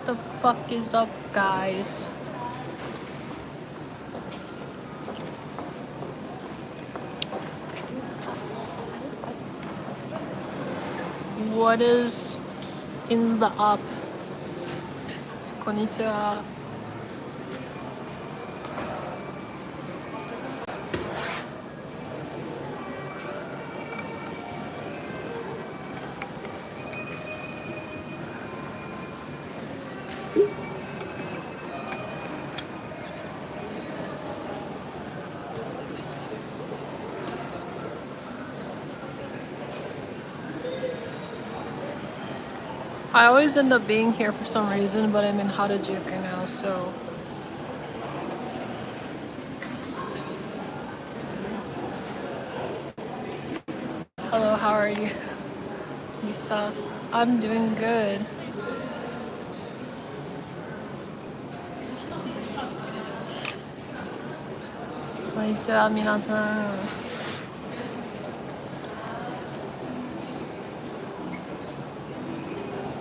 The fuck is up, guys? What is in the up? Konnichiwa. I always end up being here for some reason, but I'm in Harajuku now, so... Hello, how are you? Lisa. I'm doing good. Konnichiwa, minasan.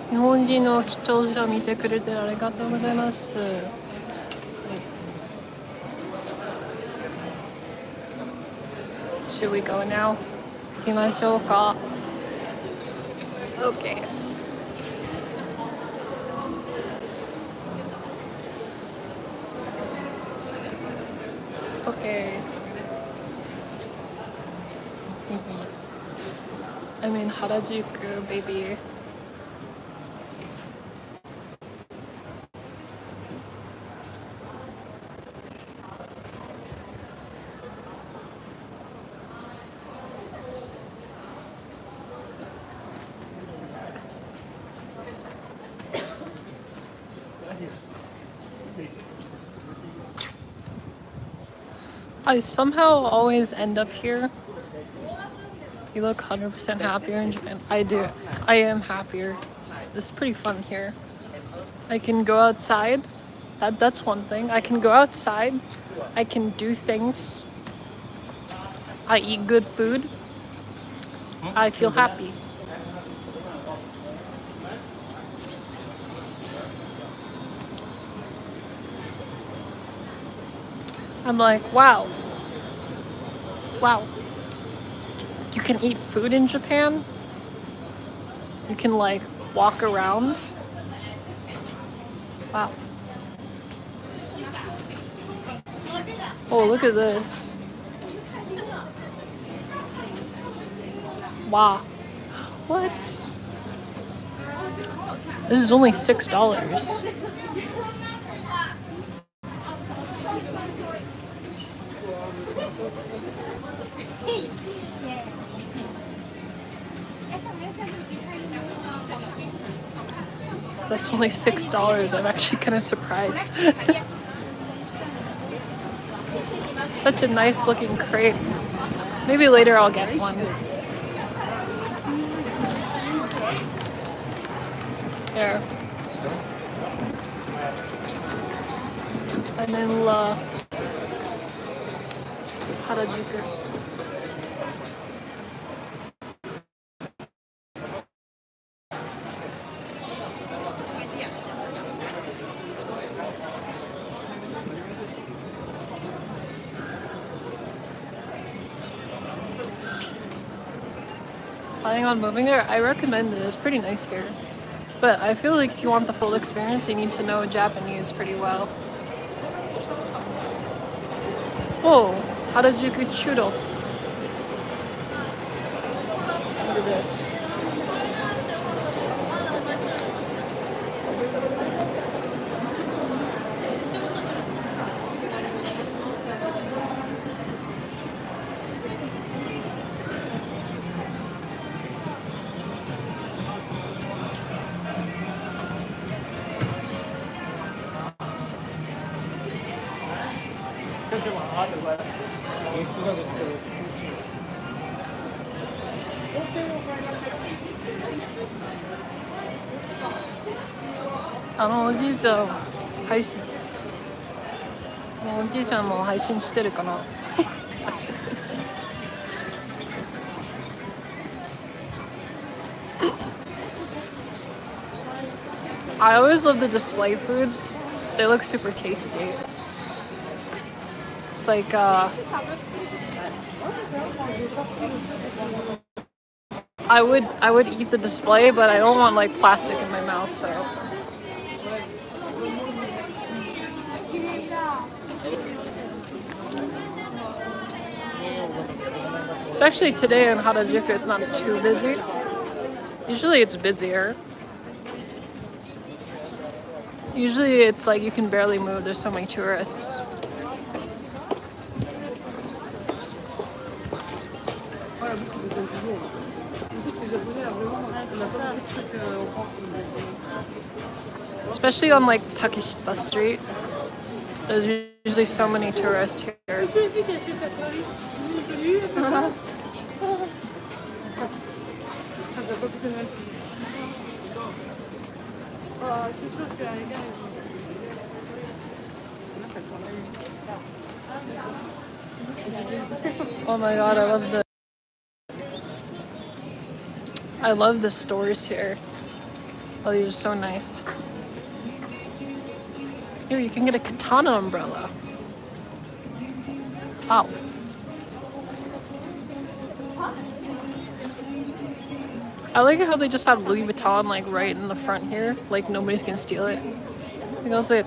日本人の視聴者見てくれてありがとうございます。Should we go now? 行きましょうか。Okay. Okay. I'm in Harajuku, baby. I somehow always end up here. You look 100% happier in Japan. I do. I am happier. It's pretty fun here. I can go outside. That's one thing. I can go outside. I can do things. I eat good food. I feel happy. I'm like, wow. Wow. You can eat food in Japan? You can like walk around? Wow. Oh, look at this. Wow. What? This is only $6. That's only $6. I'm actually kind of surprised. Such a nice looking crepe. Maybe later I'll get one. There. I'm in Harajuku. Planning on moving there? I recommend it. It's pretty nice here. But I feel like if you want the full experience, you need to know Japanese pretty well. Oh, Harajuku churros. Look at this. あのおじいちゃん配信、おじいちゃんも配信してるかな。I always love the display foods. They look super tasty. It's like I would eat the display, but I don't want like plastic in my mouth, so. So actually today in Harajuku it's not too busy. Usually it's busier. Usually it's like you can barely move, there's so many tourists. Especially on like Takeshita Street. There's usually so many tourists here. Oh my god, I love the stores here. Oh, these are so nice. Here, you can get a katana umbrella. Wow. I like how they just have Louis Vuitton like right in the front here. Like nobody's gonna steal it. Because it,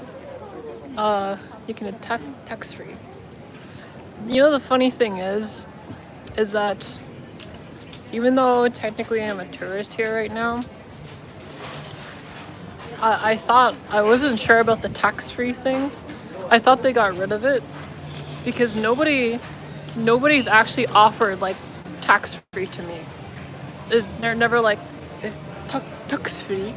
you can tax free. You know the funny thing is that even though technically I'm a tourist here right now, I wasn't sure about the tax-free thing. I thought they got rid of it because nobody's actually offered like tax-free to me. They're never like tax-free.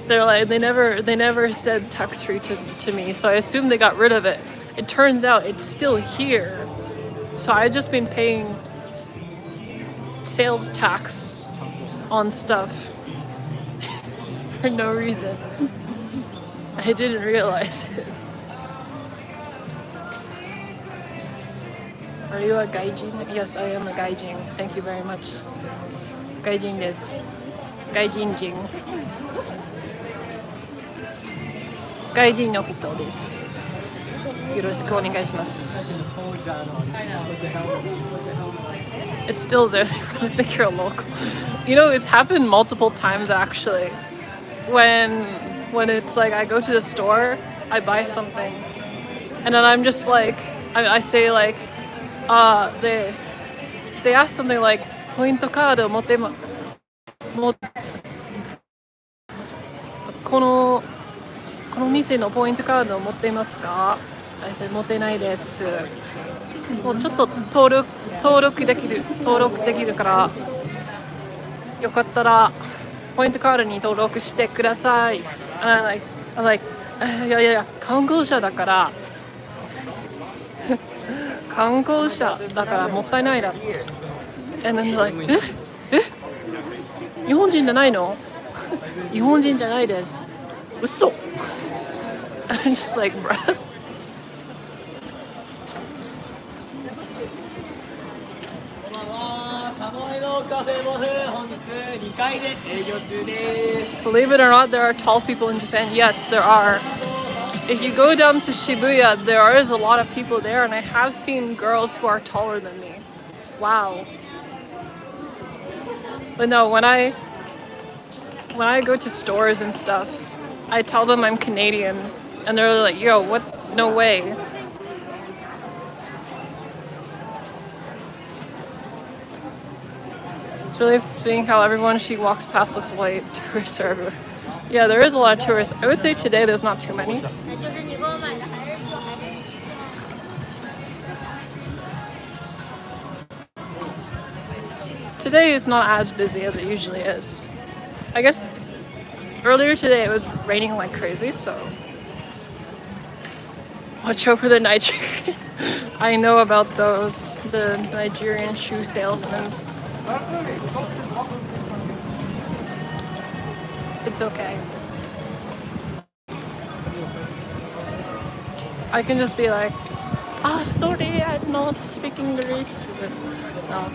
They're like they never said tax-free to me, so I assumed they got rid of it. It turns out it's still here. So I've just been paying sales tax on stuff for no reason. I didn't realize it. Are you a gaijin? Yes, I am a gaijin. Thank you very much. Gaijin desu. Gaijin-jin. Gaijin no hito desu. Yoroshiku onegai shimasu. It's still there. I think you're a local. You know, it's happened multiple times actually. When it's like I go to the store, I buy something, and then I'm just like, I say like, they ask something like, "Point card motte ma, この店のポイントカードを持っていますか?" I said 持ってないです。もうちょっと登録できるからよかったらポイントカードに登録してください。I'm like いや観光者だから観光者だからもったいないだ。And then like 日本人じゃないの？日本人じゃないです。嘘。I'm just like bruh. Believe it or not, there are tall people in Japan. Yes, there are. If you go down to Shibuya, there is a lot of people there, and I have seen girls who are taller than me. Wow. But no, when I go to stores and stuff, I tell them I'm Canadian, and they're like, "Yo, what? No way." It's really seeing how everyone she walks past looks white. Tourists are everywhere. Yeah, there is a lot of tourists. I would say today there's not too many. Today is not as busy as it usually is. I guess earlier today it was raining like crazy, so. Watch out for the Nigerian. I know about those, the Nigerian shoe salesmen. It's okay. I can just be like, sorry, I don't speak English. No.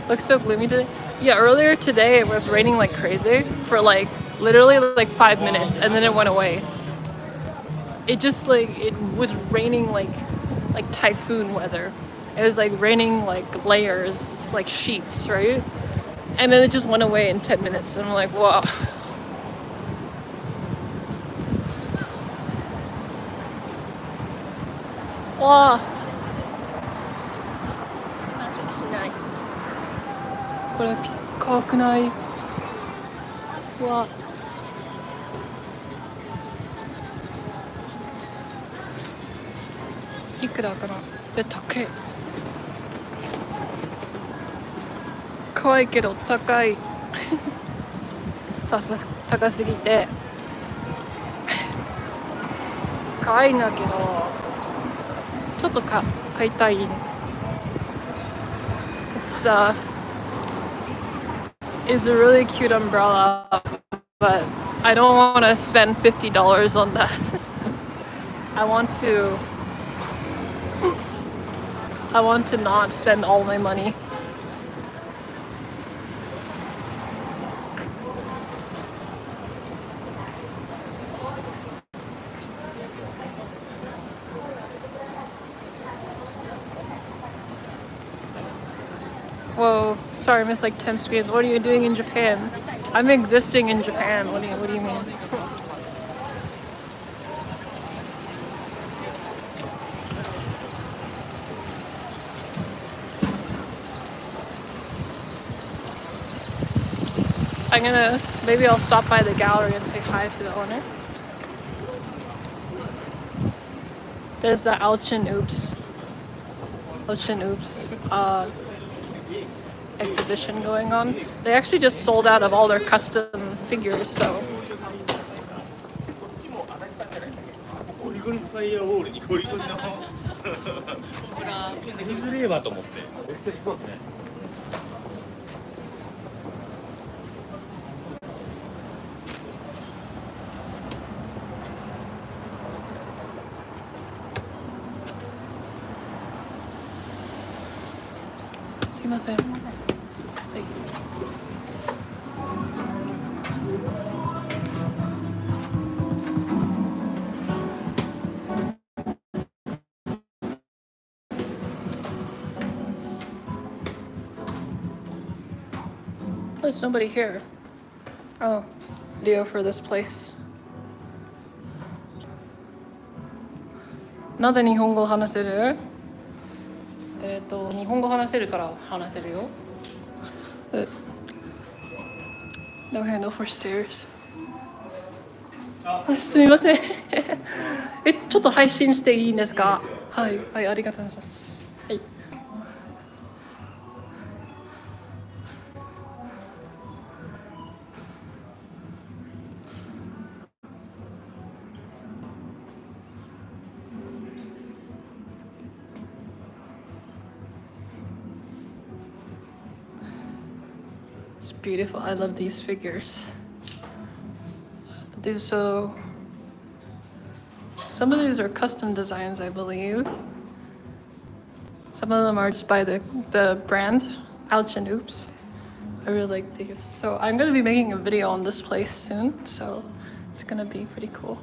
Looks so gloomy today. Yeah, earlier today it was raining like crazy for like literally like 5 minutes and then it went away. It just like, it was raining like typhoon weather. It was like raining like layers, like sheets, right? And then it just went away in 10 minutes and I'm like, whoa. Wow. これ可愛くない？わ。いくらかな？高い。可愛いけど高い。高すぎて。可愛いんだけど、ちょっと買いたい。It's a really cute umbrella, but I don't want to spend $50 on that. I want to not spend all my money. Whoa, sorry, I missed like 10 streets. What are you doing in Japan? I'm existing in Japan. What do you mean? Maybe I'll stop by the gallery and say hi to the owner. There's the Outa and Oops exhibition going on. They actually just sold out of all their custom figures, so. There's nobody here. Oh, Leo for this place. なぜ日本語話せる？日本語話せるから話せるよ。No handle for stairs. すみません。ちょっと配信していいんですか？はい、はい、ありがとうございます。はい。It's beautiful. I love these figures. Some of these are custom designs, I believe. Some of them are just by the brand, Ouch and Oops. I really like these. So I'm gonna be making a video on this place soon, so it's gonna be pretty cool.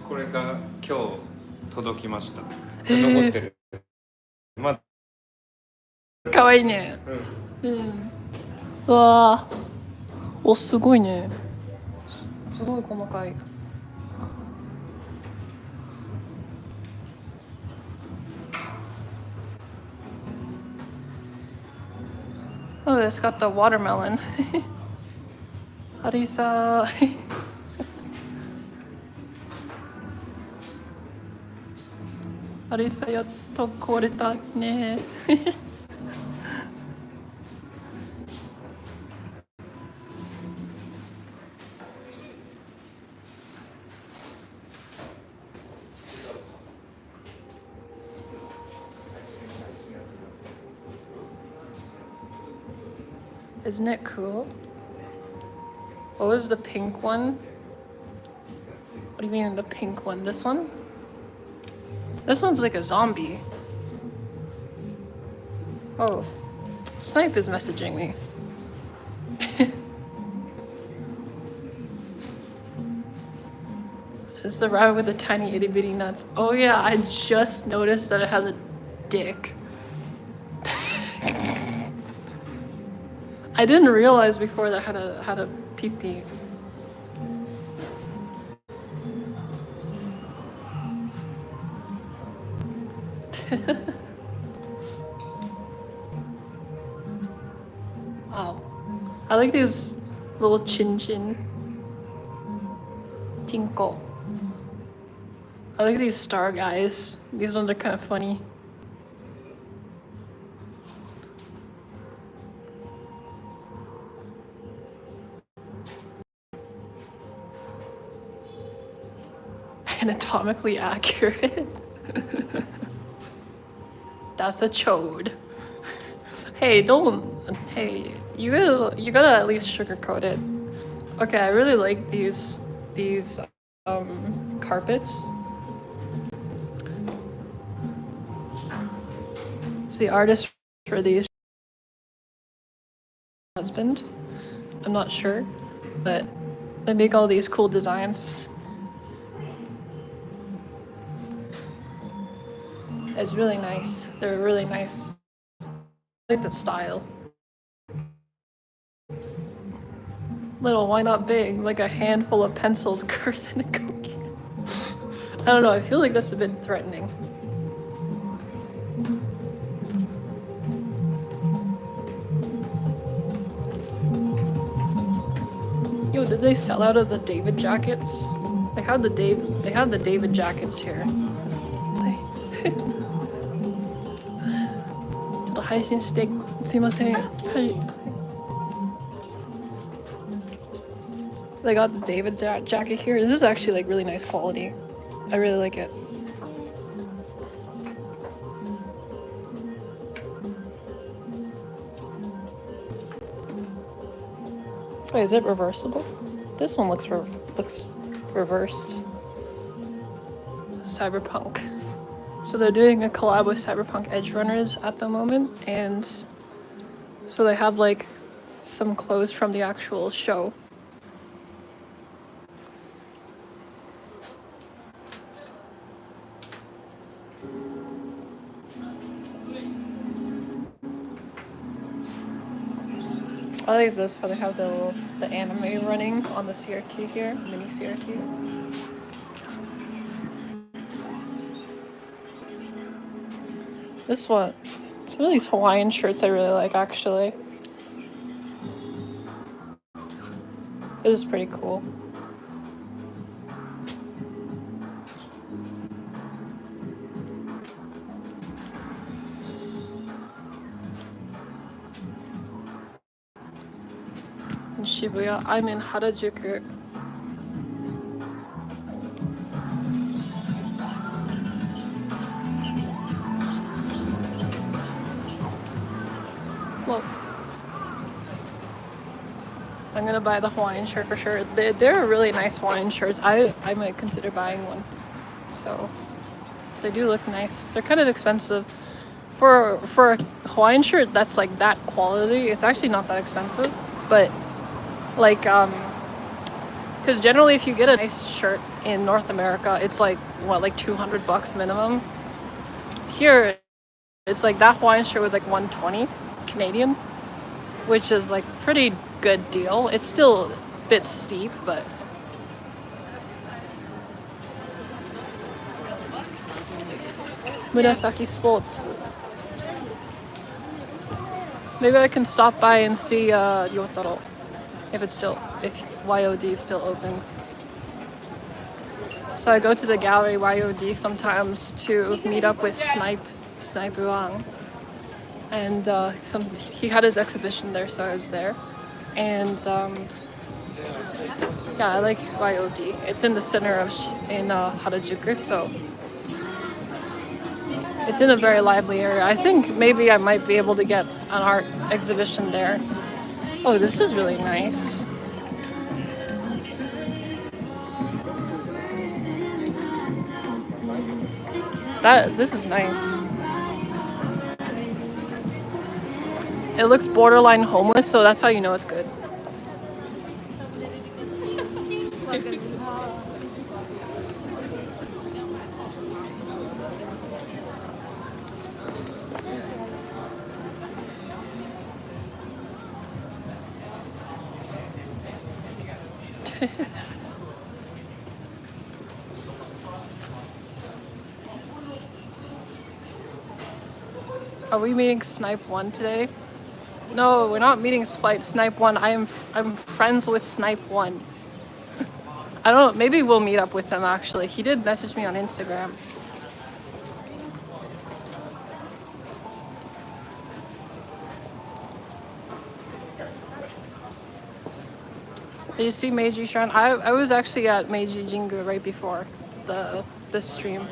これが今日届きました。残ってる。まかわいいね。うん。うわー。お、すごいね。すごい細かい。Oh, it's got the watermelon. ハリサー。ハリサやっと来れたね。Isn't it cool? What was the pink one? What do you mean the pink one? This one? This one's like a zombie. Oh, Snipe is messaging me. It's the rabbit with the tiny itty bitty nuts. Oh yeah, I just noticed that it has a dick. I didn't realize before that had a pee pee. Wow. I like these little chin chin. Tinkle. I like these star guys. These ones are kind of funny. Anatomically accurate. That's a chode. Hey, don't. Hey, you gotta at least sugarcoat it. Okay, I really like these carpets. So the artist for these husband. I'm not sure, but they make all these cool designs. It's really nice. They're really nice. I like the style. Little, why not big? Like a handful of pencils girth in a Coke can. I don't know, I feel like that's a bit threatening. Yo, did they sell out of the David jackets? They had the David jackets here. ちょっと配信してすいません。はい。They got the David jacket here. This is actually like really nice quality. I really like it. Wait, is it reversible? This one looks reversed. Cyberpunk. So they're doing a collab with Cyberpunk Edge Runners at the moment, and so they have like some clothes from the actual show. I like this, how they have the anime running on the CRT here, mini CRT. This one, some of these Hawaiian shirts I really like actually. This is pretty cool. In Shibuya, I'm in Harajuku. Well, I'm gonna buy the Hawaiian shirt for sure. They're really nice Hawaiian shirts. I might consider buying one. So they do look nice. They're kind of expensive. For a Hawaiian shirt that's like that quality, it's actually not that expensive. But like because generally if you get a nice shirt in North America, it's like what, like $200 minimum. Here it's like that Hawaiian shirt was like $120 Canadian, which is like pretty good deal. It's still a bit steep, but Murasaki Sports. Maybe I can stop by and see Yotaro if YOD is still open. So I go to the gallery YOD sometimes to meet up with Snipe Wang. And he had his exhibition there, so I was there. And yeah, I like YOD. It's in the center of Harajuku, so it's in a very lively area. I think maybe I might be able to get an art exhibition there. Oh, this is really nice. This is nice. It looks borderline homeless, so that's how you know it's good. Are we meeting Snipe 1 today? No, we're not meeting Snipe 1. I'm friends with Snipe 1. I don't know, maybe we'll meet up with him actually. He did message me on Instagram. Did you see Meiji Shrine? I was actually at Meiji Jingu right before the stream.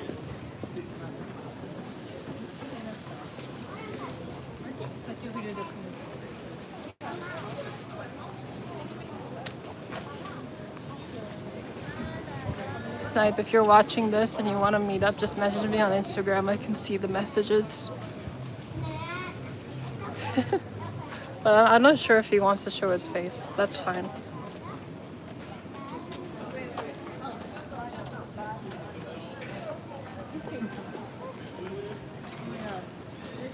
Snipe, if you're watching this and you want to meet up, just message me on Instagram. I can see the messages. But I'm not sure if he wants to show his face. That's fine.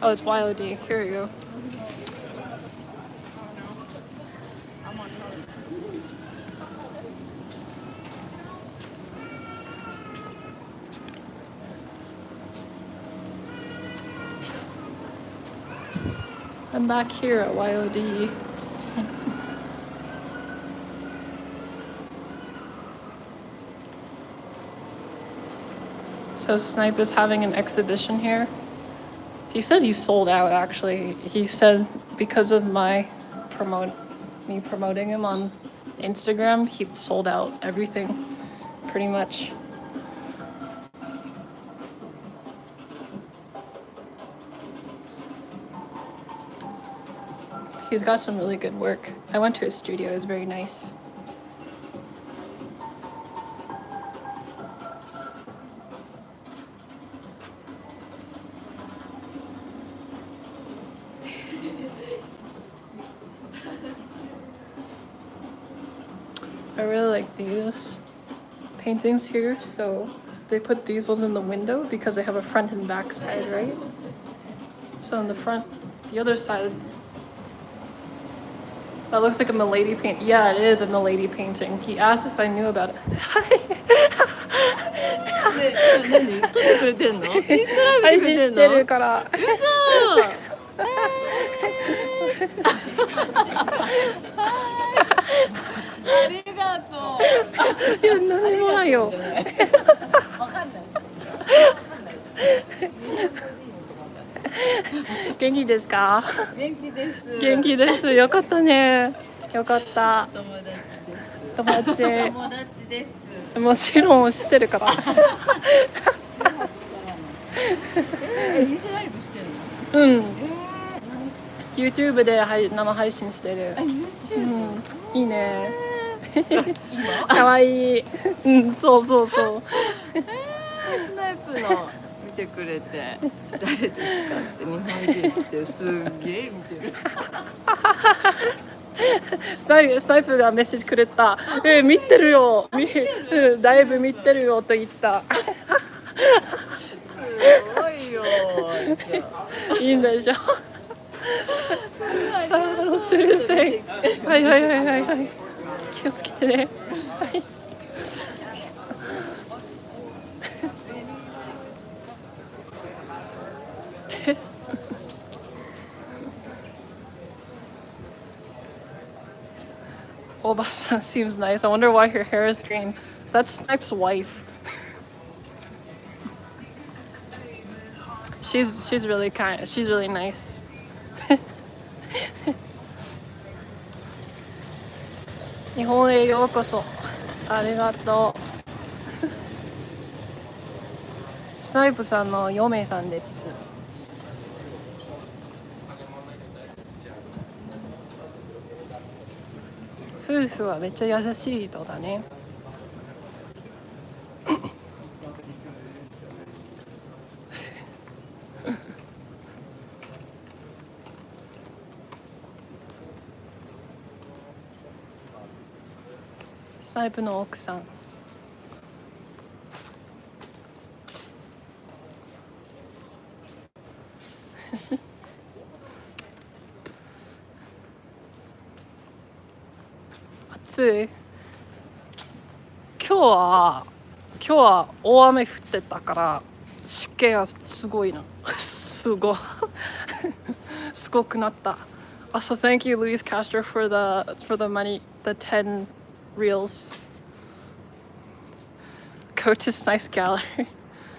Oh, it's YOD. Here you go. I'm back here at YOD. So Snipe is having an exhibition here. He said he sold out actually. He said because of me promoting him on Instagram, he sold out everything pretty much. He's got some really good work. I went to his studio, it's very nice. I really like these paintings here, so they put these ones in the window because they have a front and back side, right? So in the front, the other side, that looks like a Milady paint. Yeah, it is a Milady painting. He asked if I knew about it.配信してるから。ありがとう。いや、何もないよ。わかんない。元気ですか？元気です。元気です。よかったね。よかった。友達です。友達。友達です。もちろん知ってるから。インスタライブしてるの？うん。YouTube で生配信してる。YouTube。いいね。今？かわいい。うん、そうそうそう。スナイプの見てくれて誰ですかって日本人来てるすっげえ見てる。スナイプがメッセージくれた。見てるよ。だいぶ見てるよと言った。すごいよ。いいんでしょ。すいません。はいはいはいはいはい。気をつけてね。はい。Oba-san seems nice. I wonder why her hair is green. That's Snipe's wife. She's really kind. She's really nice. 日本へようこそ。ありがとう。スナイプさんの嫁さんです。夫婦はめっちゃ優しい人だね。スナイプの奥さん。暑い。今日は大雨降ってたから湿気がすごいな。すごすごくなった。Also, thank you, Luis Castro, for the money, the 10 reels. Go to Snipe's gallery.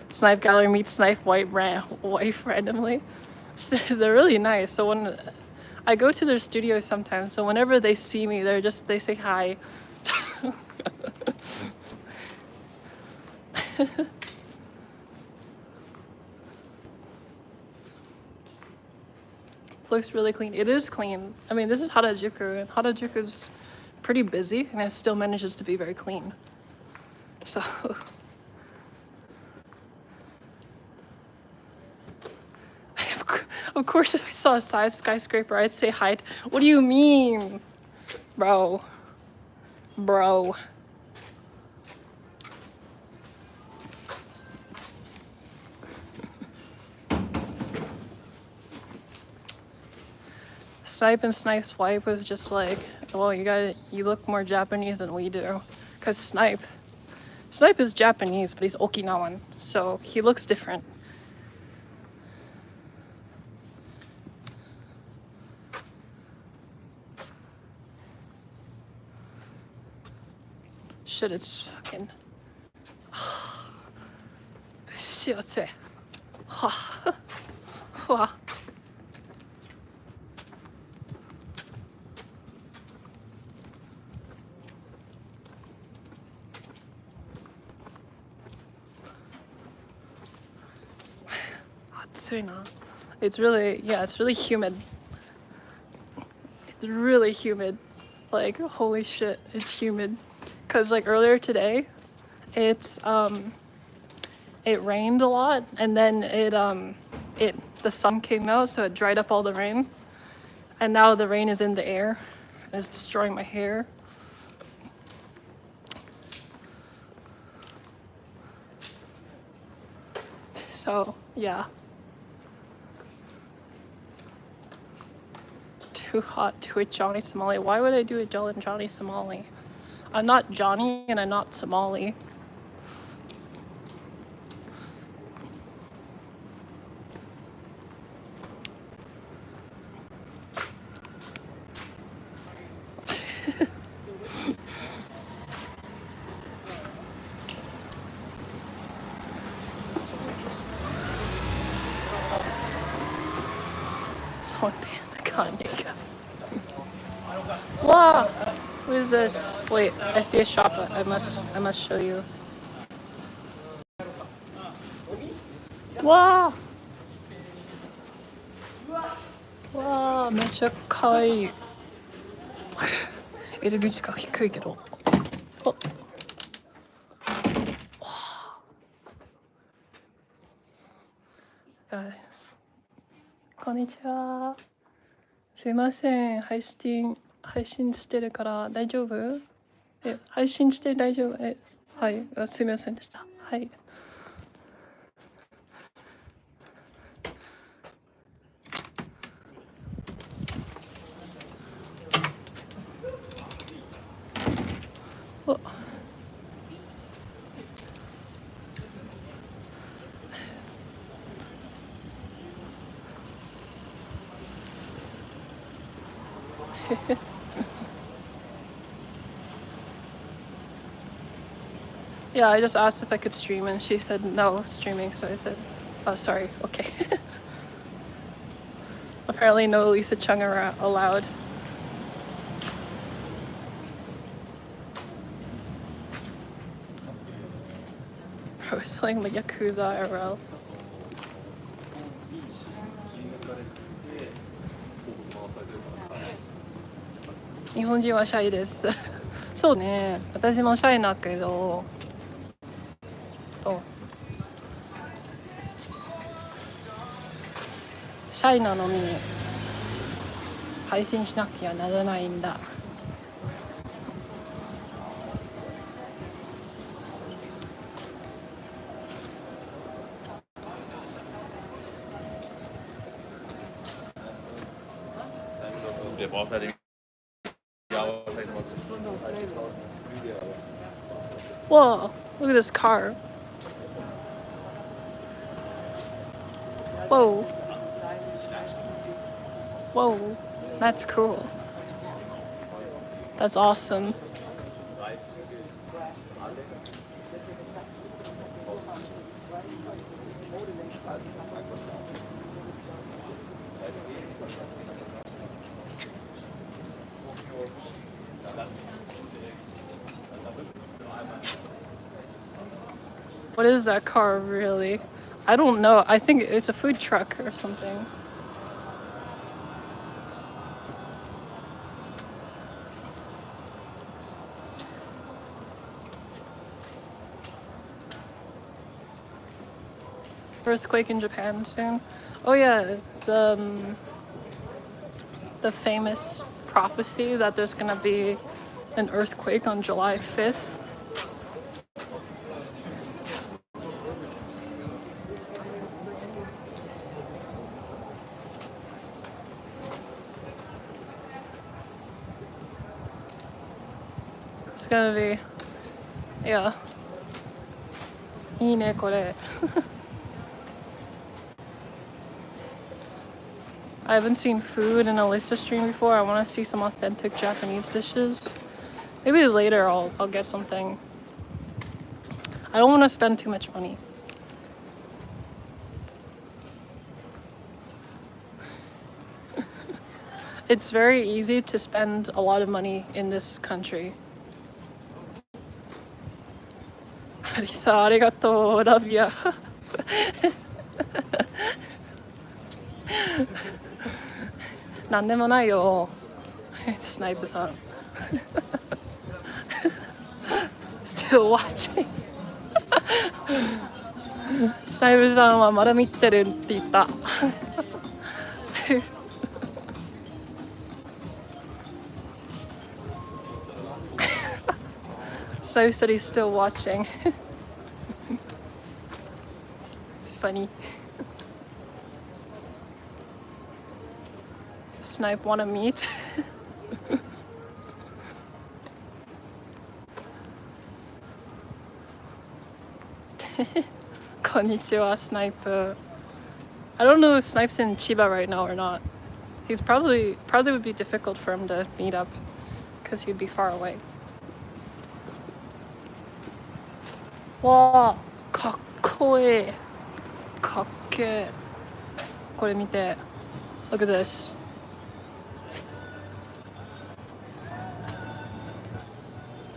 Snipe gallery meets Snipe wife randomly. They're really nice. So when I go to their studio sometimes, so whenever they see me, they say hi. Looks really clean. It is clean. I mean, this is Harajuku, and Harajuku's pretty busy, and it still manages to be very clean. So. Of course, if I saw a skyscraper, I'd say hi. What do you mean? Bro. Snipe and Snipe's wife was just like, well, you look more Japanese than we do. Because Snipe is Japanese, but he's Okinawan, so he looks different. Shit, it's fucking. Shit. It's really humid. It's really humid. Like, holy shit, it's humid. Cause like earlier today, it rained a lot, and then the sun came out, so it dried up all the rain, and now the rain is in the air, and it's destroying my hair. So yeah. Too hot to a Johnny Somali. Why would I do a Johnny Somali? I'm not Johnny and I'm not Somali. Someone banned the Kanye guy. Wow! What is this? Wait, I see a shop. I must show you. Wow! Wow, めっちゃ可愛い。入り口が低いけど。お。こんにちは。すいません、配信してるから大丈夫？配信して大丈夫？はい、すいませんでした。はい。お。Yeah, I just asked if I could stream and she said no streaming, so I said, oh, sorry, okay. Apparently no Lisa Chung are allowed. I was playing the Yakuza IRL. 日本人はシャイです。そうね。私もシャイだけど。シャイなのに配信しなきゃならないんだ。Whoa, look at this car. Whoa. Whoa, that's cool. That's awesome. What is that car really? I don't know. I think it's a food truck or something. Earthquake in Japan soon. Oh yeah, the famous prophecy that there's gonna be an earthquake on July 5th. It's gonna be, yeah. いいねこれ。I haven't seen food in a Lisa stream before. I want to see some authentic Japanese dishes. Maybe later I'll get something. I don't want to spend too much money. It's very easy to spend a lot of money in this country. Lisa, arigato, love ya. なんでもないよ。スナイプさん。Still watching. スナイプさんはまだ見てるって言った。So said he's still watching. It's funny. Snipe wanna meet? Konnichiwa, Snipe. I don't know if Snipe's in Chiba right now or not. He's probably would be difficult for him to meet up because he'd be far away. Wow, かっこいい。かっけえ。これ見て。Look at this.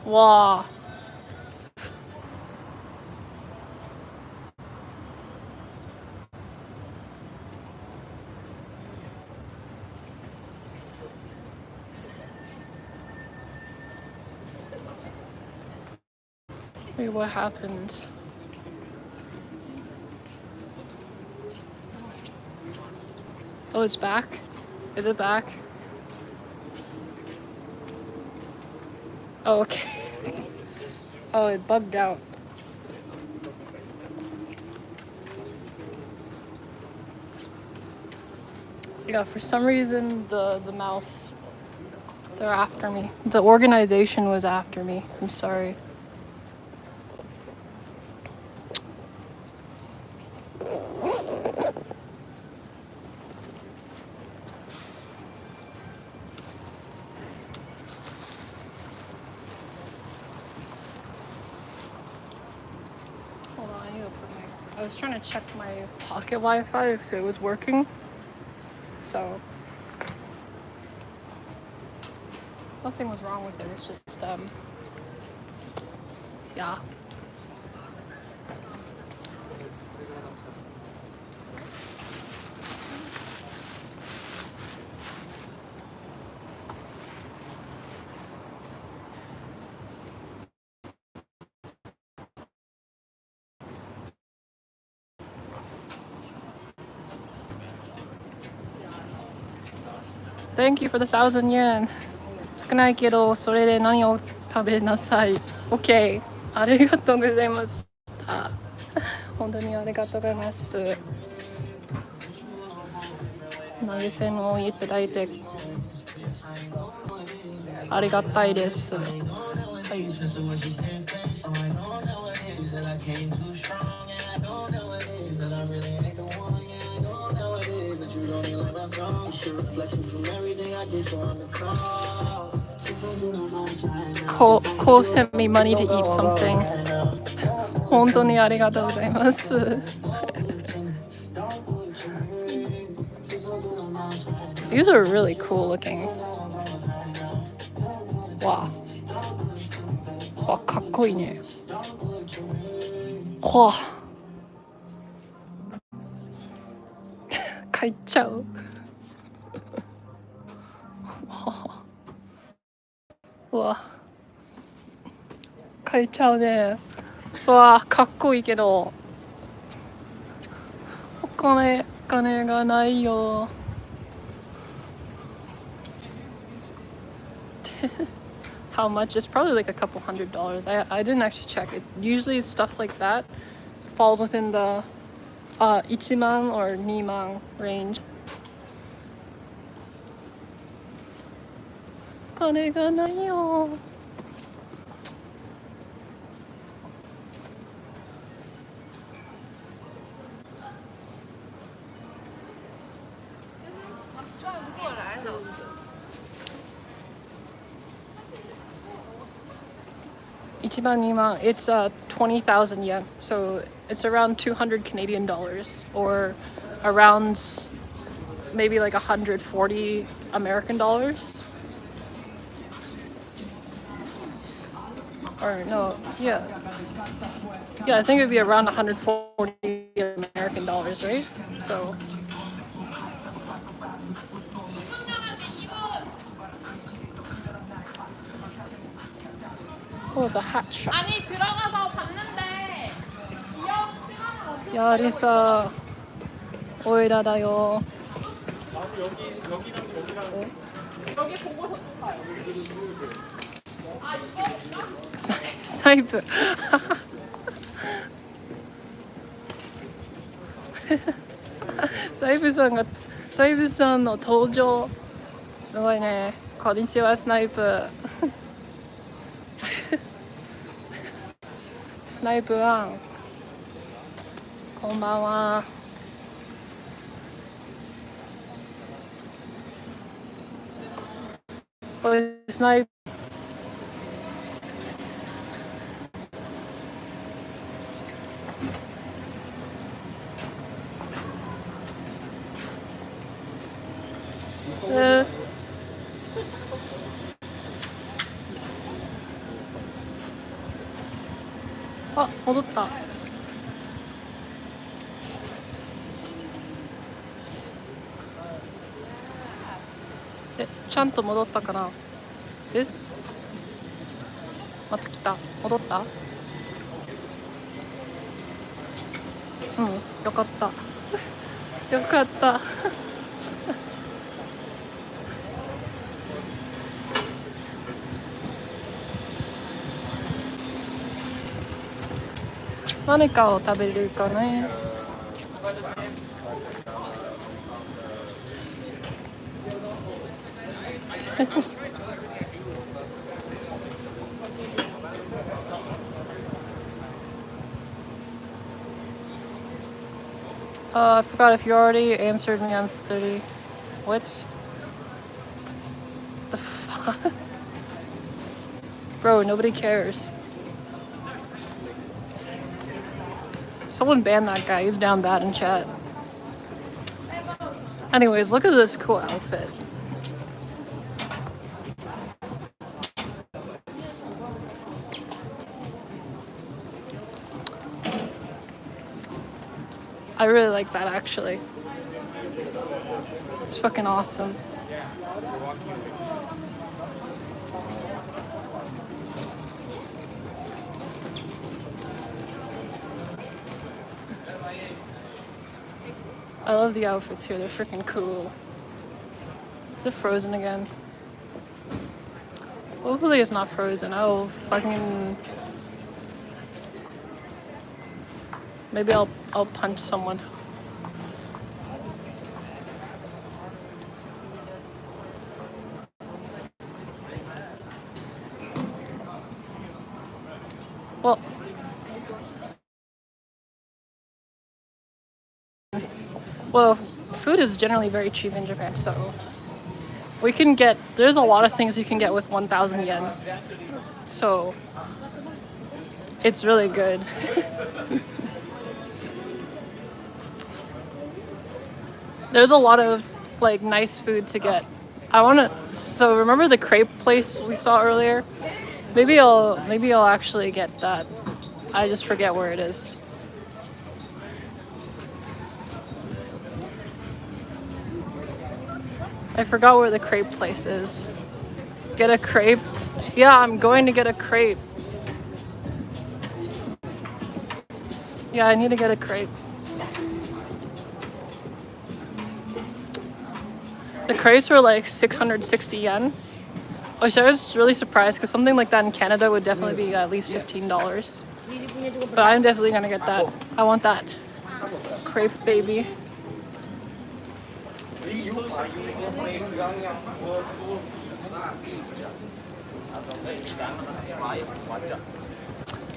Wow. Wait, what happened? Oh, it's back? Is it back? Oh, okay. Oh, it bugged out. Yeah, for some reason the mouse, they're after me. The organization was after me. I'm sorry. I was trying to check my pocket Wi-Fi if it was working. So nothing was wrong with it. It's just yeah. Thank you for the 1,000 yen. 少ないけど、それで何を食べなさい。OK。ありがとうございました。本当にありがとうございます。投げ銭をいただいてありがたいです。はい。Cole sent me money to eat something. 本当にありがとうございます。These are really cool looking. わあ、かっこいいね。わあ。買っちゃう。うわ、買っちゃうね。うわ、かっこいいけどお金がないよ。How much? It's probably like a couple $100. I didn't actually check it. Usually stuff like that falls within the 1万 or 2万 range. お金がないよ。1万2万 it's 20,000 yen, so it's around 200 Canadian dollars, or around maybe like 140 American dollars. Or no, yeah, I think it'd be around 140 American dollars, right? So oh, it's a hat shop. 아니 들어가서 봤는데 야리사 오이라다요. 여기 보고서 또 가요. 아 이거 사이프. 사이프さんの登場すごいね。こんにちはスナイプ。スナイプワン。こんばんは。これスナイプ。あ、戻った。ちゃんと戻ったかな。また来た。戻った。うん、よかった。よかった。何かを食べるかね。I forgot if you already answered me on 30. What? The fuck? Bro, nobody cares. Someone banned that guy. He's down bad in chat. Anyways, look at this cool outfit. I really like that actually. It's fucking awesome. I love the outfits here, they're freaking cool. It's Is it frozen again? Hopefully it's not frozen. I'll fucking... Maybe I'll punch someone. Well, food is generally very cheap in Japan, so we can get, there's a lot of things you can get with 1,000 yen. So it's really good. There's a lot of like nice food to get. So remember the crepe place we saw earlier? Maybe I'll actually get that. I just forget where it is. I forgot where the crepe place is. Get a crepe? Yeah, I'm going to get a crepe. Yeah, I need to get a crepe. The crepes were like 660 yen. Which I was really surprised because something like that in Canada would definitely be at least $15. But I'm definitely gonna get that. I want that crepe baby. I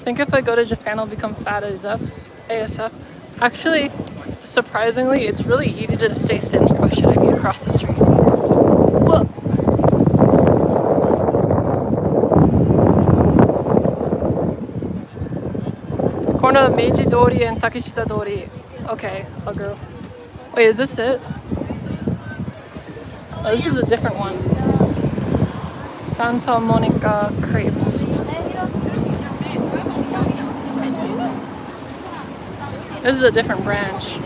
think if I go to Japan, I'll become fat ASF. Actually, surprisingly, it's really easy to just stay standing. Oh shit, I be across the street. Whoa. Corner of Meiji Dori and Takeshita Dori. Okay, I'll go. Wait, is this it? Oh, this is a different one. Santa Monica crepes. This is a different branch.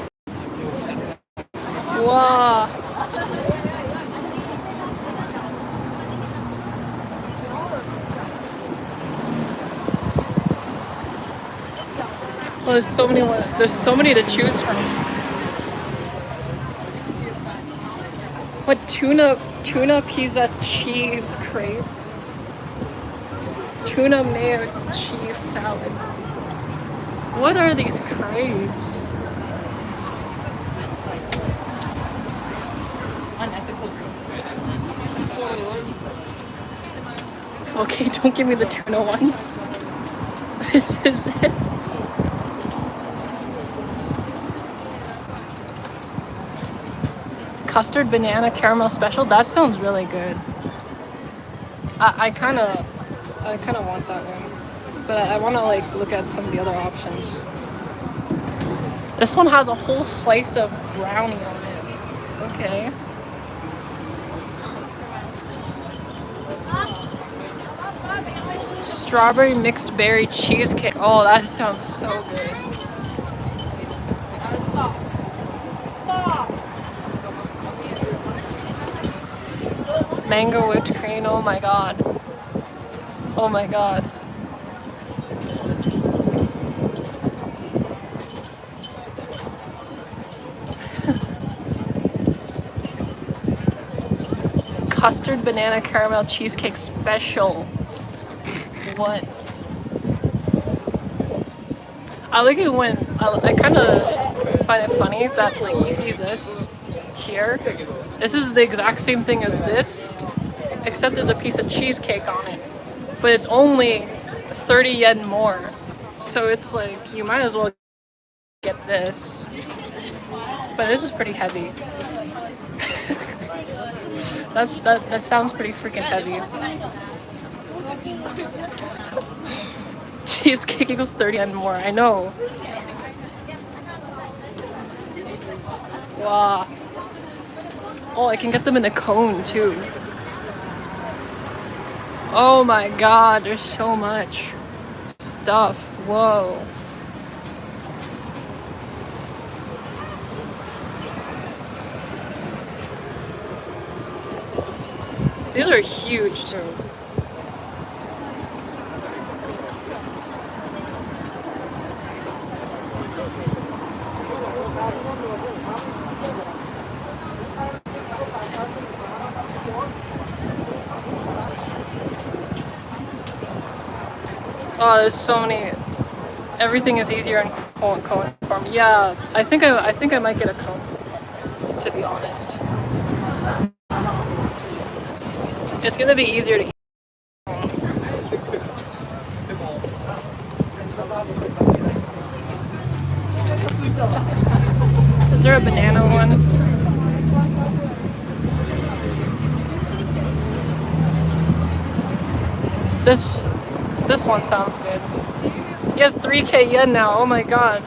Wow. Oh, there's so many to choose from. What tuna pizza cheese crepe? Tuna mayo cheese salad. What are these crepes? Okay, don't give me the tuna ones. This is it. Custard banana caramel special. That sounds really good. I kind of want that one, but I want to like look at some of the other options. This one has a whole slice of brownie on it. Okay. Strawberry mixed berry cheesecake. Oh, that sounds so good. Mango whipped cream. Oh my god. Oh my god. Custard banana caramel cheesecake special. What? I like it when I kind of find it funny that like you see this here. This is the exact same thing as this, except there's a piece of cheesecake on it, but it's only 30 yen more. So it's like you might as well get this. But this is pretty heavy. That sounds pretty freaking heavy. Cheesecake equals 30 and more. I know. Wow. Oh, I can get them in a cone too. Oh my god, there's so much stuff. Whoa. These are huge too. Oh, there's so many. Everything is easier in cone form. Yeah, I think I might get a cone, to be honest. It's gonna be easier to eat. Is there a banana one? This one sounds good. You have 3K yen now. Oh my god.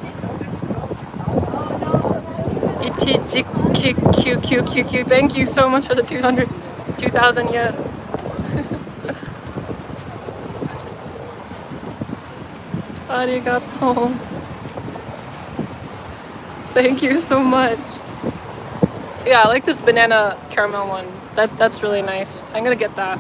QQQQQ. Thank you so much for the 2,000 yen. Arigato. Thank you so much. Yeah, I like this banana caramel one. That's really nice. I'm gonna get that.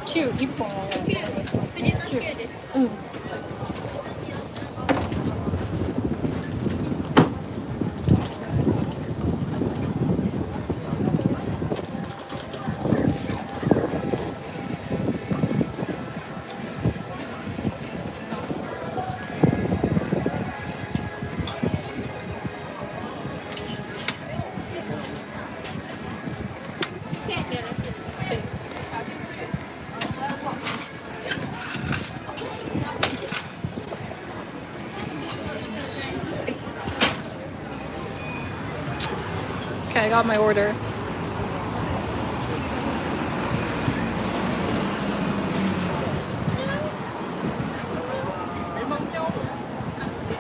Cute. 1本お願いします。藤の9です。うん。Okay, I got my order.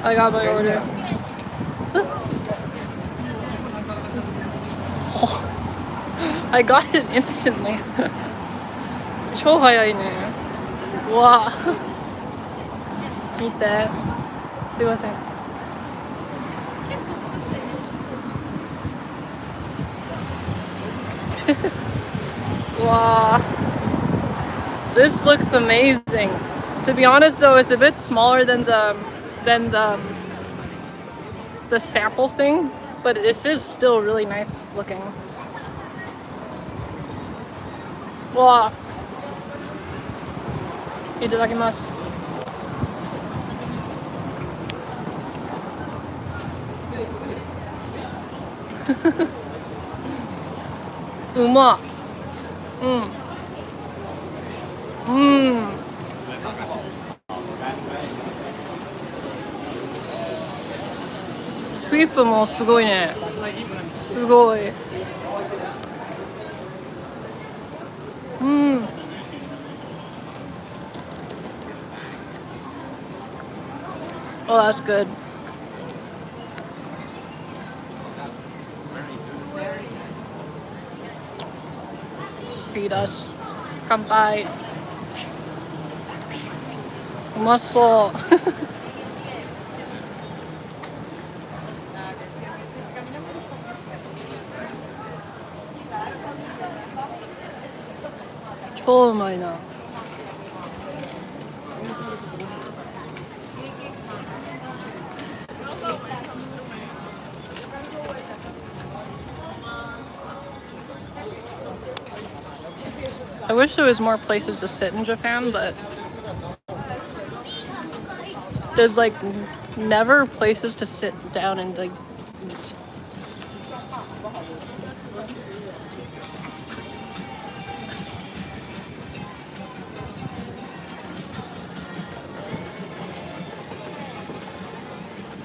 I got my order. Oh, I got it instantly. 超早いね。うわ。見て。すいません。Wow, this looks amazing. To be honest, though, it's a bit smaller than the sample thing, but it is still really nice looking. Wow. いただきます。うまっ。うん。うん。フリップもすごいね。すごい。うん。Oh, that's good. Feed us. 乾杯。うまそう。超うまいな。I wish there was more places to sit in Japan, but there's like never places to sit down and like eat.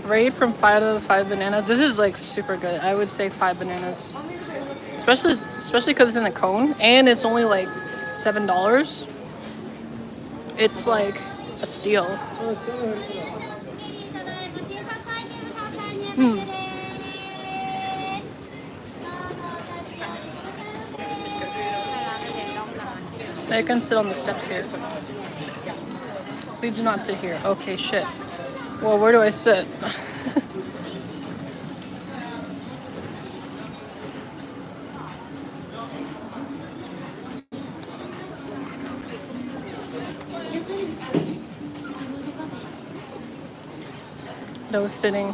Rate from 5 to 5 bananas. This is like super good. I would say 5 bananas. Especially because it's in a cone and it's only like $7. It's like a steal. I can sit on the steps here. Please do not sit here. Okay, shit. Well, where do I sit? No sitting.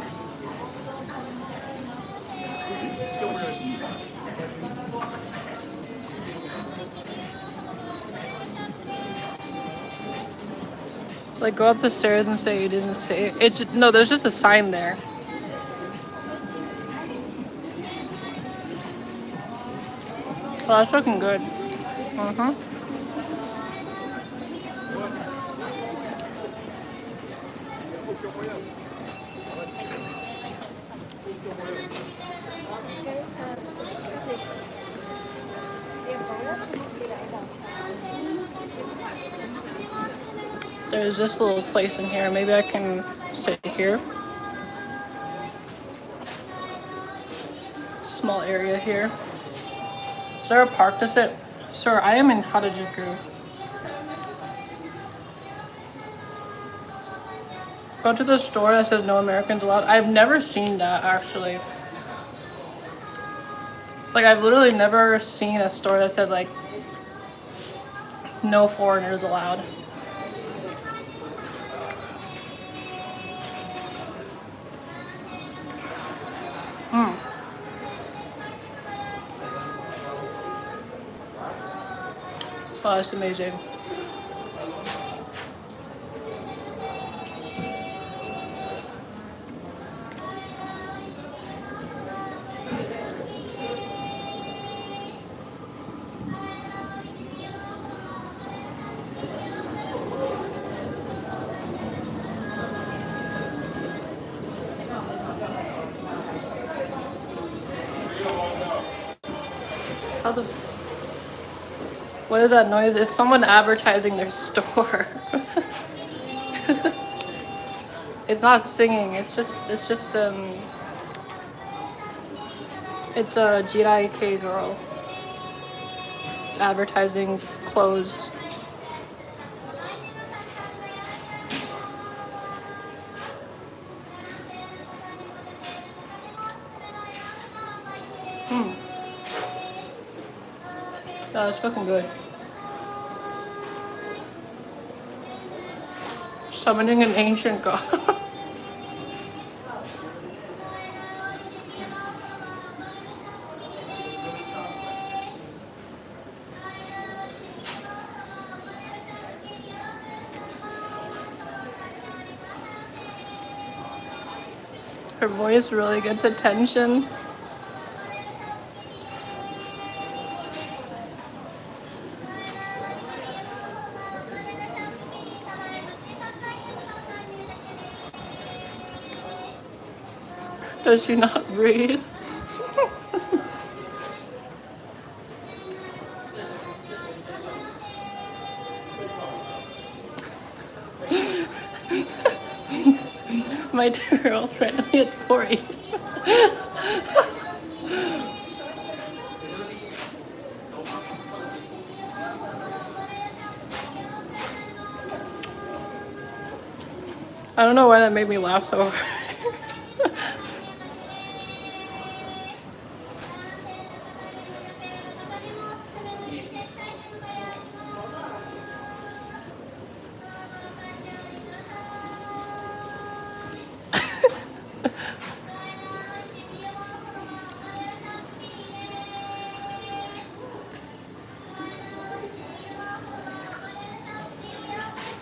Like, go up the stairs and say you didn't see it. No, there's just a sign there. Oh, that's looking good. Mm-hmm. There's this little place in here. Maybe I can sit here. Small area here. Is there a park to sit? Sir, I am in Harajuku. Go to the store that says no Americans allowed. I've never seen that, actually. Like, I've literally never seen a store that said, like, no foreigners allowed. Hmm. Oh, that's amazing. How the what is that noise? Is someone advertising their store? It's not singing. It's a Jirai K girl. It's advertising clothes. Oh, it's fucking good. Summoning an ancient god. Her voice really gets attention. Does she not read? My girlfriend at 40. I don't know why that made me laugh so hard.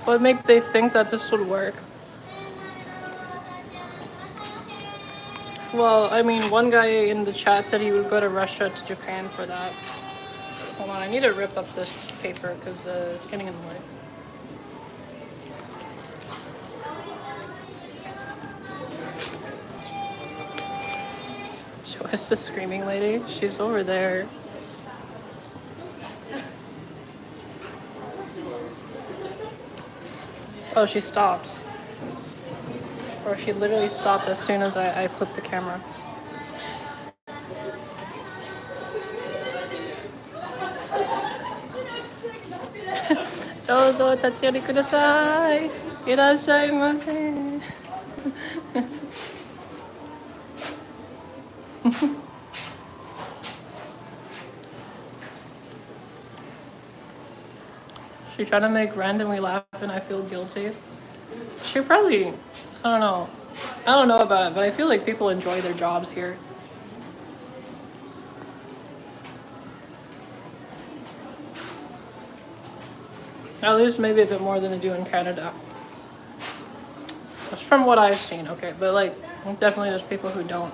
What make they think that this would work? Well, I mean, one guy in the chat said he would go to Russia to Japan for that. Hold on, I need to rip up this paper because it's getting in the way. Show us the screaming lady. She's over there. Oh, she stopped. Or she literally stopped as soon as I flipped the camera. Dozo tachiori kudasai. Irashaimase. She tried to make randomly laugh and I feel guilty. She probably, I don't know. I don't know about it, but I feel like people enjoy their jobs here. At least maybe a bit more than they do in Canada. That's from what I've seen, okay, but like definitely there's people who don't.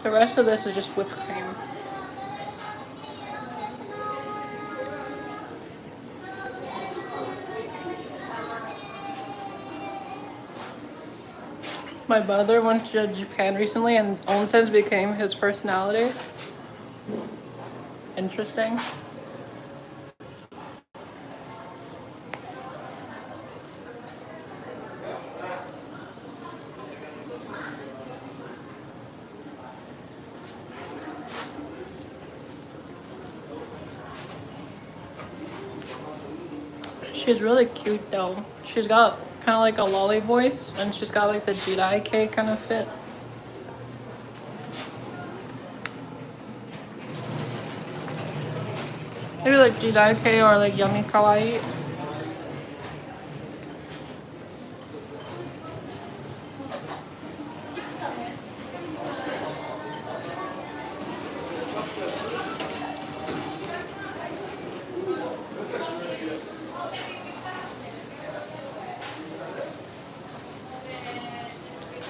The rest of this is just whipped cream. My brother went to Japan recently and onsen became his personality. Interesting. She's really cute though. She's got kind of like a lolly voice and she's got like the Jidaike kind of fit. Maybe like Jidaike or like Yummy Kawaii.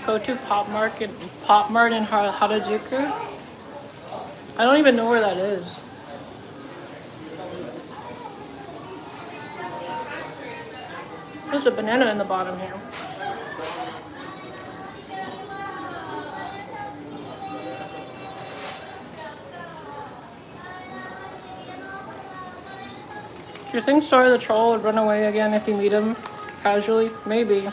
Go to Pop Mart in Harajuku. I don't even know where that is. There's a banana in the bottom here. Do you think Sora the Troll would run away again if you meet him casually? Maybe.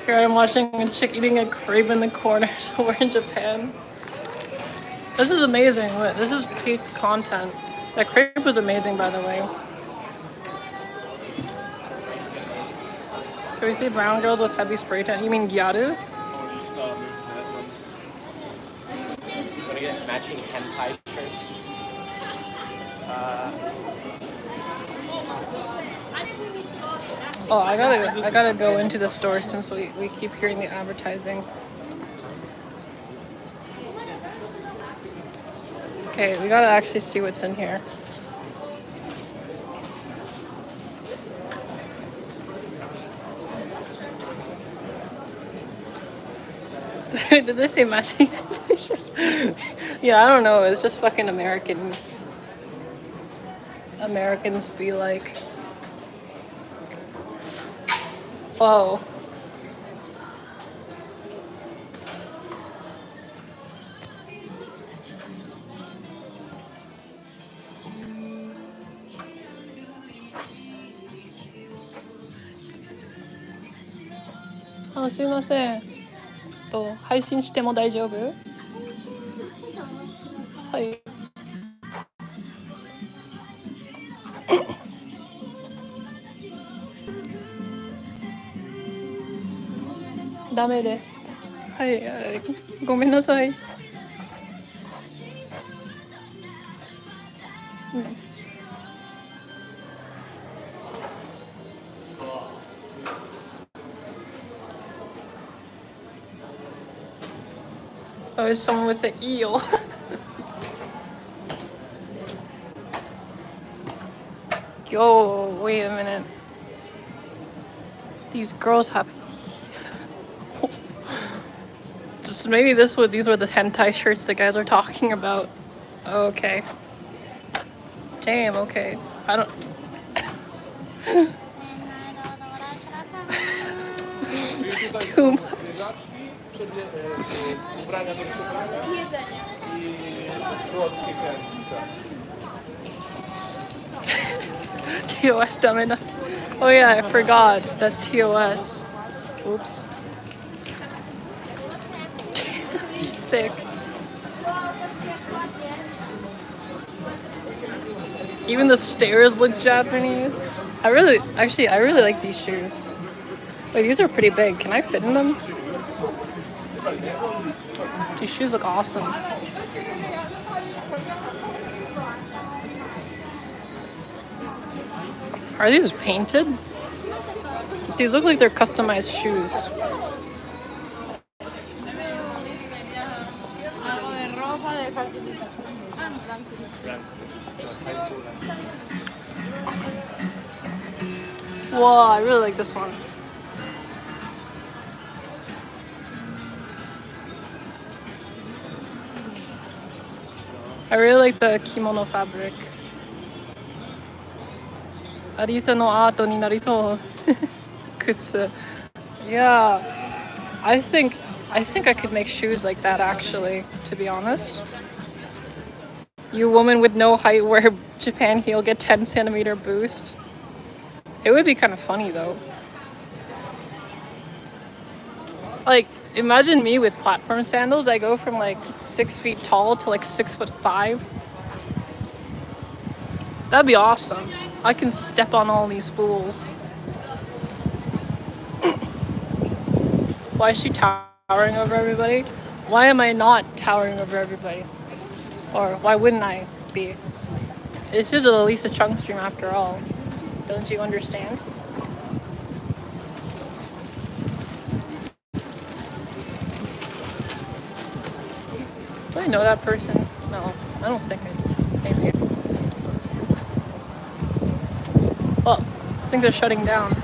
Here I'm watching a chick eating a crepe in the corner, so we're in Japan. This is amazing. This is peak content. That crepe was amazing, by the way. Can we see brown girls with heavy spray tan? You mean gyaru? Oh, you saw there's that ones. Wanna get matching hentai shirts? Oh, I gotta go into the store since we keep hearing the advertising. Okay, we gotta actually see what's in here. Did they say matching t-shirts? Yeah, I don't know. It's just fucking Americans. Americans be like, whoa. Oh, すいません。配信しても大丈夫？はい。ダメです。はい、ごめんなさい。I wish someone would say eel. Yo, wait a minute. These girls have. Just maybe these were the hentai shirts the guys are talking about. Okay. Damn. Okay. I don't. Too much. TOS dumb. Oh yeah, I forgot. That's TOS. Oops. Thick. Even the stairs look Japanese. I really like these shoes. Wait, these are pretty big. Can I fit in them? These shoes look awesome. Are these painted? These look like they're customized shoes. Whoa, I really like this one. I really like the kimono fabric. Arisa no art ni narisou. Kutsu. Yeah. I think I could make shoes like that actually, to be honest. You woman with no height wear Japan heel, get 10cm boost. It would be kind of funny though. Like, imagine me with platform sandals. I go from like 6 feet tall to like 6'5". That'd be awesome. I can step on all these fools. Why is she towering over everybody? Why am I not towering over everybody? Or why wouldn't I be? This is a Lisa Chung stream after all. Don't you understand? Do I know that person? No, I don't think I maybe. Well, I think they're shutting down.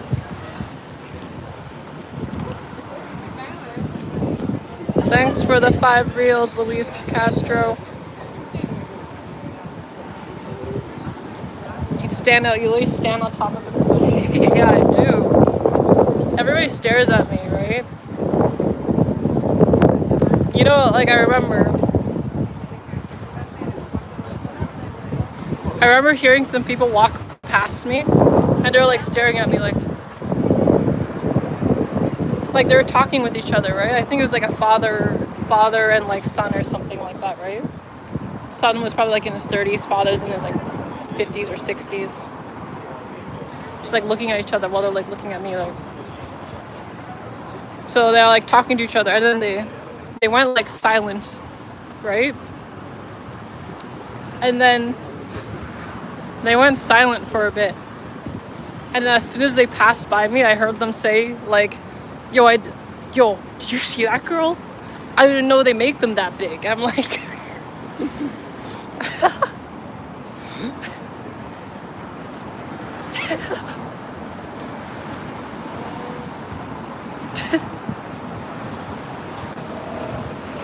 Thanks for the 5 reels, Luis Castro. You stand out, you always stand on top of everybody. Yeah, I do. Everybody stares at me, right? You know, like I remember hearing some people walk past me and they're like staring at me like they were talking with each other, right? I think it was like a father and like son or something like that, right? Son was probably like in his 30s, father's in his like 50s or 60s. Just like looking at each other while they're like looking at me like. So they're like talking to each other and then they went like silent, right? And then they went silent for a bit. And then as soon as they passed by me, I heard them say like, yo, did you see that girl? I didn't know they make them that big. I'm like,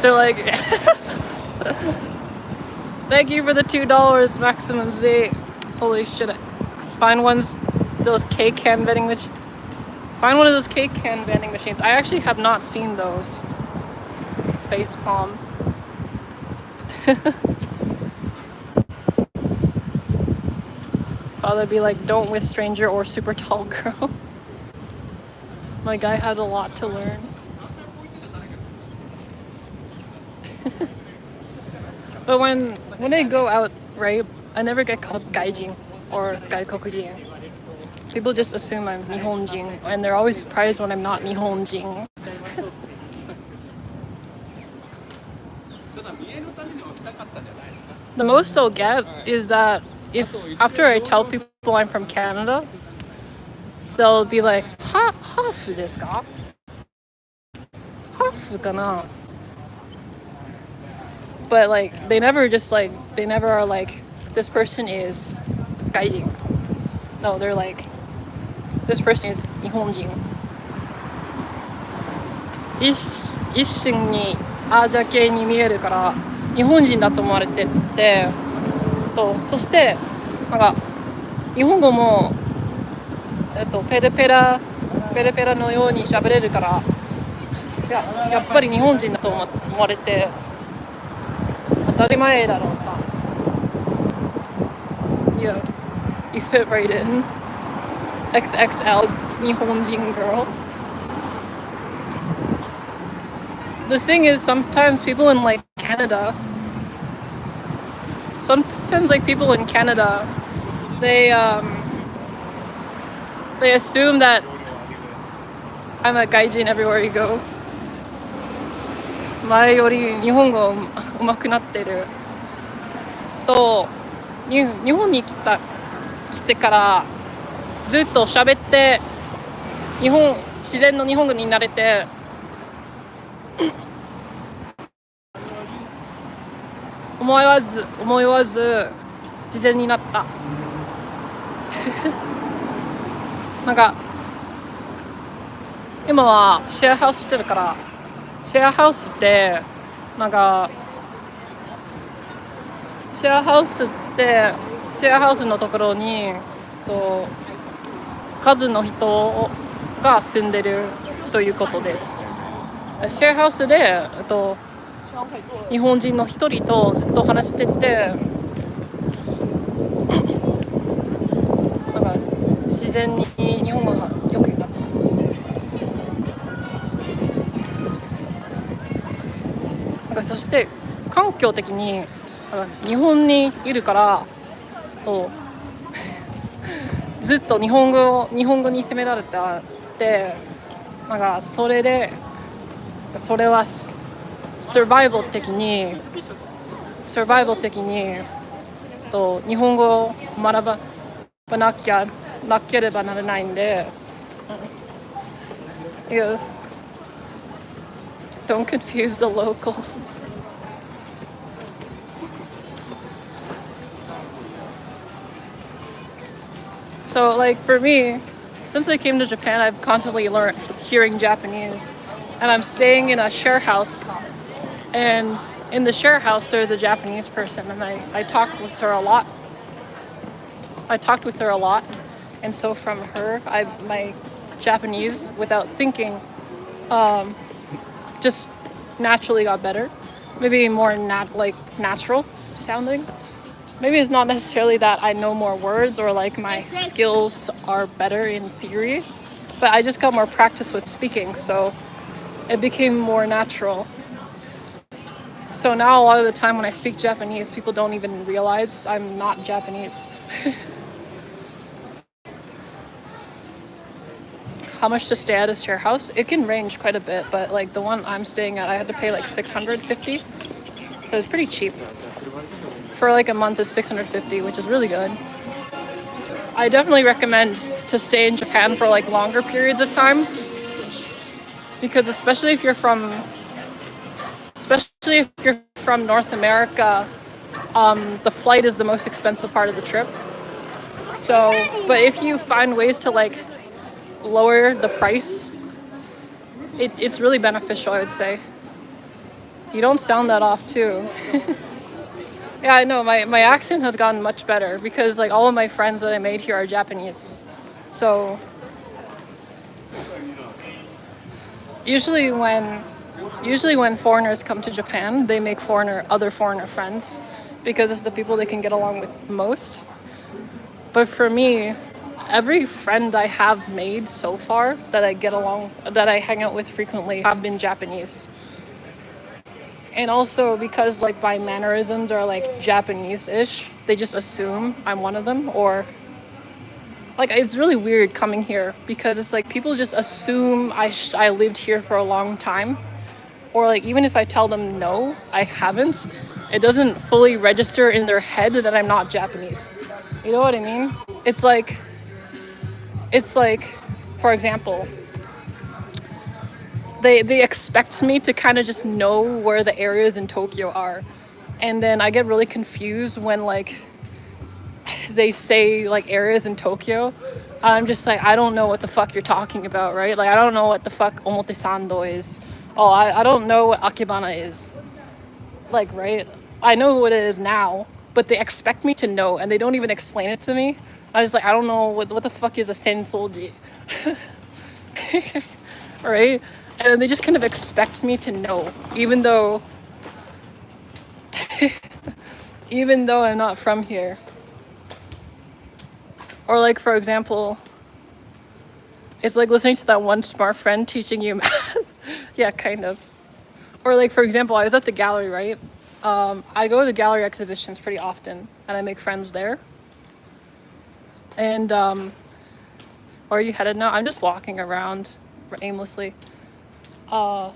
they're like, thank you for the $2, Maximum Z. Holy shit. Find those cake can vending machines. Find one of those cake can vending machines. I actually have not seen those. Facepalm. Father be like, don't with stranger or super tall girl. My guy has a lot to learn. But when I go out, right, I never get called gaijin or gaikokujin. People just assume I'm Nihonjin, and they're always surprised when I'm not Nihonjin. The most they'll get is that if after I tell people I'm from Canada, they'll be like, Hafu desu ka? Hafu kana? But like they never are like, this person is gaijin. No, they're like, this person is Nihonjin. 一瞬にアジア系に見えるから日本人だと思われてて、そしてなんか日本語もペラペラのように喋れるから、やっぱり日本人だと思われて当たり前だろうか。Yeah, you fit right in. XXL Nihonjin girl. The thing is, sometimes people in like Canada, they assume that I'm a gaijin everywhere you go. 前より日本語上手くなってると、日本に来てからずっと喋って自然の日本語に慣れて思わず自然になった。なんか今はシェアハウスしてるから、シェアハウスってなんかシェアハウスのところに数の人が住んでるということです。シェアハウスで日本人の一人とずっと話してて、なんか自然に日本語がよくなった。なんかそして環境的に日本にいるからずっと日本語に責められたって、なんかそれはサバイバル的に日本語を学ばなければならないんで、don't confuse the locals. So like for me, since I came to Japan, I've constantly learned hearing Japanese, and I'm staying in a share house, and in the share house there's a Japanese person, and I talked with her a lot. And so from her, my Japanese, without thinking, just naturally got better. Maybe more natural sounding. Maybe it's not necessarily that I know more words or like my skills are better in theory, but I just got more practice with speaking, so it became more natural. So now a lot of the time when I speak Japanese, people don't even realize I'm not Japanese. How much to stay at a share house? It can range quite a bit, but like the one I'm staying at, I had to pay like $650, so it's pretty cheap. For like a month is $650, which is really good. I definitely recommend to stay in Japan for like longer periods of time, because especially if you're from North America, the flight is the most expensive part of the trip. So, but if you find ways to like lower the price, it's really beneficial, I would say. You don't sound that off too. Yeah, I know, my accent has gotten much better because like all of my friends that I made here are Japanese. So usually when foreigners come to Japan, they make other foreigner friends because it's the people they can get along with most. But for me, every friend I have made so far that I hang out with frequently have been Japanese. And also because like my mannerisms are like Japanese-ish, they just assume I'm one of them. Or like it's really weird coming here because it's like people just assume I lived here for a long time. Or like even if I tell them no, I haven't, it doesn't fully register in their head that I'm not Japanese. You know what I mean? It's like, for example, they expect me to kind of just know where the areas in Tokyo are. And then I get really confused when like they say like areas in Tokyo. I'm just like, I don't know what the fuck you're talking about, right? Like I don't know what the fuck Omotesando is. Oh, I don't know what Akibana is. Like, right? I know what it is now, but they expect me to know and they don't even explain it to me. I was like, I don't know what the fuck is a sensoji. Right? And then they just kind of expect me to know, even though I'm not from here. Or like, for example, it's like listening to that one smart friend teaching you math. Yeah, kind of. Or like, for example, I was at the gallery, right? I go to the gallery exhibitions pretty often and I make friends there. And where are you headed now? I'm just walking around aimlessly. So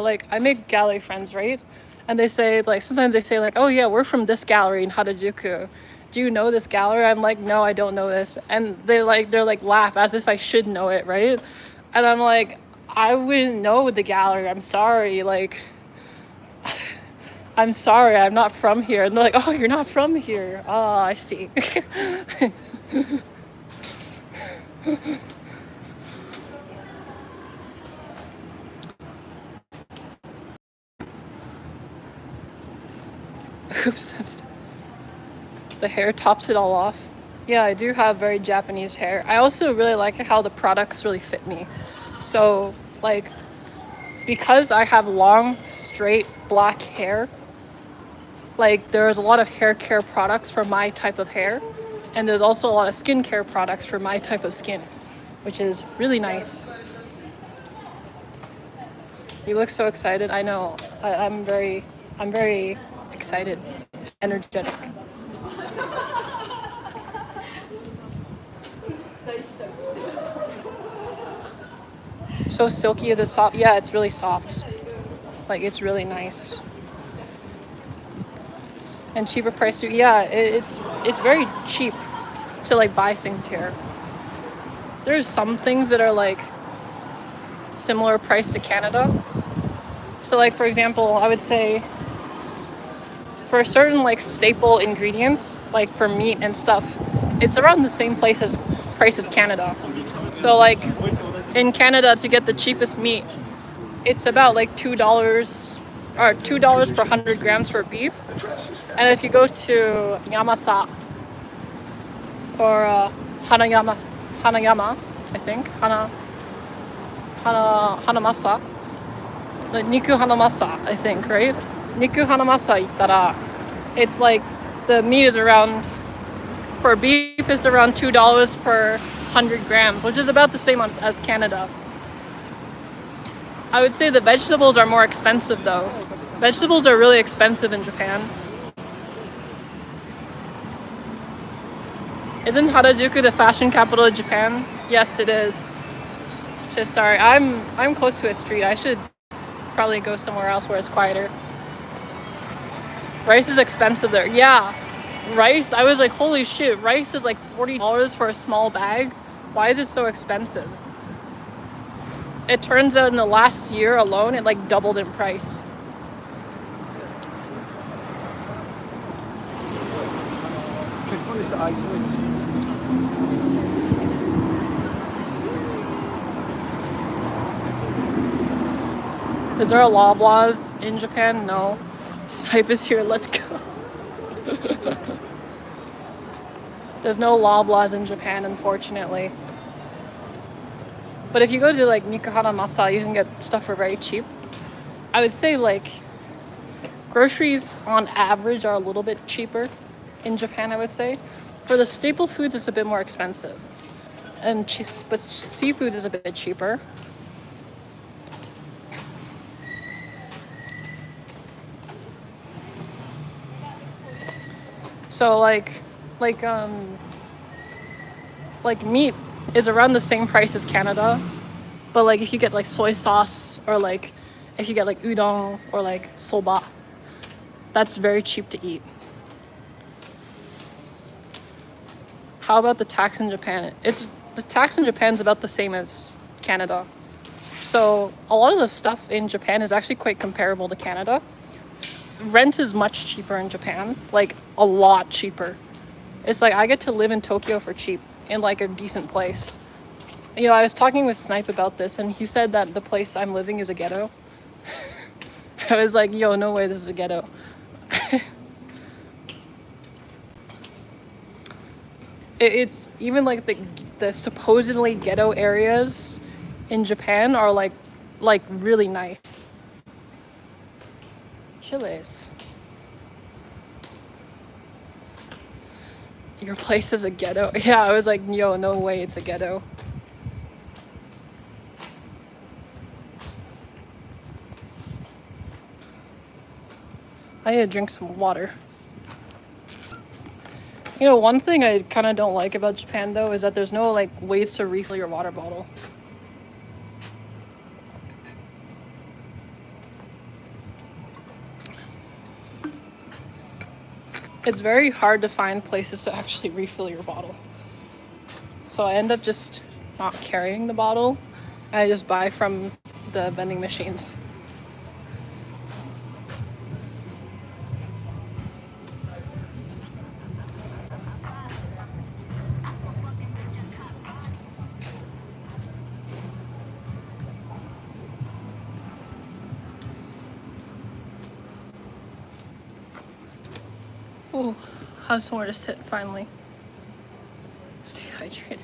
like I make gallery friends, right? And they say like sometimes they say like, oh yeah, we're from this gallery in Harajuku. Do you know this gallery? I'm like, no, I don't know this. And they're like laugh as if I should know it, right? And I'm like, I wouldn't know the gallery. I'm sorry. Like I'm sorry, I'm not from here. And they're like, oh, you're not from here. Oh, I see. Oops. The hair tops it all off. Yeah, I do have very Japanese hair. I also really like how the products really fit me. So, like, because I have long, straight, black hair, like, there's a lot of hair care products for my type of hair. And there's also a lot of skincare products for my type of skin, which is really nice. You look so excited. I know. I'm very excited, energetic. So silky, is it soft? Yeah, it's really soft. Like it's really nice. And cheaper price too. Yeah, it's very cheap to like buy things here. There's some things that are like similar price to Canada. So like for example, I would say for certain like staple ingredients, like for meat and stuff, it's around the same price as Canada. So like in Canada, to get the cheapest meat, it's about like $2 or $2 per 100 grams for beef. And if you go to Yamasa or Hanayama, I think Hanamasa, the Niku Hanamasa, I think, right? Niku Hanamasa ittara, it's like the meat is around, for beef is around $2 per 100 grams, which is about the same as Canada. I would say the vegetables are more expensive though. Vegetables are really expensive in Japan. Isn't Harajuku the fashion capital of Japan? Yes, it is. Just sorry, I'm close to a street. I should probably go somewhere else where it's quieter. Rice is expensive there. Yeah, rice. I was like, holy shit, rice is like $40 for a small bag. Why is it so expensive? It turns out in the last year alone, it like doubled in price. Is there a Loblaws in Japan? No. Snipe is here, let's go. There's no Loblaws in Japan, unfortunately. But if you go to like Nikuhara Masa, you can get stuff for very cheap. I would say like groceries on average are a little bit cheaper in Japan, I would say. For the staple foods, it's a bit more expensive. But seafood is a bit cheaper. So like meat is around the same price as Canada, but like if you get like soy sauce or like if you get like udon or like soba, that's very cheap to eat. How about the tax in Japan? The tax in Japan is about the same as Canada. So a lot of the stuff in Japan is actually quite comparable to Canada. Rent is much cheaper in Japan, like a lot cheaper. It's like I get to live in Tokyo for cheap in like a decent place. You know, I was talking with Snipe about this and he said that the place I'm living is a ghetto. I was like, yo, no way, this is a ghetto. It's even like the supposedly ghetto areas in Japan are like really nice. Chiles. Your place is a ghetto? Yeah, I was like, yo, no way it's a ghetto. I need to drink some water. You know, one thing I kind of don't like about Japan though is that there's no like ways to refill your water bottle. It's very hard to find places to actually refill your bottle. So I end up just not carrying the bottle. I just buy from the vending machines. Oh, have somewhere to sit finally. Stay hydrated.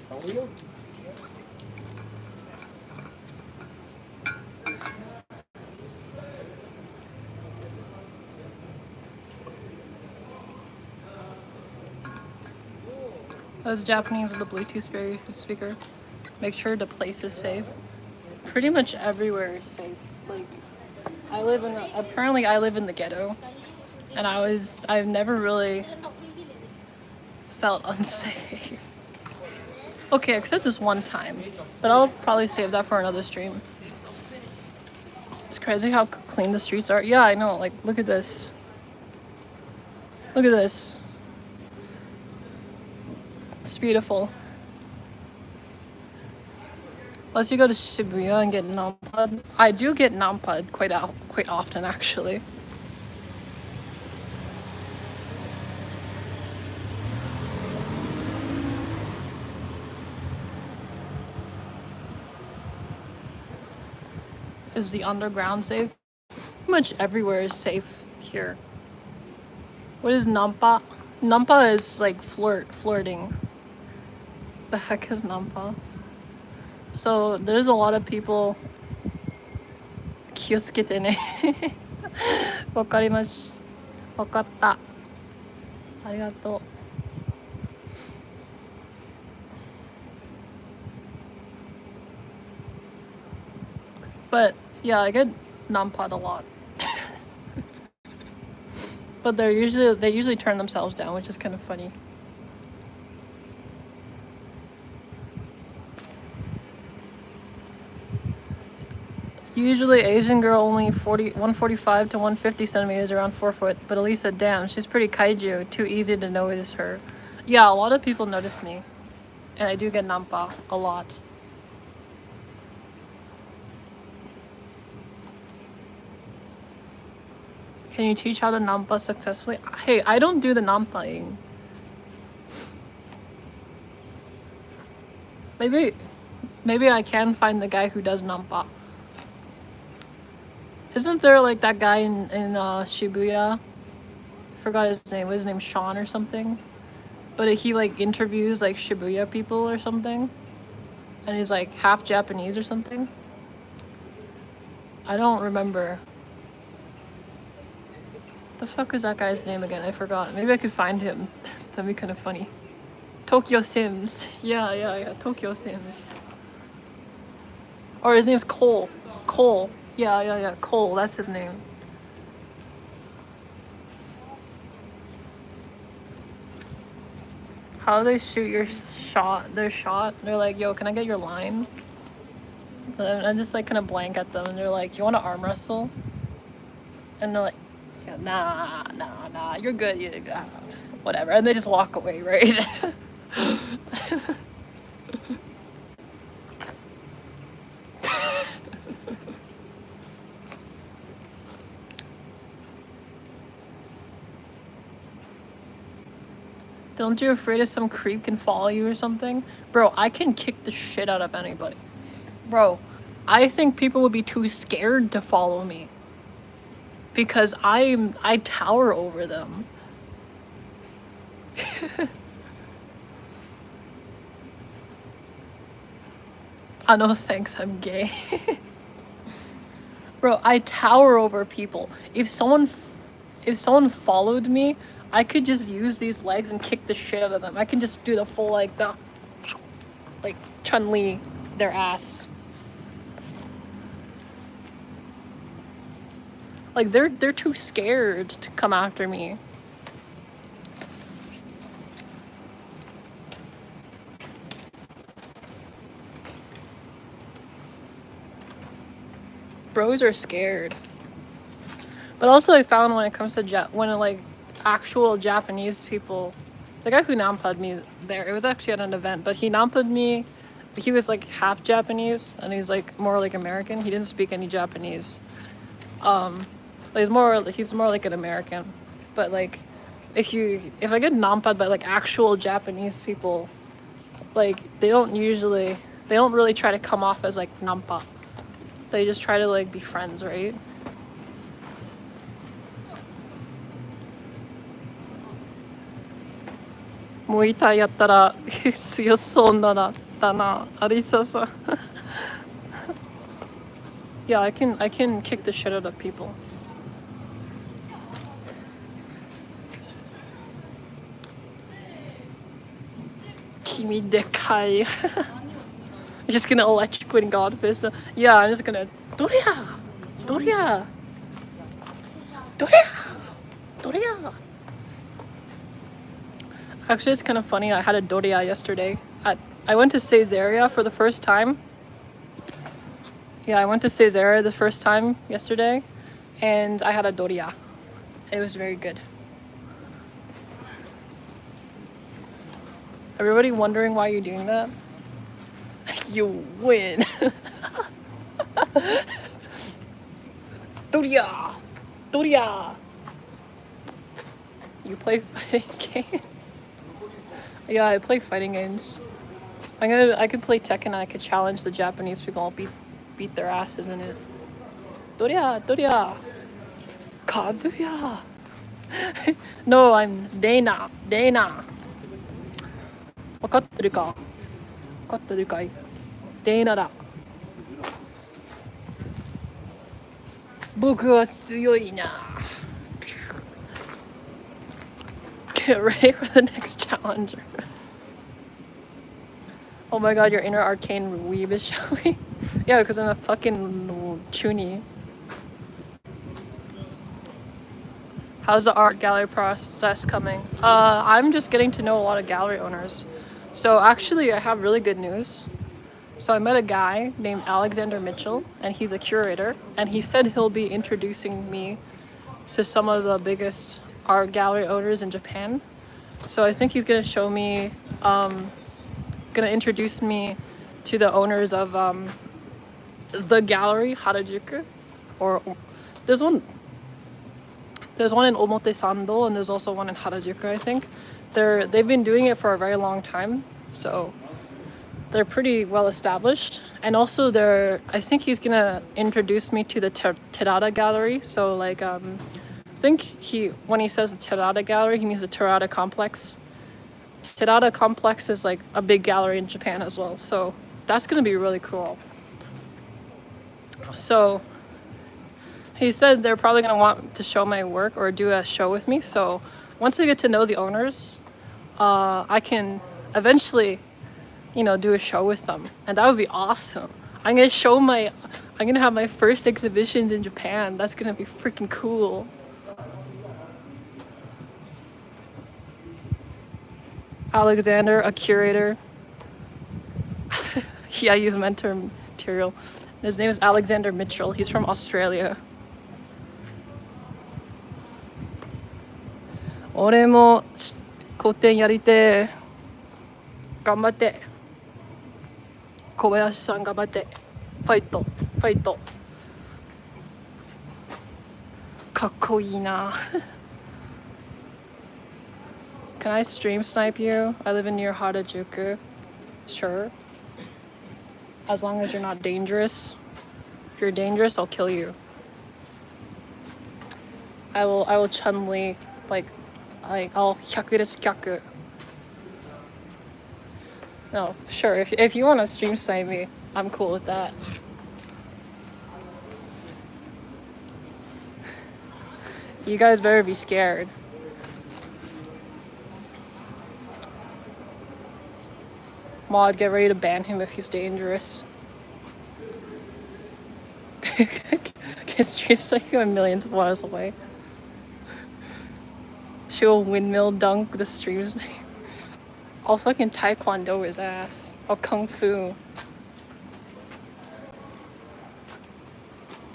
How are you? Those Japanese with the Bluetooth speaker. Make sure the place is safe. Pretty much everywhere is safe. Like, apparently I live in the ghetto, and I've never really felt unsafe. Okay, except this one time, but I'll probably save that for another stream. It's crazy how clean the streets are. Yeah, I know. Like, look at this. Look at this. It's beautiful. Unless you go to Shibuya and get nampad. I do get nampad quite often, actually. Is the underground safe? Pretty much everywhere is safe here. What is nampa? Nampa is like flirting. The heck is nampa? So there's a lot of people. 気をつけてね。わかりまし。わかった。ありがとう。But yeah, I get nampad a lot. But they usually turn themselves down, which is kind of funny. Usually Asian girl only 145 to 150 centimeters, around 4 foot. But Elisa, damn, she's pretty kaiju. Too easy to notice her. Yeah, a lot of people notice me. And I do get nampa a lot. Can you teach how to nampa successfully? Hey, I don't do the nampaing. Maybe I can find the guy who does nampa. Isn't there like that guy in Shibuya? I forgot his name. Was his name Sean or something? But he like interviews like Shibuya people or something. And he's like half Japanese or something. I don't remember. The fuck is that guy's name again? I forgot. Maybe I could find him. That'd be kind of funny. Tokyo Sims. Yeah. Tokyo Sims. Or his name's Cole. Cole. Yeah. Cole. That's his name. How do they shoot their shot? They're like, yo, can I get your line? And I'm just like kind of blank at them. And they're like, you want to arm wrestle? And they're like, nah, you're good, whatever, and they just walk away, right? Don't you afraid of some creep can follow you or something? Bro, I can kick the shit out of anybody. Bro, I think people would be too scared to follow me. Because I tower over them. Oh no, thanks, I'm gay. Bro, I tower over people. If someone followed me, I could just use these legs and kick the shit out of them. I can just do the full like Chun-Li their ass. Like they're too scared to come after me. Bros are scared. But also I found when it comes to like actual Japanese people, the guy who nampa'd me there, it was actually at an event, but he nampa'd me. He was like half Japanese and he's like more like American. He didn't speak any Japanese. He's more like an American. But like if I get nampa'd by like actual Japanese people, like they don't really try to come off as like nampa. They just try to like be friends, right? Muay Thai やったら強そうなだったな。Arisa-san. Yeah, I can kick the shit out of people. Kimi dekai. You're just gonna electrocute God fist. Yeah, I'm just gonna Doria! Doria! Doria! Doria! Actually, it's kind of funny. I had a Doria yesterday. I went to Caesarea for the first time. Yeah, I went to Caesarea the first time yesterday, and I had a Doria. It was very good. Everybody wondering why you're doing that? You win. Doria! Doria! You play fighting games? Yeah, I play fighting games. I could play Tekken and I could challenge the Japanese people. I'll beat their asses in it. Doria! Doria! Kazuya! No, I'm Dana. Dana! わかってるか? わかってるかい? Dana だ. 僕は強いな. Get ready for the next challenger. Oh my god, your inner arcane weeb is showing. Yeah, because I'm a fucking chuny. How's the art gallery process coming? I'm just getting to know a lot of gallery owners. So actually, I have really good news. So I met a guy named Alexander Mitchell, and he's a curator, and he said he'll be introducing me to some of the biggest art gallery owners in Japan. So I think he's gonna show me, gonna introduce me to the owners of the gallery Harajuku, or there's one in Omotesando and there's also one in Harajuku, I think. They've been doing it for a very long time, so they're pretty well established. And also I think he's gonna introduce me to the Terada gallery. So like I think when he says the Terada gallery, he means the Terada complex. Terada complex is like a big gallery in Japan as well, so that's gonna be really cool. So he said they're probably gonna want to show my work or do a show with me. So once I get to know the owners, I can eventually, do a show with them, and that would be awesome. I'm gonna have my first exhibitions in Japan. That's gonna be freaking cool. Alexander, a curator. Yeah, he's mentor material. His name is Alexander Mitchell. He's from Australia. 俺も個展やりて頑張って小林さん頑張ってファイトかっこいいな Can I stream snipe you? I live in near Harajuku. Sure. As long as you're not dangerous. If you're dangerous, I'll kill you. I will Chun-Li I'll 100 です100. No, sure. If you want to stream snipe me, I'm cool with that. You guys better be scared. Maud, get ready to ban him if he's dangerous. She's like millions of miles away. She will windmill dunk the stream's name. I'll fucking taekwondo his ass. I'll kung fu.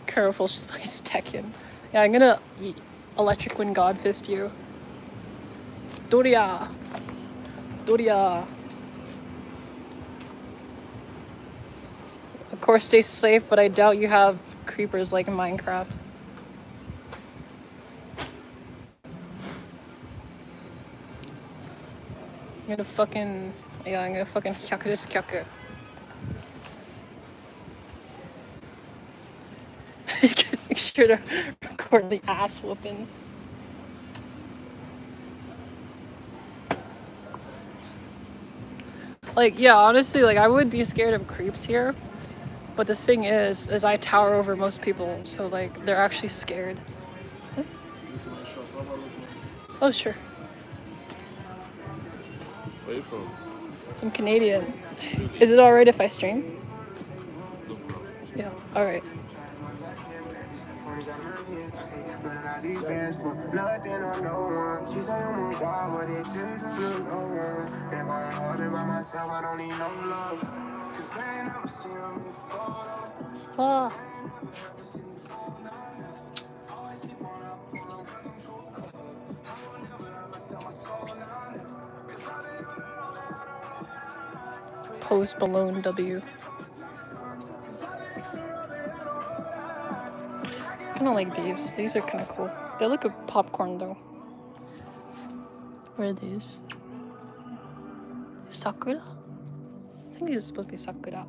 Careful, she plays Tekken. Yeah, I'm gonna electric wind god fist you. Doria! Doria! Of course, stay safe, but I doubt you have creepers like in Minecraft. I'm gonna fucking... Yeah, I'm gonna fucking hyaku desu kyaku. Make sure to record the ass whooping. Like, yeah, honestly, like, I would be scared of creeps here. But the thing is I tower over most people, so, like, they're actually scared. Huh? Oh, sure. Where are you from? I'm Canadian. Is it alright if I stream? Yeah, alright. Ah. Post Balloon W. Kinda like these. These are kinda cool. They look like popcorn though. What are these? Sakura? I think it's supposed to be Sakura.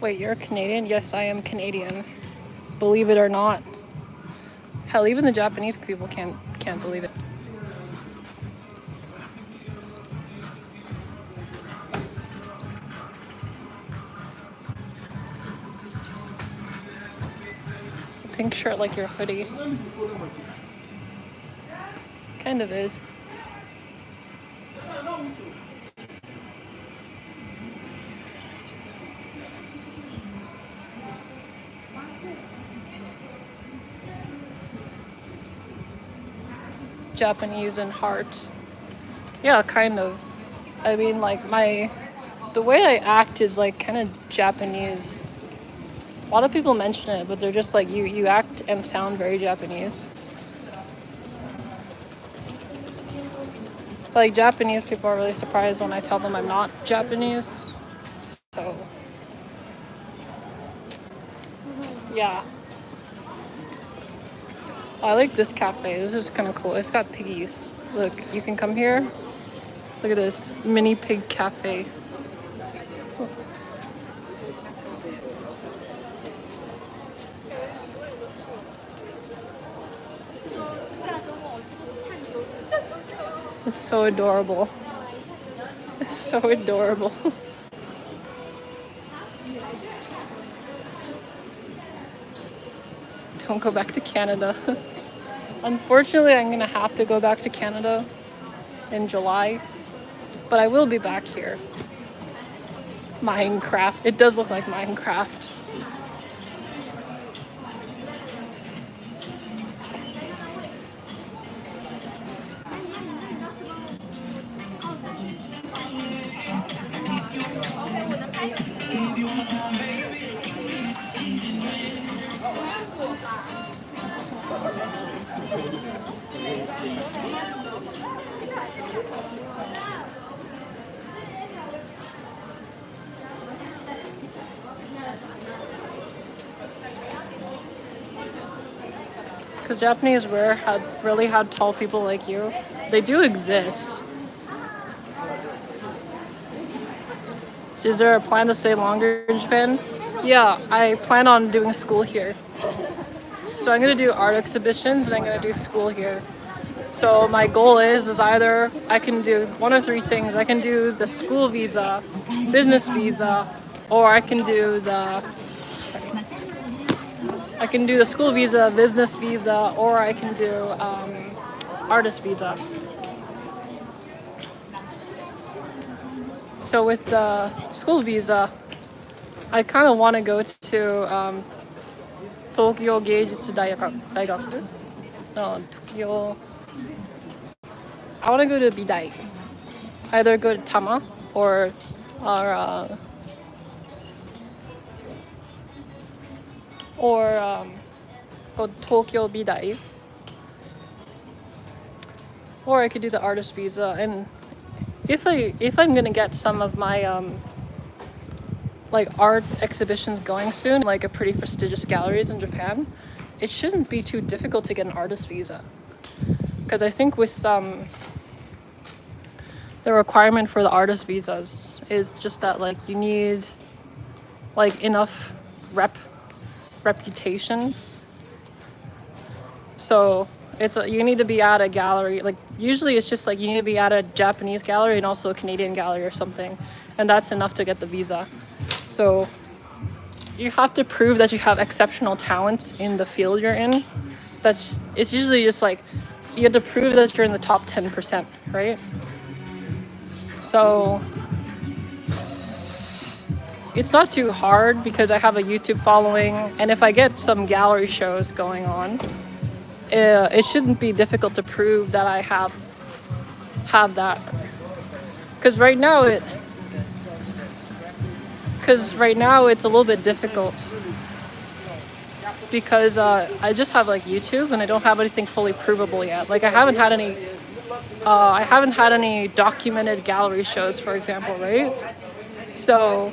Wait, you're Canadian? Yes, I am Canadian. Believe it or not. Hell, even the Japanese people can't believe it. Pink shirt like your hoodie. Kind of is. Japanese in heart. Yeah, kind of. I mean, like, the way I act is, like, kind of Japanese. A lot of people mention it, but they're just like, you act and sound very Japanese. Like, Japanese people are really surprised when I tell them I'm not Japanese. So, yeah. I like this cafe. This is kind of cool. It's got piggies. Look, you can come here. Look at this mini pig cafe. It's so adorable. It's so adorable. Don't go back to Canada. Unfortunately, I'm gonna have to go back to Canada in July, but I will be back here. Minecraft. It does look like Minecraft. Because Japanese really had tall people like you. They do exist. Is there a plan to stay longer in Japan? Yeah, I plan on doing school here. So I'm gonna do art exhibitions and I'm gonna do school here. So my goal is either I can do one of three things. I can do the school visa, business visa, or I can do the school visa, business visa, or I can do artist visa. So with the school visa, I kind of want to go to Tokyo Geijutsu Daigaku. No, Tokyo. I want to go to Bidai. Either go to Tama or go to Tokyo Bidai. Or I could do the artist visa. And if I'm gonna get some of my like art exhibitions going soon, like a pretty prestigious galleries in Japan, it shouldn't be too difficult to get an artist visa. Because I think with the requirement for the artist visas is just that like you need like enough reputation. So you need to be at a gallery. Like usually it's just like you need to be at a Japanese gallery and also a Canadian gallery or something, and that's enough to get the visa. So you have to prove that you have exceptional talent in the field you're in. It's usually just like you have to prove that you're in the top 10%, right? So it's not too hard because I have a YouTube following, and if I get some gallery shows going on, it shouldn't be difficult to prove that I have that. Because right now it's a little bit difficult because I just have like YouTube and I don't have anything fully provable yet. Like I haven't had any documented gallery shows, for example, right? So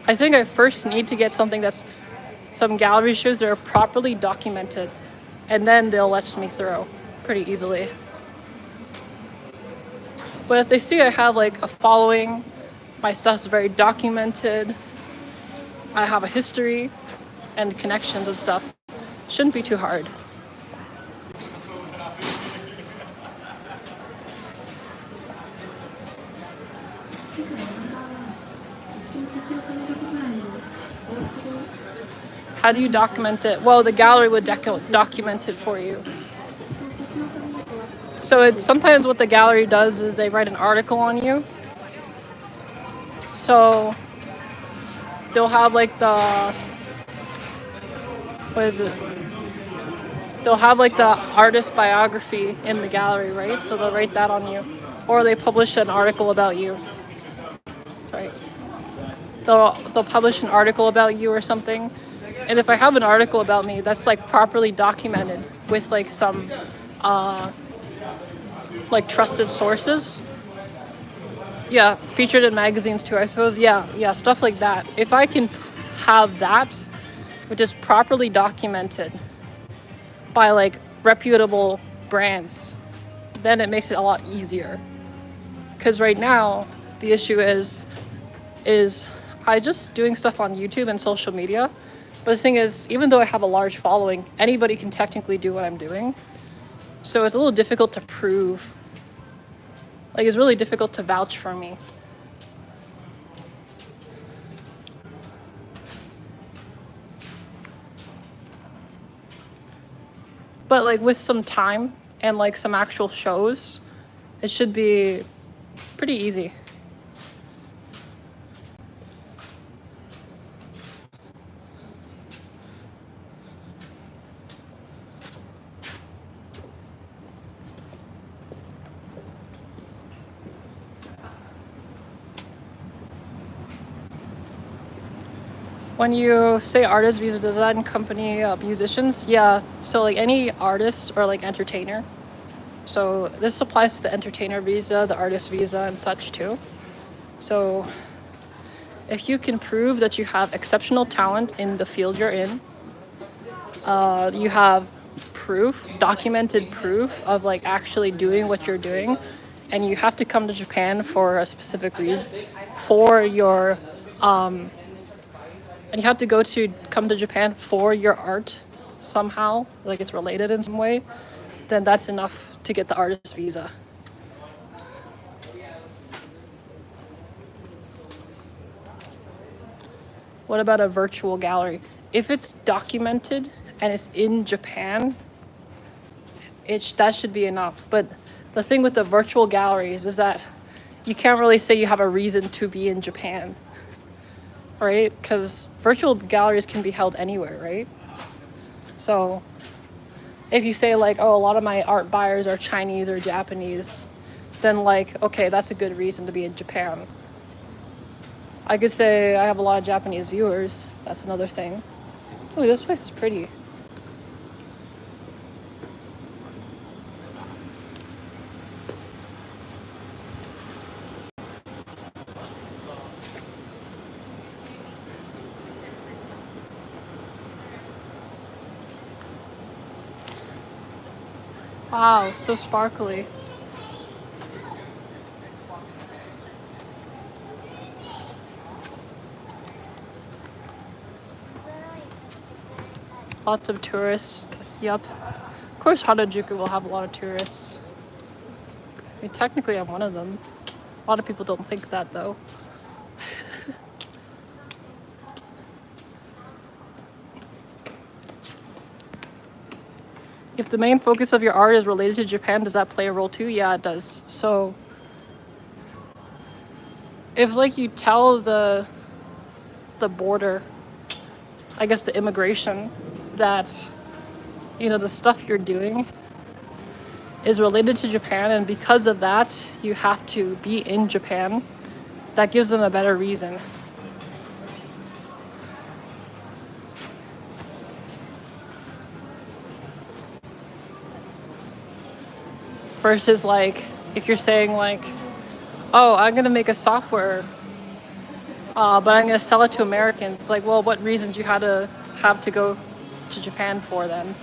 I think I first need to get something that's some gallery shows that are properly documented, and then they'll let me through pretty easily. But if they see I have like a following, my stuff's very documented, I have a history and connections and stuff, shouldn't be too hard. How do you document it? Well, the gallery would document it for you. So it's sometimes what the gallery does is they write an article on you. So they'll have like they'll have like the artist biography in the gallery, right? So they'll write that on you. Or they publish an article about you. Sorry. They'll publish an article about you or something. And if I have an article about me that's like properly documented with like some like trusted sources, yeah, featured in magazines too, I suppose. Yeah, stuff like that. If I can have that, which is properly documented by like reputable brands, then it makes it a lot easier. Because right now the issue is I just doing stuff on YouTube and social media. But the thing is, even though I have a large following, anybody can technically do what I'm doing. So it's a little difficult to prove. Like, it's really difficult to vouch for me. But like with some time and like some actual shows, it should be pretty easy. When you say artist visa, does that encompass musicians? Yeah, so like any artist or like entertainer. So this applies to the entertainer visa, the artist visa, and such too. So if you can prove that you have exceptional talent in the field you're in, you have proof, documented proof of like actually doing what you're doing, and you have to come to Japan for a specific reason, for your and you have to come to Japan for your art somehow, like it's related in some way, then that's enough to get the artist visa. What about a virtual gallery? If it's documented and it's in Japan, that should be enough. But the thing with the virtual galleries is that you can't really say you have a reason to be in Japan, right? Because virtual galleries can be held anywhere, right? So if you say like, oh, a lot of my art buyers are Chinese or Japanese, then like, okay, that's a good reason to be in Japan. I could say I have a lot of Japanese viewers. That's another thing. Ooh, this place is pretty. Wow, so sparkly. Lots of tourists. Yep. Of course, Harajuku will have a lot of tourists. I mean, technically, I'm one of them. A lot of people don't think that, though. If the main focus of your art is related to Japan, does that play a role too? Yeah, it does. So, if like you tell the border, I guess the immigration, that, you know, the stuff you're doing is related to Japan, and because of that, you have to be in Japan, that gives them a better reason. Versus like, if you're saying like, oh, I'm gonna make a software, but I'm gonna sell it to Americans. It's like, well, what reason do you have to go to Japan for then?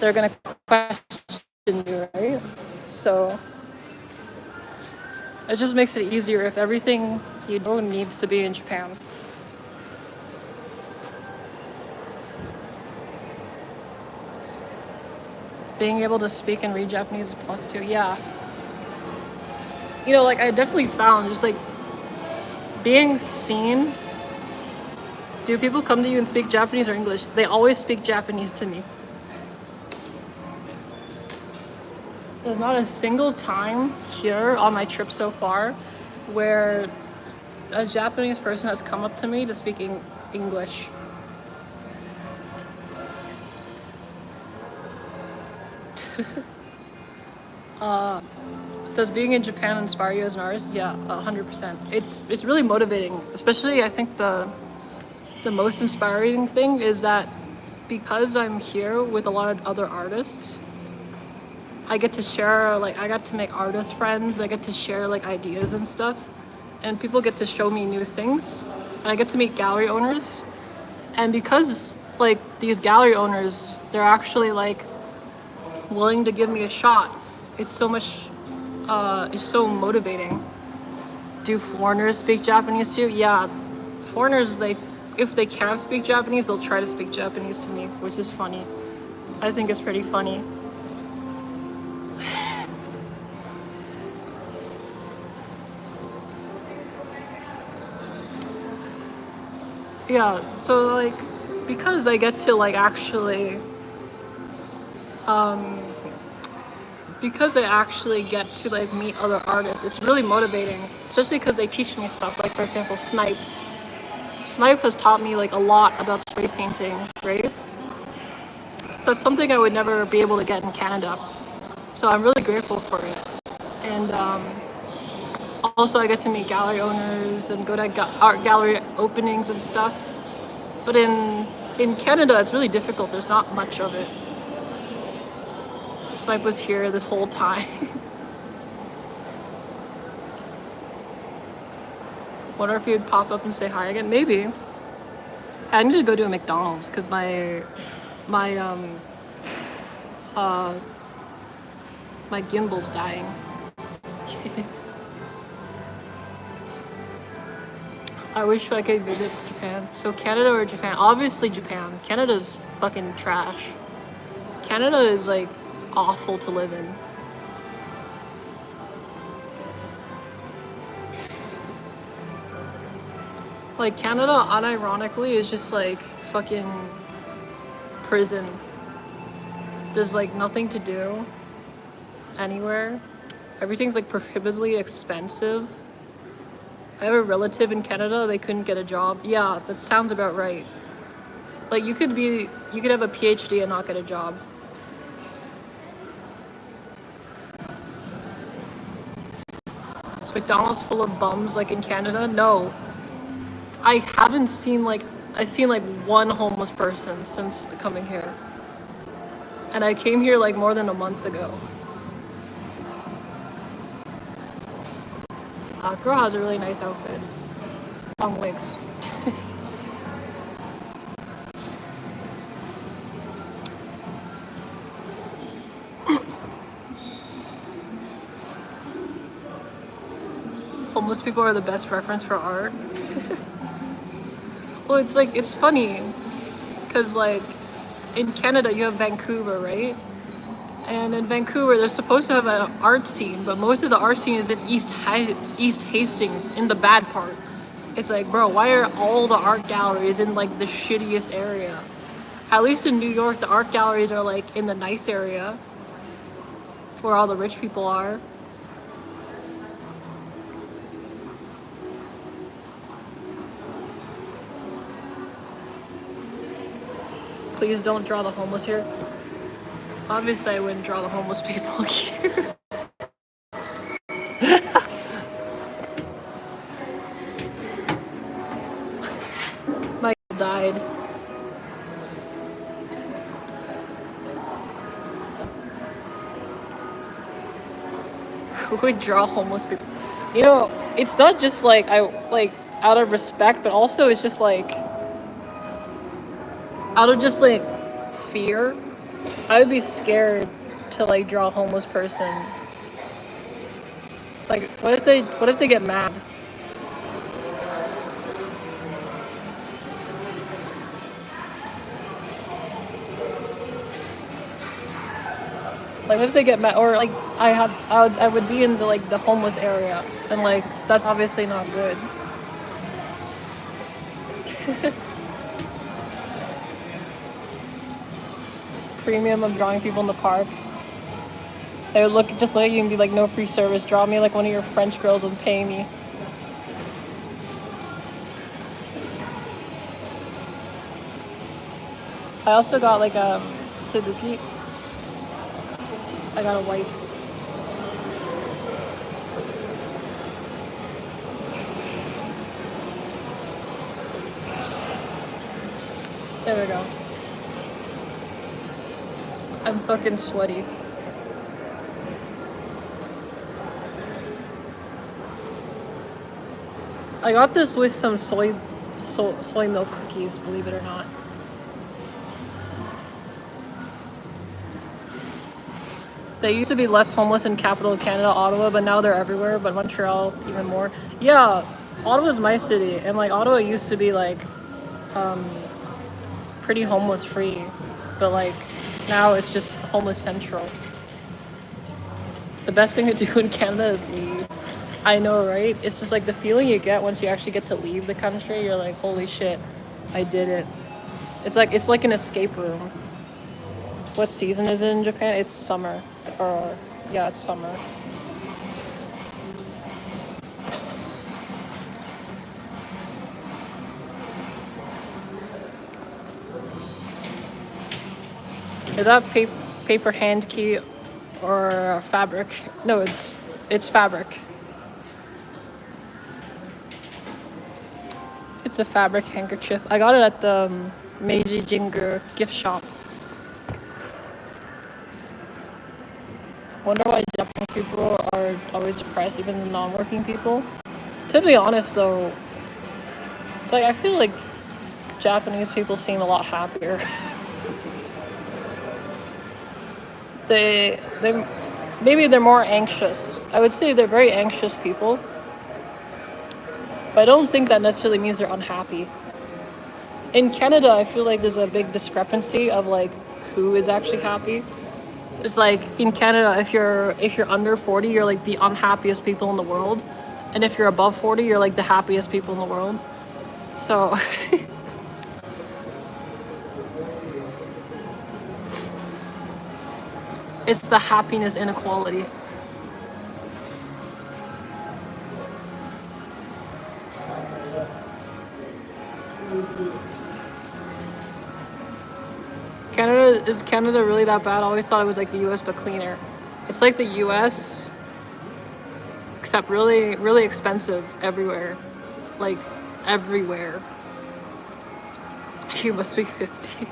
They're gonna question you, right? So it just makes it easier if everything you do needs to be in Japan. Being able to speak and read Japanese is plus too, yeah. You know, like I definitely found just like being seen. Do people come to you and speak Japanese or English? They always speak Japanese to me. There's not a single time here on my trip so far where a Japanese person has come up to me to speak English. Does being in Japan inspire you as an artist? Yeah, 100%. It's really motivating. Especially, I think the most inspiring thing is that because I'm here with a lot of other artists, I get to share, like, I got to make artist friends. I get to share like ideas and stuff, and people get to show me new things. And I get to meet gallery owners, and because like these gallery owners, they're actually like willing to give me a shot. It's so much. It's so motivating. Do foreigners speak Japanese too? Yeah, foreigners, if they can't speak Japanese, they'll try to speak Japanese to me, which is funny. I think it's pretty funny. Yeah, so like, because I get to like actually, because I actually get to like meet other artists, it's really motivating, especially because they teach me stuff. Like for example, Snipe has taught me like a lot about spray painting, right? That's something I would never be able to get in Canada, so I'm really grateful for it. And also I get to meet gallery owners and go to art gallery openings and stuff, but in Canada it's really difficult. There's not much of it. Snipe was here this whole time. Wonder if he'd pop up and say hi again. Maybe. I need to go to a McDonald's because my gimbal's dying. I wish I could visit Japan. So Canada or Japan? Obviously Japan. Canada's fucking trash. Canada is like awful to live in. Like Canada, unironically, is just like fucking prison. There's like nothing to do anywhere. Everything's like prohibitively expensive. I have a relative in Canada, they couldn't get a job. Yeah, that sounds about right. Like you could have a PhD and not get a job. Is McDonald's full of bums like in Canada? No. I haven't seen I've seen like one homeless person since coming here. And I came here like more than a month ago. Girl has a really nice outfit. Long legs. Homeless people are the best reference for art. Well, it's funny because like in Canada you have Vancouver, right? And in Vancouver they're supposed to have an art scene, but most of the art scene is in East Hastings, in the bad part. It's like, bro, why are all the art galleries in like the shittiest area? At least in New York, the art galleries are like in the nice area where all the rich people are. Please don't draw the homeless here. Obviously, I wouldn't draw the homeless people here. Michael died. Who would draw homeless people? You know, it's not just like out of respect, but also it's just like out of just like fear. I would be scared to like draw a homeless person. Like, what if they get mad? Like, what if they get mad? Or like, I would be in the homeless area, and like that's obviously not good. Premium of drawing people in the park. They would look just like you and be like, no free service. Draw me like one of your French girls and pay me. I also got like a tabuki. I got a white. There we go. I'm fucking sweaty. I got this with some soy milk cookies, believe it or not. They used to be less homeless in capital Canada, Ottawa, but now they're everywhere, but Montreal even more. Yeah, Ottawa's my city, and like Ottawa used to be like pretty homeless free, but like now it's just homeless central. The best thing to do in Canada is leave. I know, right? It's just like the feeling you get once you actually get to leave the country. You're like, holy shit, I did it. It's like an escape room. What season is it in Japan? It's summer. Or yeah, it's summer. Is that paper hand key or fabric? No, it's fabric. It's a fabric handkerchief. I got it at the Meiji Jingu gift shop. Wonder why Japanese people are always depressed, even the non-working people. To be honest though, like I feel like Japanese people seem a lot happier. Maybe they're more anxious. I would say they're very anxious people. But I don't think that necessarily means they're unhappy. In Canada, I feel like there's a big discrepancy of like who is actually happy. It's like in Canada, if you're under 40, you're like the unhappiest people in the world, and if you're above 40, you're like the happiest people in the world. So it's the happiness inequality. Is Canada really that bad? I always thought it was like the US but cleaner. It's like the US, except really, really expensive everywhere. Like, everywhere. You must be 50.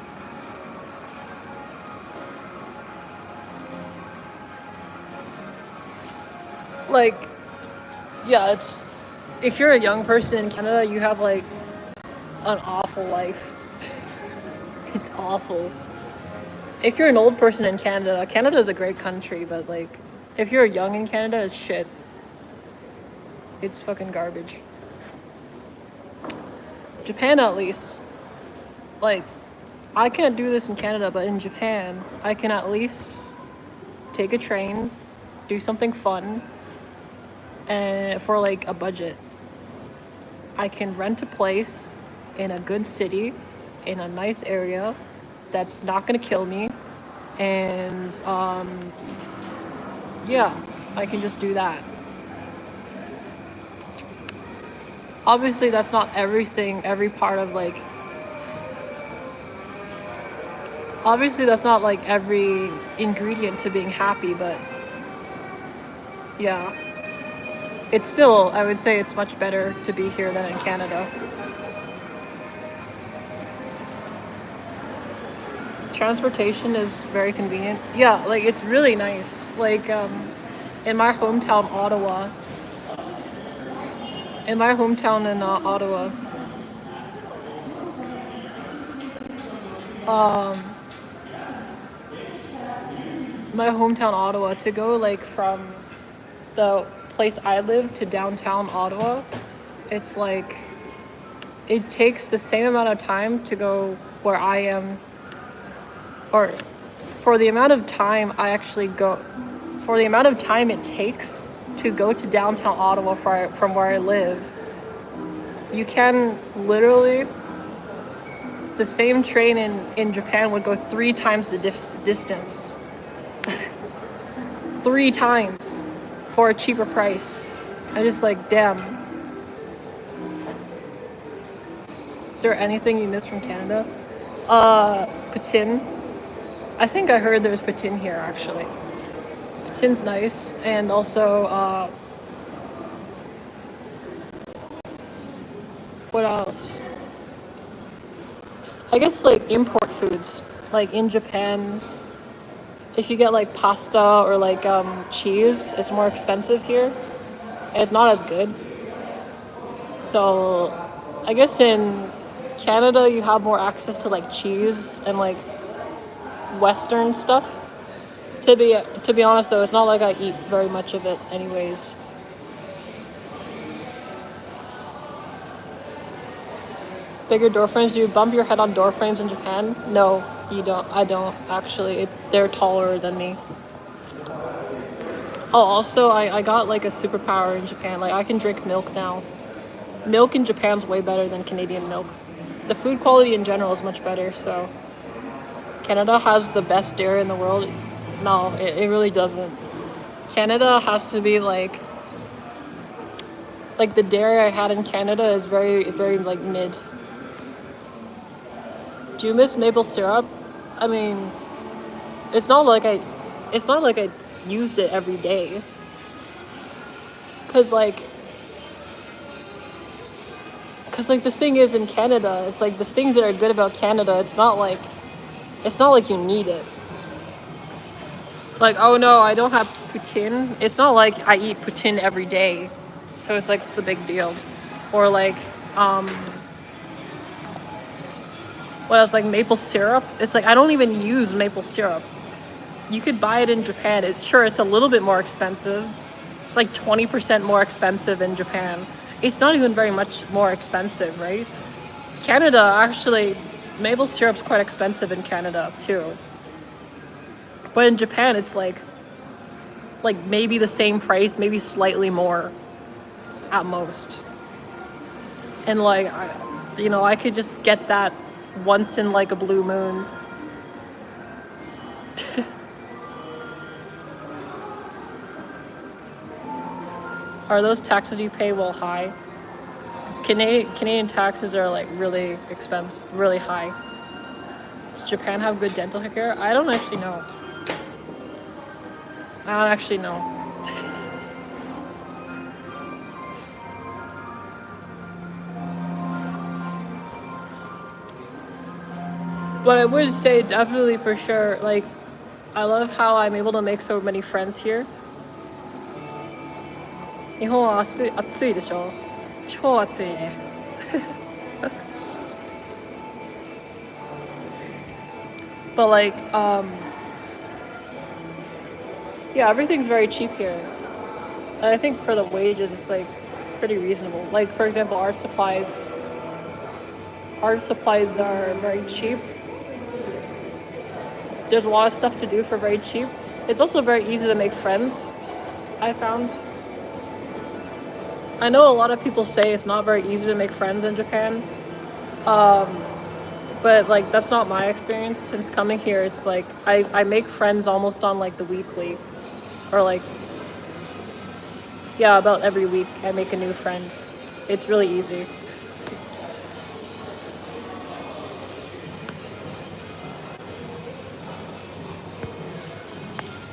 Like, yeah, it's... If you're a young person in Canada, you have like an awful life. It's awful. If you're an old person in Canada, Canada is a great country, but like, if you're young in Canada, it's shit. It's fucking garbage. Japan, at least. Like, I can't do this in Canada, but in Japan, I can at least take a train, do something fun, and for like a budget. I can rent a place in a good city, in a nice area, that's not gonna kill me, and yeah, I can just do that. Obviously that's not everything, every part of like, obviously that's not like every ingredient to being happy, but yeah, it's still, I would say it's much better to be here than in Canada. Transportation is very convenient. Yeah, like it's really nice. Like in my hometown Ottawa. In my hometown in Ottawa. My hometown Ottawa, to go like from the place I live to downtown Ottawa, it's like it takes the same amount of time to go where I am, or for the amount of time I actually go, for the amount of time it takes to go to downtown Ottawa from where I live. You can literally, the same train in Japan would go 3 times the distance. 3 times for a cheaper price. I just like, damn. Is there anything you miss from Canada? Poutine. I think I heard there's poutine here, actually. Poutine's nice, and also, what else? I guess, like, import foods. Like, in Japan, if you get, like, pasta or, like, cheese, it's more expensive here. And it's not as good. So, I guess in Canada, you have more access to, like, cheese and, like, Western stuff. To be honest though, it's not like I eat very much of it anyways. Bigger door frames. Do you bump your head on door frames in Japan? No, you don't. I don't actually. They're taller than me. Oh, also I got like a superpower in Japan. Like I can drink milk now. Milk in Japan's way better than Canadian milk. The food quality in general is much better, so Canada has the best dairy in the world. No, it really doesn't. Canada has to be like the dairy I had in Canada is very, very like mid. Do you miss maple syrup? I mean, it's not like I used it every day. Cause like the thing is in Canada, it's like the things that are good about Canada, it's not like you need it. Like, oh no, I don't have poutine. It's not like I eat poutine every day. So it's like, it's the big deal. Or like, what else, like maple syrup? It's like, I don't even use maple syrup. You could buy it in Japan. It's a little bit more expensive. It's like 20% more expensive in Japan. it's not even very much more expensive, right? Canada, actually, maple syrup's quite expensive in Canada too. But in Japan, it's like maybe the same price, maybe slightly more at most. And like, I could just get that once in like a blue moon. Are those taxes you pay well high? Canadian taxes are like really expensive, really high. Does Japan have good dental care? I don't actually know. I don't actually know. But I would say definitely for sure, like, I love how I'm able to make so many friends here. 日本は暑いでしょ。超暑いね。But like, yeah, everything's very cheap here. And I think for the wages, it's like pretty reasonable. Like, for example, art supplies. Art supplies are very cheap. There's a lot of stuff to do for very cheap. It's also very easy to make friends, I found. I know a lot of people say it's not very easy to make friends in Japan. But like, that's not my experience. Since coming here, it's like I make friends almost on like the weekly, or like, yeah, about every week I make a new friend. It's really easy.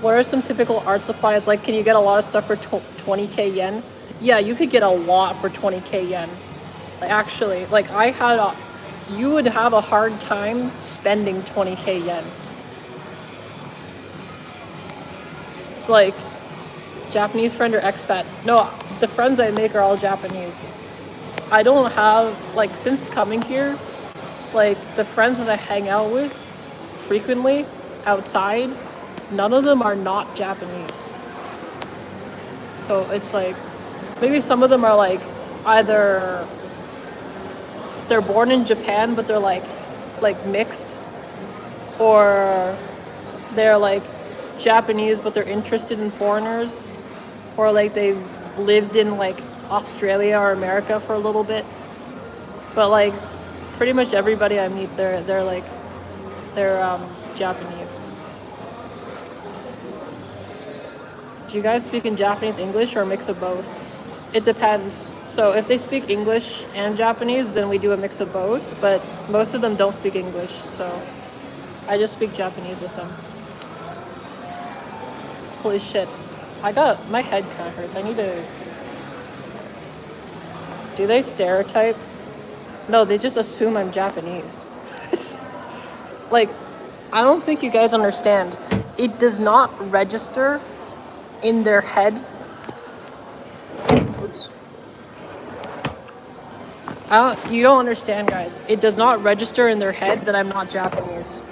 What are some typical art supplies? Like, can you get a lot of stuff for 20k yen? Yeah, you could get a lot for 20k yen. Like, actually, like you would have a hard time spending 20k yen. Like, Japanese friend or expat? No, the friends I make are all Japanese. I don't have, like, since coming here, like, the friends that I hang out with frequently outside, none of them are not Japanese. So it's like, maybe some of them are like either they're born in Japan but they're like mixed, or they're like Japanese but they're interested in foreigners, or like they've lived in like Australia or America for a little bit. But like pretty much everybody I meet, they're Japanese. Do you guys speak in Japanese, English, or a mix of both? It depends. So if they speak English and Japanese, then we do a mix of both, but most of them don't speak English, so I just speak Japanese with them. Holy shit. My head kind of hurts. I need to... Do they stereotype? No, they just assume I'm Japanese. Like, I don't think you guys understand. It does not register in their head. Oops. You don't understand, guys. It does not register in their head that I'm not Japanese.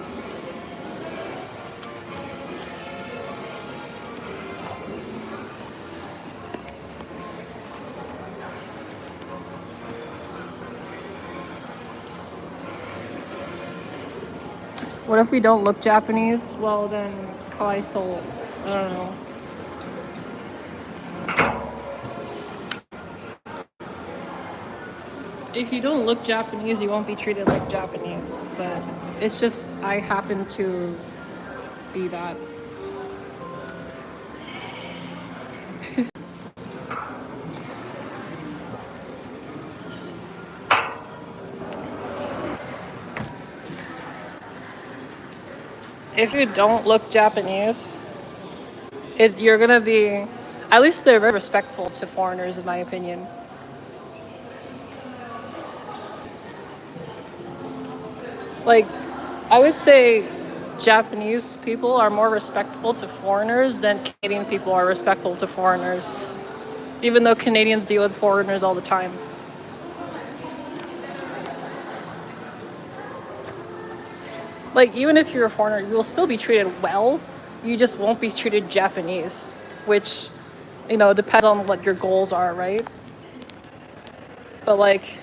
What if we don't look Japanese? Well, then, kawaisou. I don't know. If you don't look Japanese, you won't be treated like Japanese. But it's just, I happen to be that. If you don't look Japanese, you're gonna be, at least they're very respectful to foreigners, in my opinion. Like, I would say Japanese people are more respectful to foreigners than Canadian people are respectful to foreigners, even though Canadians deal with foreigners all the time. Like, even if you're a foreigner, you will still be treated well. You just won't be treated Japanese, which, depends on what your goals are, right? But like,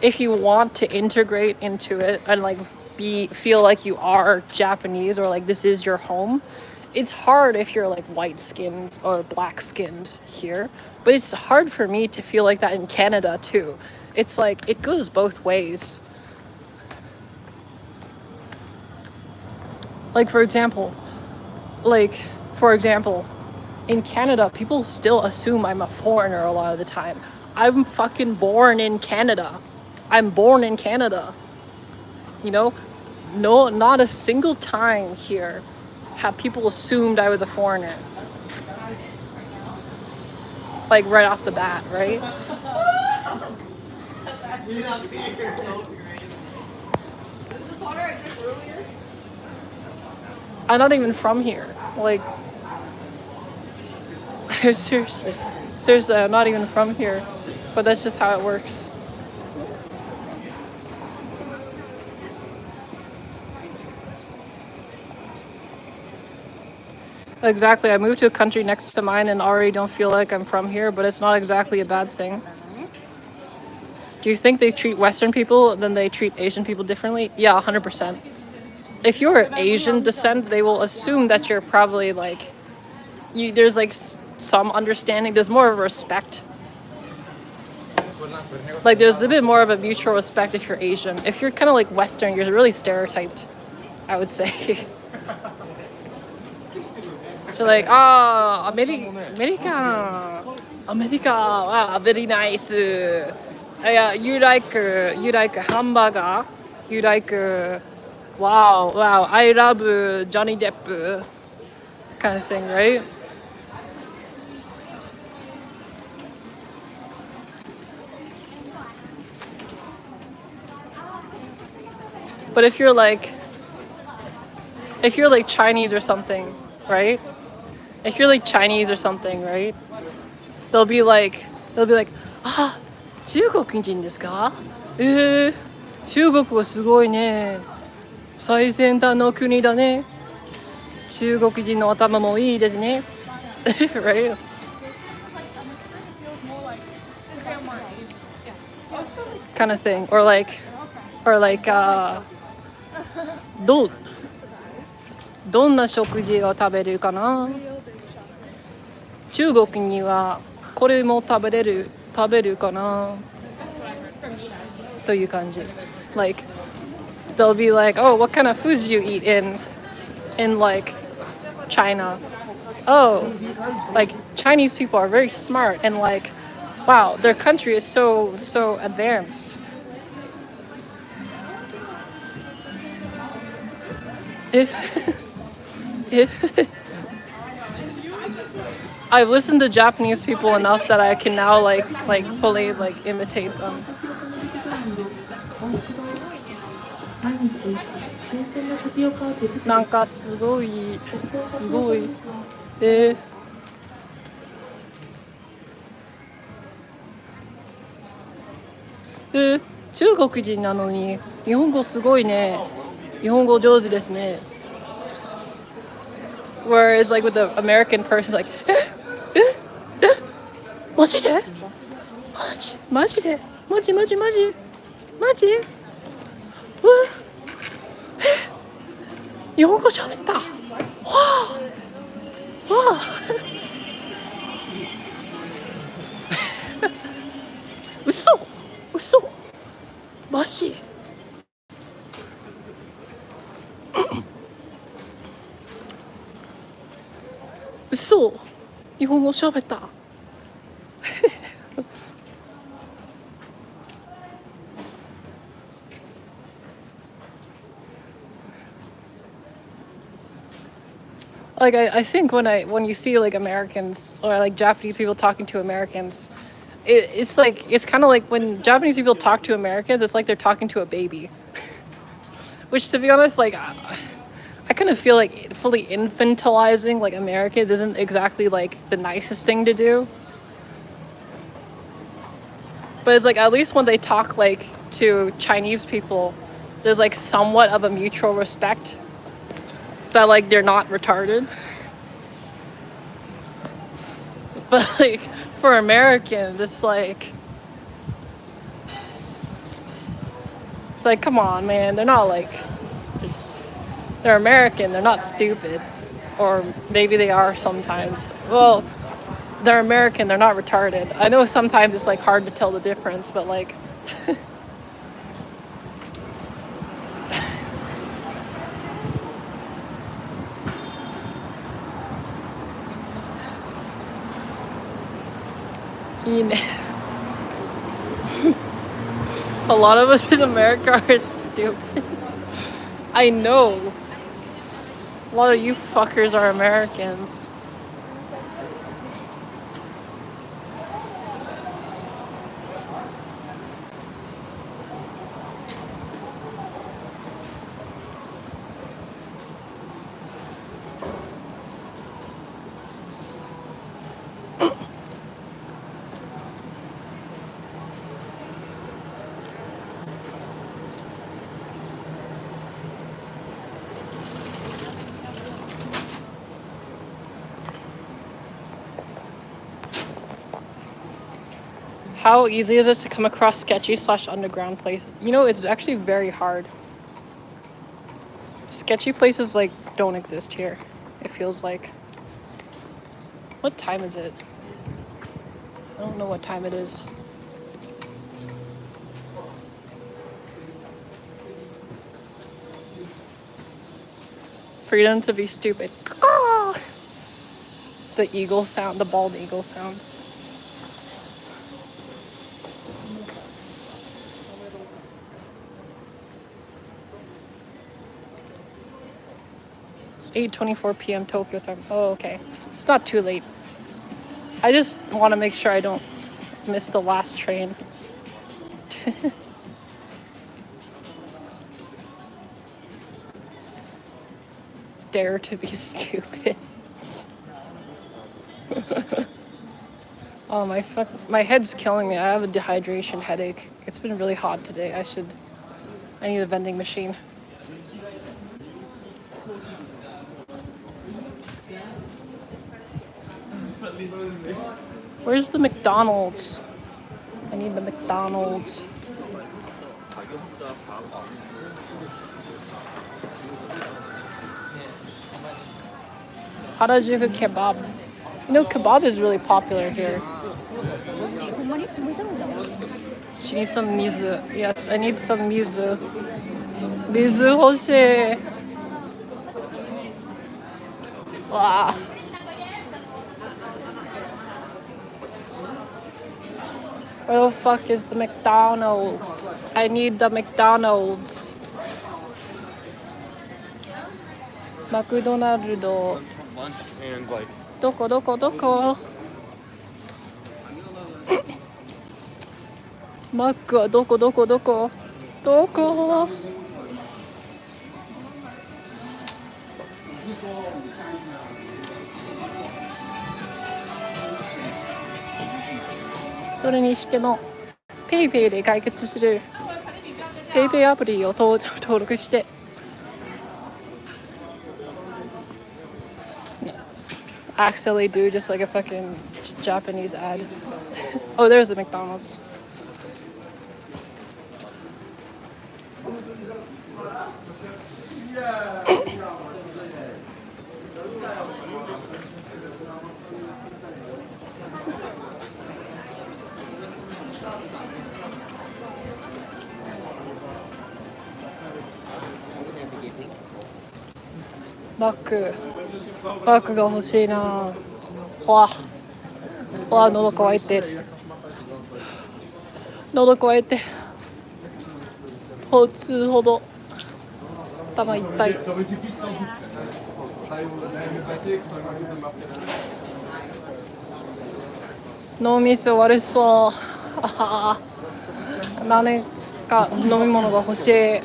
if you want to integrate into it and like feel like you are Japanese or like this is your home, it's hard if you're like white skinned or black skinned here. But it's hard for me to feel like that in Canada too. It's like it goes both ways. Like for example, in Canada, people still assume I'm a foreigner a lot of the time. I'm fucking born in Canada. I'm born in Canada. You know? No, not a single time here have people assumed I was a foreigner. Like right off the bat, right? I'm not even from here. Like, seriously, I'm not even from here. But that's just how it works. Exactly. I moved to a country next to mine and already don't feel like I'm from here, but it's not exactly a bad thing. Do you think they treat Western people than they treat Asian people differently? Yeah, 100%. If you're Asian descent, they will assume that you're probably like, there's like some understanding, there's more of a respect. Like there's a bit more of a mutual respect if you're Asian. If you're kind of like Western, you're really stereotyped, I would say. You're like, America, wow, very nice. Yeah, you like hamburger, you like, wow, I love Johnny Depp, kind of thing, right? But if you're like Chinese or something, right? If you're like Chinese or something, right? They'll be like, 中国人ですか？中国はすごいね。最先端の国だね。中国人の頭もいいですね。Right? Kind of thing. Or like,どんな食事を食べるかな？中国にはこれも食べるかな？という感じ。Like, they'll be like, oh, what kind of foods do you eat in like China? Oh, like Chinese people are very smart and like, wow, their country is so advanced. I've listened to Japanese people enough that I can now like fully like imitate them. Nanka sugoi. Eh. 中国人なのに日本語すごいね。日本語上手ですね。Whereas like with the American person, like, マジで？マジで？マジ？日本語喋った。わあ。嘘。マジ？嘘。日本語喋った。Like I think when you see like Americans or like Japanese people talking to Americans, it's kind of like when Japanese people talk to Americans, it's like they're talking to a baby. Which, to be honest, like I kind of feel like fully infantilizing like Americans isn't exactly like the nicest thing to do. But it's like at least when they talk like to Chinese people, there's like somewhat of a mutual respect. That like they're not retarded. But like for Americans, it's like come on, man. They're not like they're American. They're not stupid, or maybe they are sometimes. Well, they're American. They're not retarded. I know sometimes it's like hard to tell the difference, but like. You know, a lot of us in America are stupid. I know. A lot of you fuckers are Americans. How easy is it to come across sketchy / underground places? You know, it's actually very hard. Sketchy places like don't exist here. It feels like. What time is it? I don't know what time it is. Freedom to be stupid. The eagle sound, the bald eagle sound. It's 8:24 p.m. Tokyo time. Oh, okay. It's not too late. I just want to make sure I don't miss the last train. Dare to be stupid. Oh, my head's killing me. I have a dehydration headache. It's been really hot today. I need a vending machine. Where's the McDonald's? I need the McDonald's. Harajuku kebab. You know, kebab is really popular here. She needs some mizu. Yes, I need some mizu. Mizu hoshii. Wow. Where the fuck is the McDonald's? I need the McDonald's. McDonald's. Lunch and like. どこどこどこマックはどこどこどこどこそれにしてもペイペイで解決するペイペイアプリを登録してaccidentally do just like a fucking Japanese ad. Oh, there's the McDonald's.マックが欲しいな。わあ、喉乾いてる。喉乾いて。普通ほど頭痛い。脳みそ悪そう。何か飲み物が欲しい。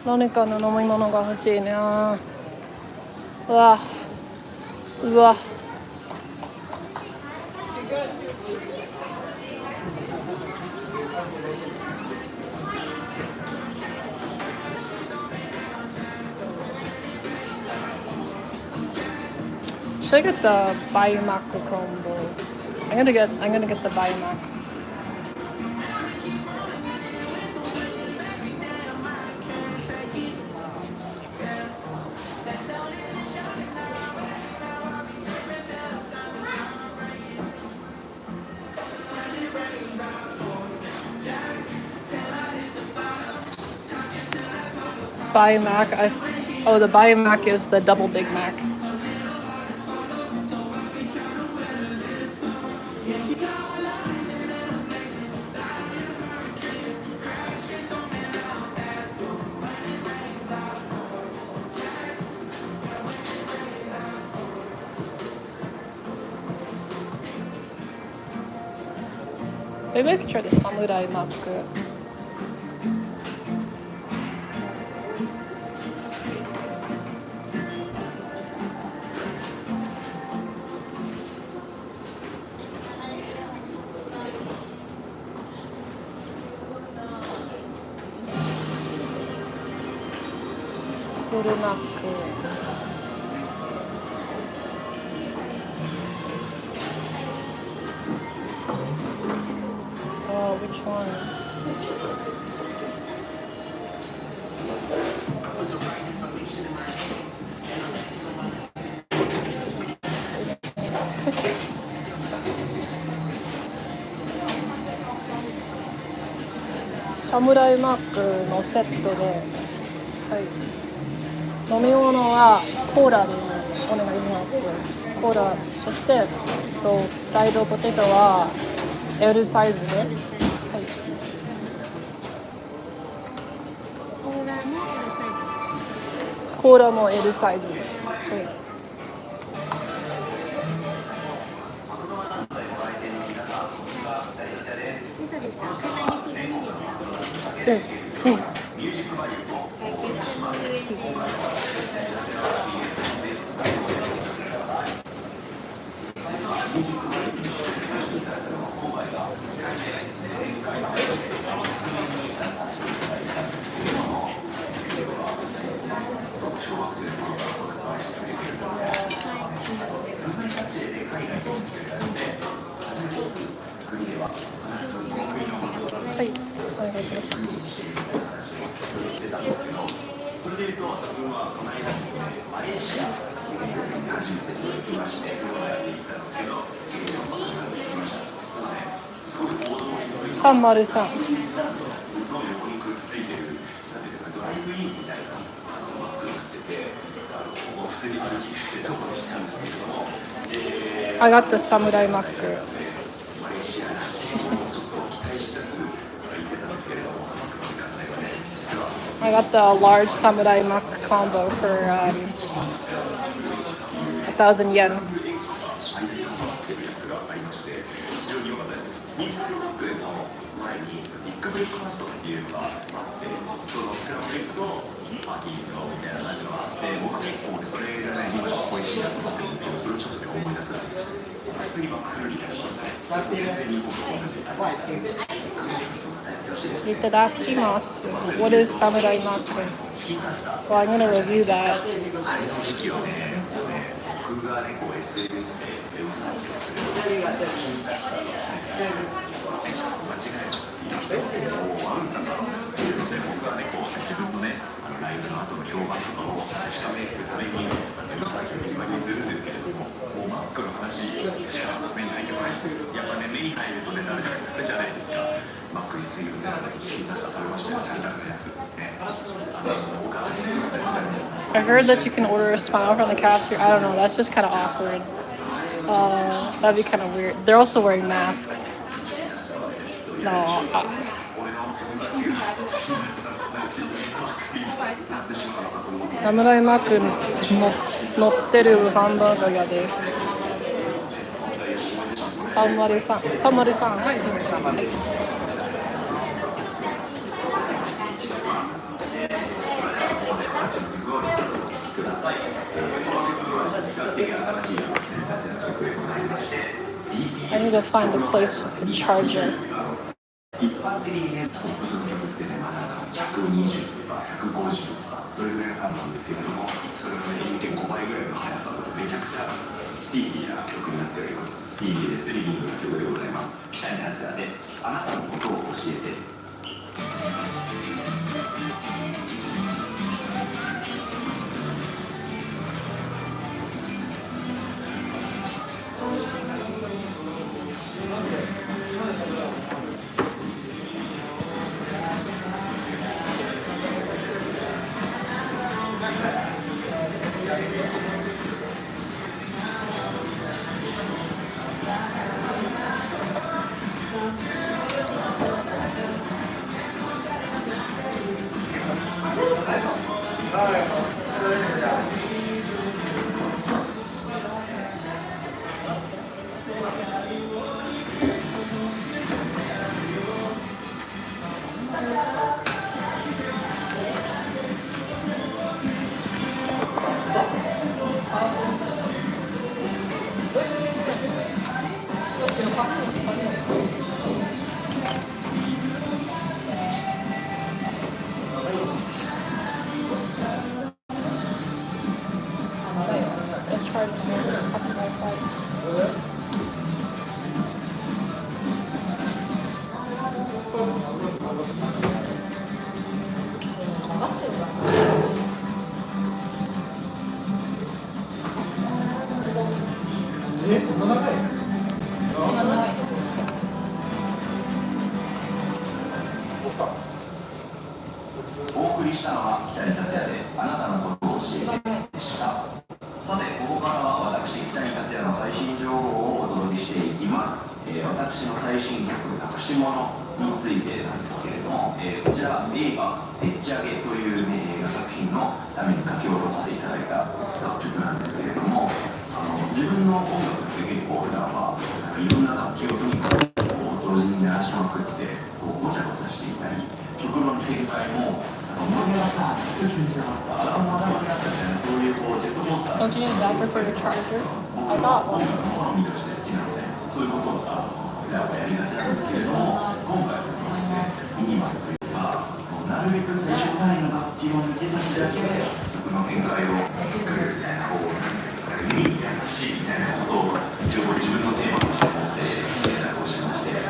何かの飲み物が欲しいな。うわ。Should I get the Biomac combo? I'm gonna get the Biomac. Biomac. Oh, the Biomac is the double Big Mac. Maybe I could try the Samurai Mac. Roll Mac. Oh, which one?サムライマックのセットで、はい、飲み物はコーラでお願いします。コーラ、そしてフライドポテトは L サイズで、はい、コーラも L サイズで、はい。うん。はい、お願いします。303。I got the Samurai Mac. I got the large Samurai Mac combo for 1,000 yen. Itadakimasu. What is Samurai Mac? Well, I'm going to review that. I heard that you can order a smile from the cashier. I don't know, that's just kind of awkward. That'd be kind of weird. They're also wearing masks. No. Samurai Mac 乗ってるハンバーガー屋で。303。303。はい、303。I need to find a place with the charger. 一般的にね、トップスの曲ってね、まだ120とか150とかそれぐらいの感じなんですけれども、それのね、1.5倍ぐらいの速さだとめちゃくちゃスピーディーな曲になっております。スピーディーでスリリングな曲でございます。北に達也であなたのことを教えて。お送りしたのは北に達也であなたのことを教えてでした。さて、ここからは私北に達也の最新情報をお届けしていきます。私の最新曲「なくし物」についてなんですけれども、こちら映画「でっち上げ」という、映画作品のために書き下ろさせていただいた楽曲なんですけれども、自分の音楽って結構普段はいろんな楽器をとにかく同時に鳴らしまくってごちゃごちゃしていたり、曲の展開も盛り上がった、一気に盛り上がった、まだ盛り上がったみたいな、そういうジェットコースター Don't you need that for the charger? I got one. 好みとして好きなので、そういうことをやりがちなんですけれども、今回はですね、ミニマルというか、なるべく最初単位の楽器の抜け差しだけで曲の展開を作るみたいな方なんですか、耳に優しいみたいなことを一応自分のテーマとして持って制作をしまして、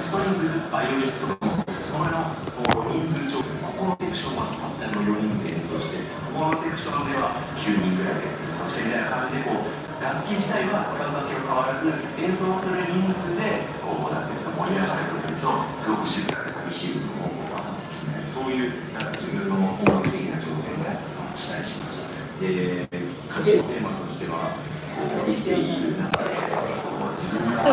ストリングス、バイオリンとそれの人数調整、ここのセクションは4人で演奏して、ここのセクションでは9人ぐらいで演奏してみたいな感じで楽器自体は使う楽器は変わらず、演奏する人数でなんていうんですか、盛り上がるというとすごく静かで寂しい部分をそういう自分の音楽的な挑戦をしたりしました。で、歌詞のテーマとしては生きている中で自分が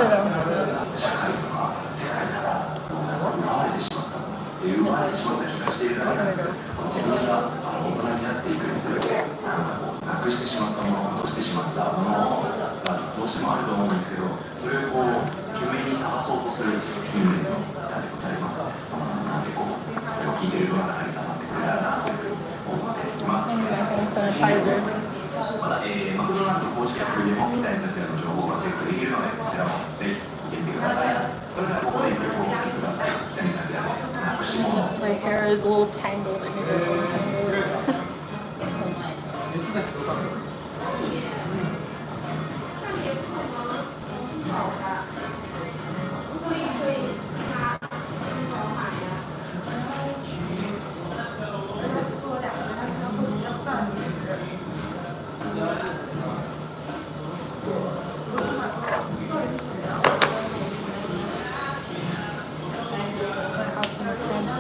社会とか世界から奪われてしまったものっていう奪われてしまった気がしているからなんですよ。自分が大人になっていくにつれてなくしてしまったもの、落としてしまったものがどうしてもあると思うんですけど、それを懸命に探そうとする人間の歌でございます。なんでこれを聴いていると中に刺さってくれたらなというふうに思っています。Sanitizer. また、マクドナルド公式アプリでも北に達也の情報がチェックできるので、こちらもぜひ見てみてください。それではここで一曲お聴きください。北に達也のなくし物。My hair is a little tangled. I need to untangle it.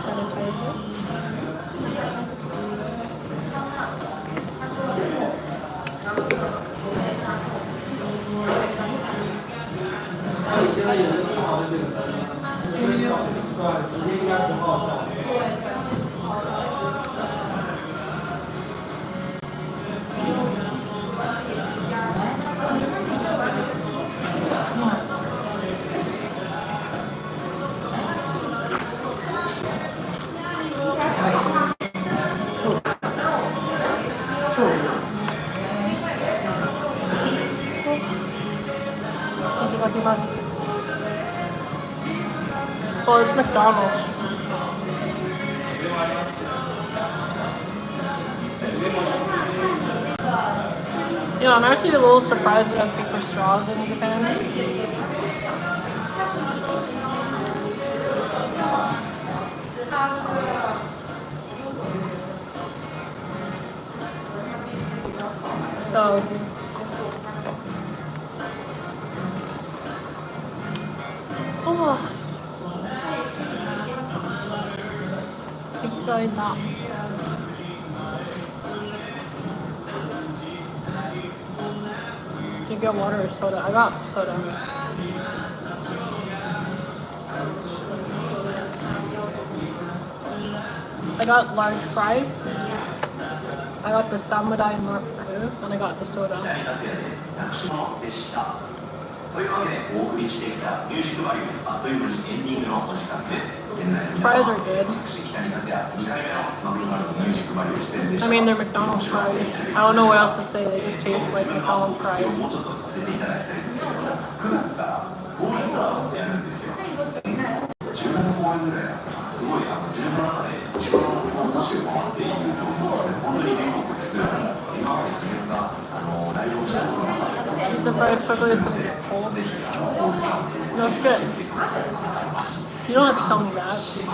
Sanitizer. いただきます。Oh, it's McDonald's. Yeah, I'm actually a little surprised they have paper straws in Japan. So, oh, 行きたいな。Did you get water or soda? I got soda. I got large fries. I got the samurai maku and I got the soda. というわけでお送りしてきたミュージックバリューあっという間にエンディングのお時間です。現在の皆 Fries 様 are good. 私北に達也2回目のマクドナルドミュージックバリュー出演でし I た。 mean, they're McDonald's fries. I don't know what else to say. They just taste like McDonald's 活用 fries. もうちょっとさせていただきたいんですけども、9月からボーナスアワーをやるんですよ。17公演ぐらいだったかな。すごい自分の中で一番都市を回っていると思うんですね。本当に全国津々浦々今まで自分が来場したことがなかったかもしれない。 The fries quickly is gonna get cold. ぜひ No shit. You don't have to tell me that. 自分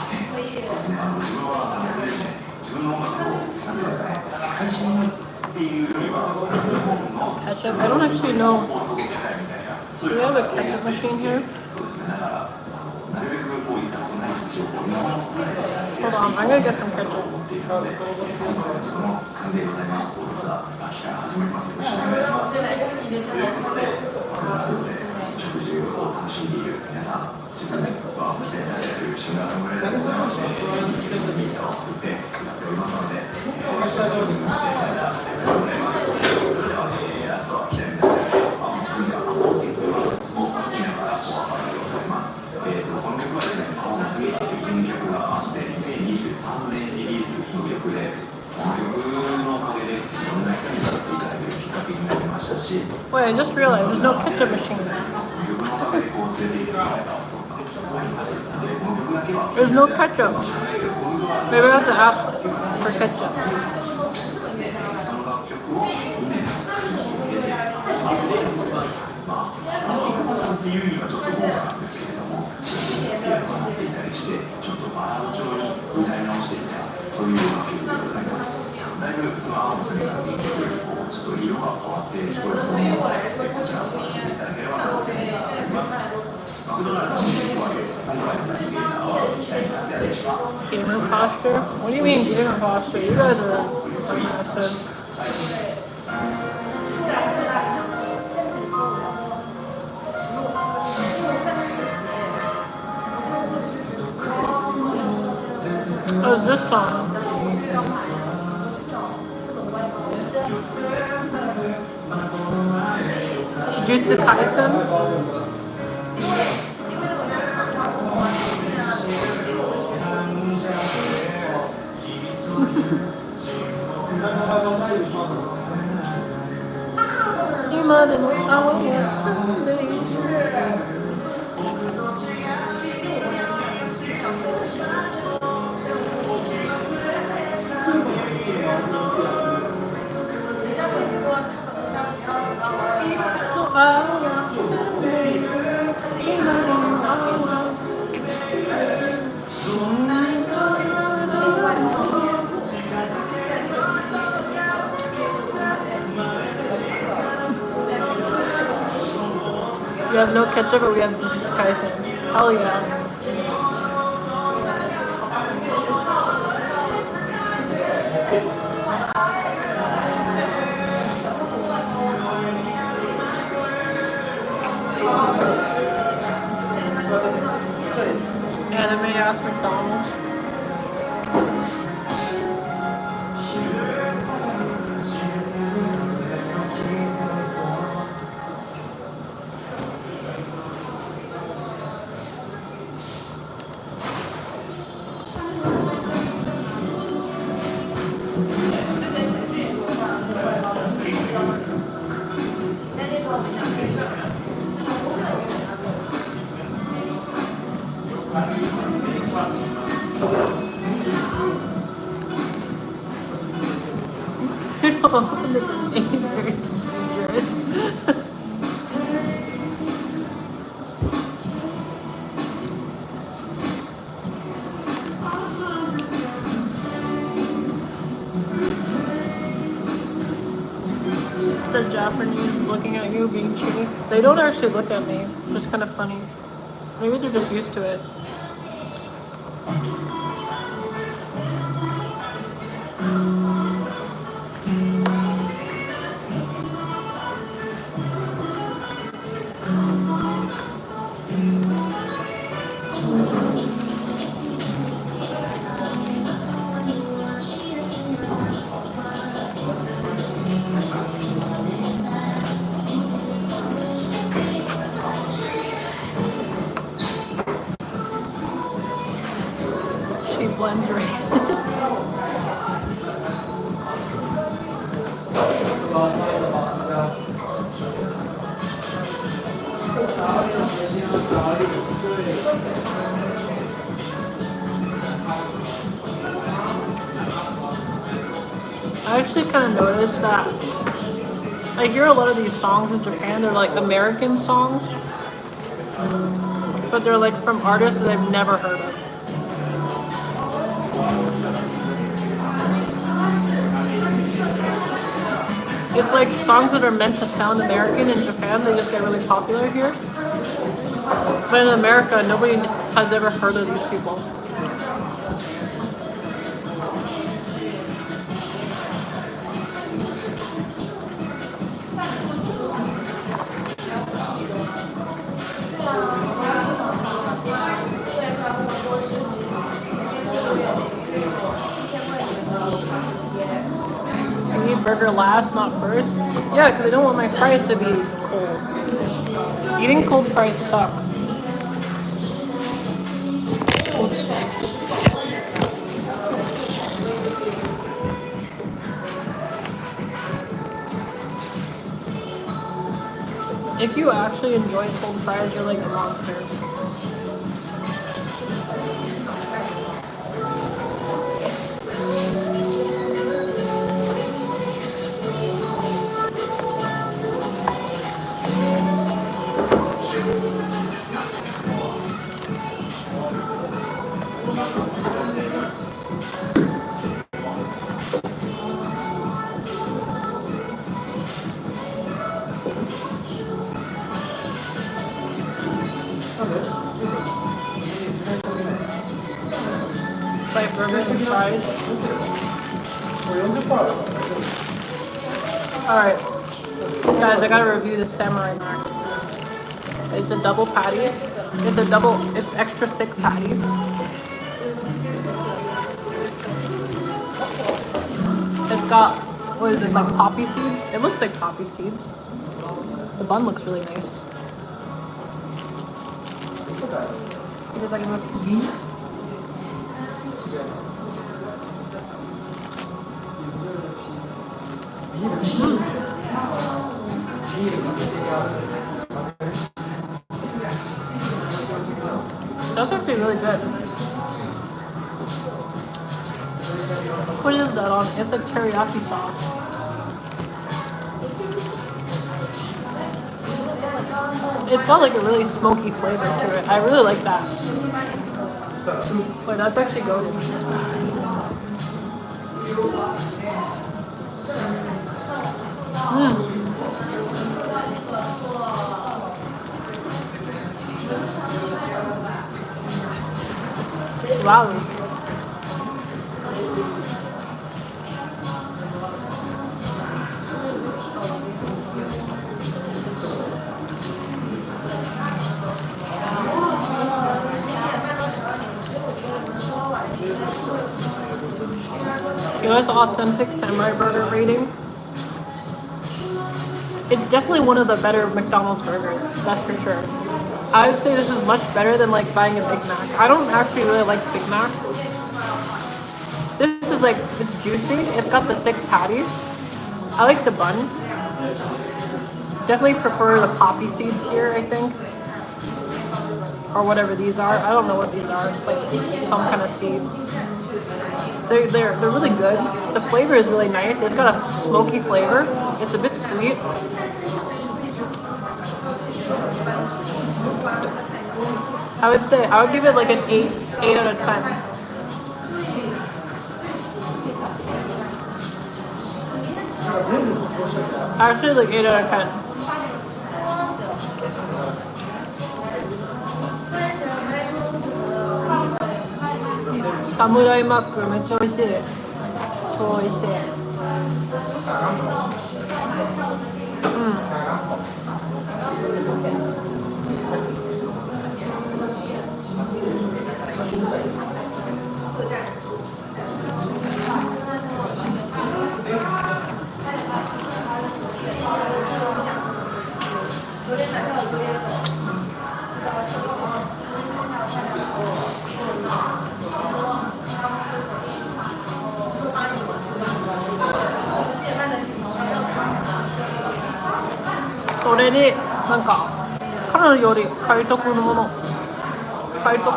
は自分の音楽を何ていうんですかね、世界中にっていうよりは日本の Ketchup? I don't actually know. 届けたいみたいな。 Do we have a ketchup machine here? そうですね。だからなるべくこういったことない道をこう日本の Hold on, I'm gonna get some ketchup. っていうので、今回もその関連でございます。本日は秋から始まりますよろしくお願いします。ということで、マクドナルドで食事を楽しんでいる皆さん、自分は北に出せるシンガーソングライターでございまして、いい歌を作って歌っておりますので、そして見ていただいたらありがとうございます。それでは、ラストは北に出せるスニーカーアコースティックを聴きながらお別れでございます。この曲はですね、この次という曲があって、2023年リリースの曲で、この曲のおかげでいろんな人に知っていただけるきっかけになりましたし、 Wait, I just realized there's no ketchup machine. この曲のおかげでこう連れて行ってもらえたことがありますので、この曲だけは There's no ketchup. Maybe I have to ask for ketchup. その楽曲を2年作り上げて、まあ、アコースティックバージョンっていうにはちょっと豪華なんですけれども、作品が持っていたりして、ちょっとバラード調に歌い直していったそういう楽曲でございます。だいぶその青の隅から見てくると、ちょっと色が変わっているところもこちらを楽しんでいただければなと思っております。マクドナルドのミュージックバリュー、今回のナビゲーターは北に達也でした。 Gamer posture? What do you mean gamer posture? You guys are dumbasses. Oh, it's this song. Jujutsu Kaisen? You might know I will someday. We have no ketchup, but we have Jujutsu Kaisen. Hell yeah. Anime ass McDonald's. I don't know the name. The Japanese looking at you being cheaty. They don't actually look at me. It's kind of funny. Maybe they're just used to it. She blends right. I actually kind of noticed that I hear a lot of these songs in Japan. They're like American songs, but they're like from artists that I've never heard of. It's like songs that are meant to sound American in Japan, they just get really popular here. But in America, nobody has ever heard of these people. Burger last, not first. Yeah, because I don't want my fries to be cold. Eating cold fries suck. Oops. If you actually enjoy cold fries, you're like a monster. Like burgers and fries. Alright. Guys, I gotta review the samurai mac. It's a double patty. It's extra thick patty. It's got, what is this, like poppy seeds? It looks like poppy seeds. The bun looks really nice. That's actually really good. What is that on? It's like teriyaki sauce. It's got like a really smoky flavor to it. I really like that. Wait, that's actually good. Wow. Give us authentic samurai burger rating. It's definitely one of the better McDonald's burgers, that's for sure. I would say this is much better than like buying a Big Mac. I don't actually really like Big Mac. This is like, it's juicy. It's got the thick patty. I like the bun. Definitely prefer the poppy seeds here, I think. Or whatever these are. I don't know what these are. Like some kind of seed. They're really good. The flavor is really nice. It's got a smoky flavor. It's a bit sweet. I would say I would give it like an 8 out of 10. Actually, like 8 out of 10. Samuraiマックめっちゃ美味しい。超美味しい。それになんか彼女より買い得のもの買い得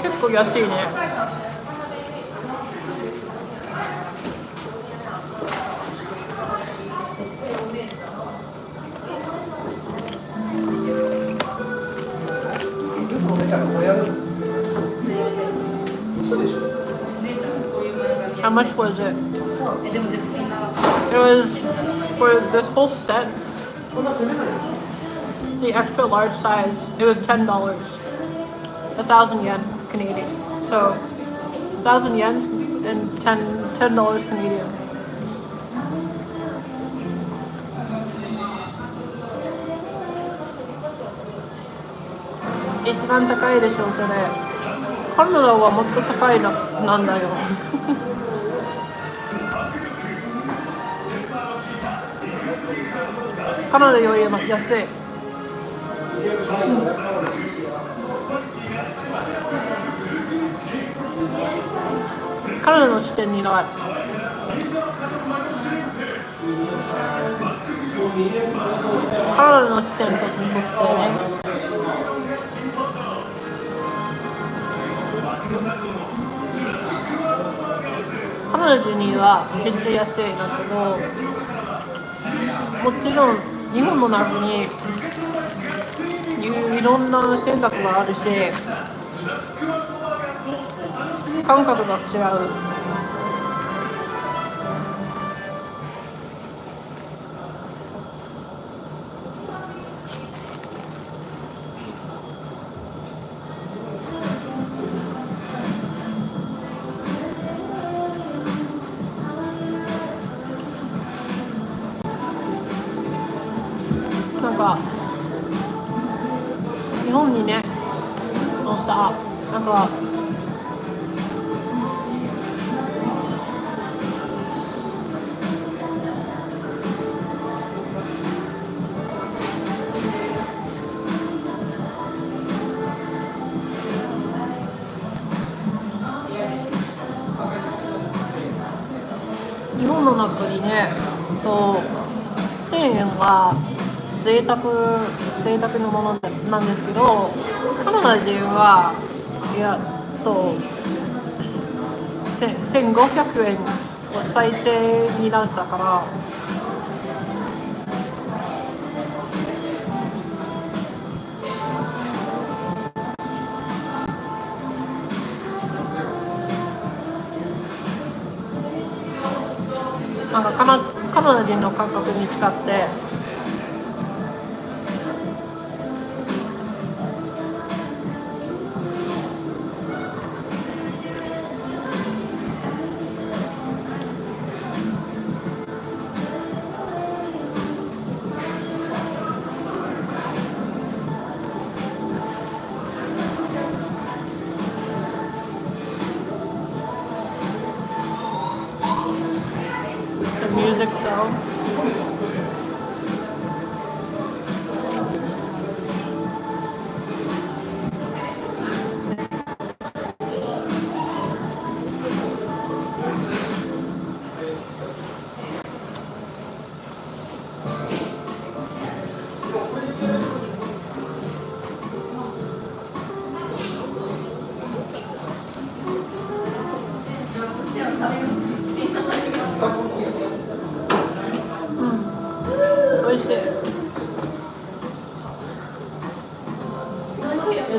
結構安いね。How much was it? It was for this whole set, the extra large size. It was $10, 1,000 yen Canadian. So it's 1,000 yen and $10 Canadian. It's 一番高いでしょそれ。カナダはもっと高いなんだよ。カナダより安い。カナダの視点にない。カナダの視点にとってね。カナダ人にはめっちゃ安いんだけど、もちろん日本の中にいろんな選択があるし、感覚が違う。なんか日本にねのさ、なんか日本の中にね1000円は贅沢のものなんですけど、カナダ人はいや1500円は最低になったから、なんかカナダ人の感覚に近って。Music though.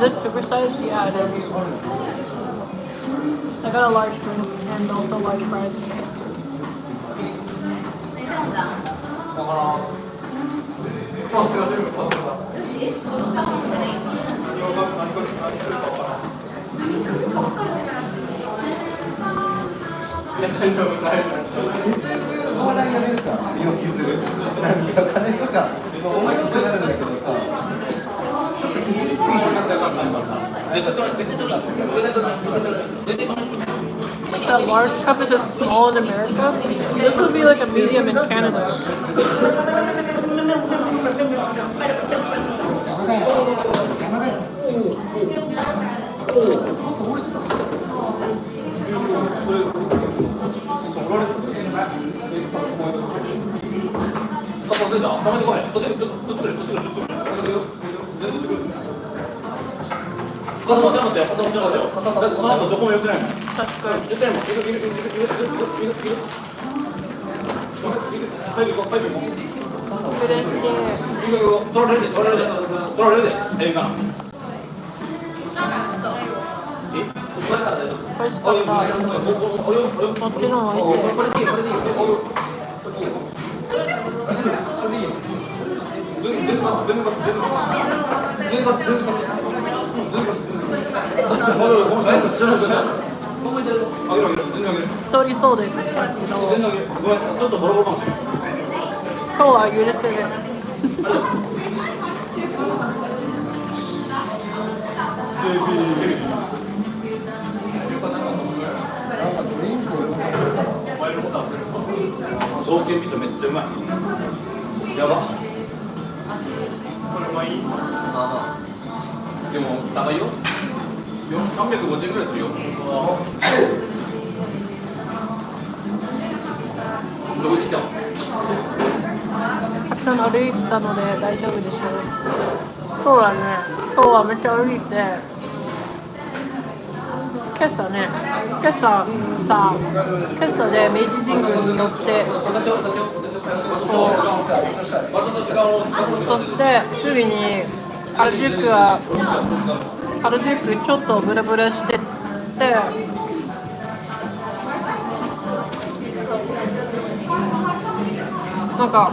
this supersized? Yeah, it is. I got a large drink and also large fries. That large cup is just small in America. This would be like a medium in Canada. Thought he sold it. Cool, you just said it. 造形美とめっちゃうまい。やば。これうまい。まあまあ。でも高いよ。350円ぐらいするよ。どこに行ったの？たくさん歩いたので大丈夫でしょう。そうだね。今日はめっちゃ歩いて。今朝で明治神宮に寄ってそしてすぐに原宿ちょっとブラブラしてってなんか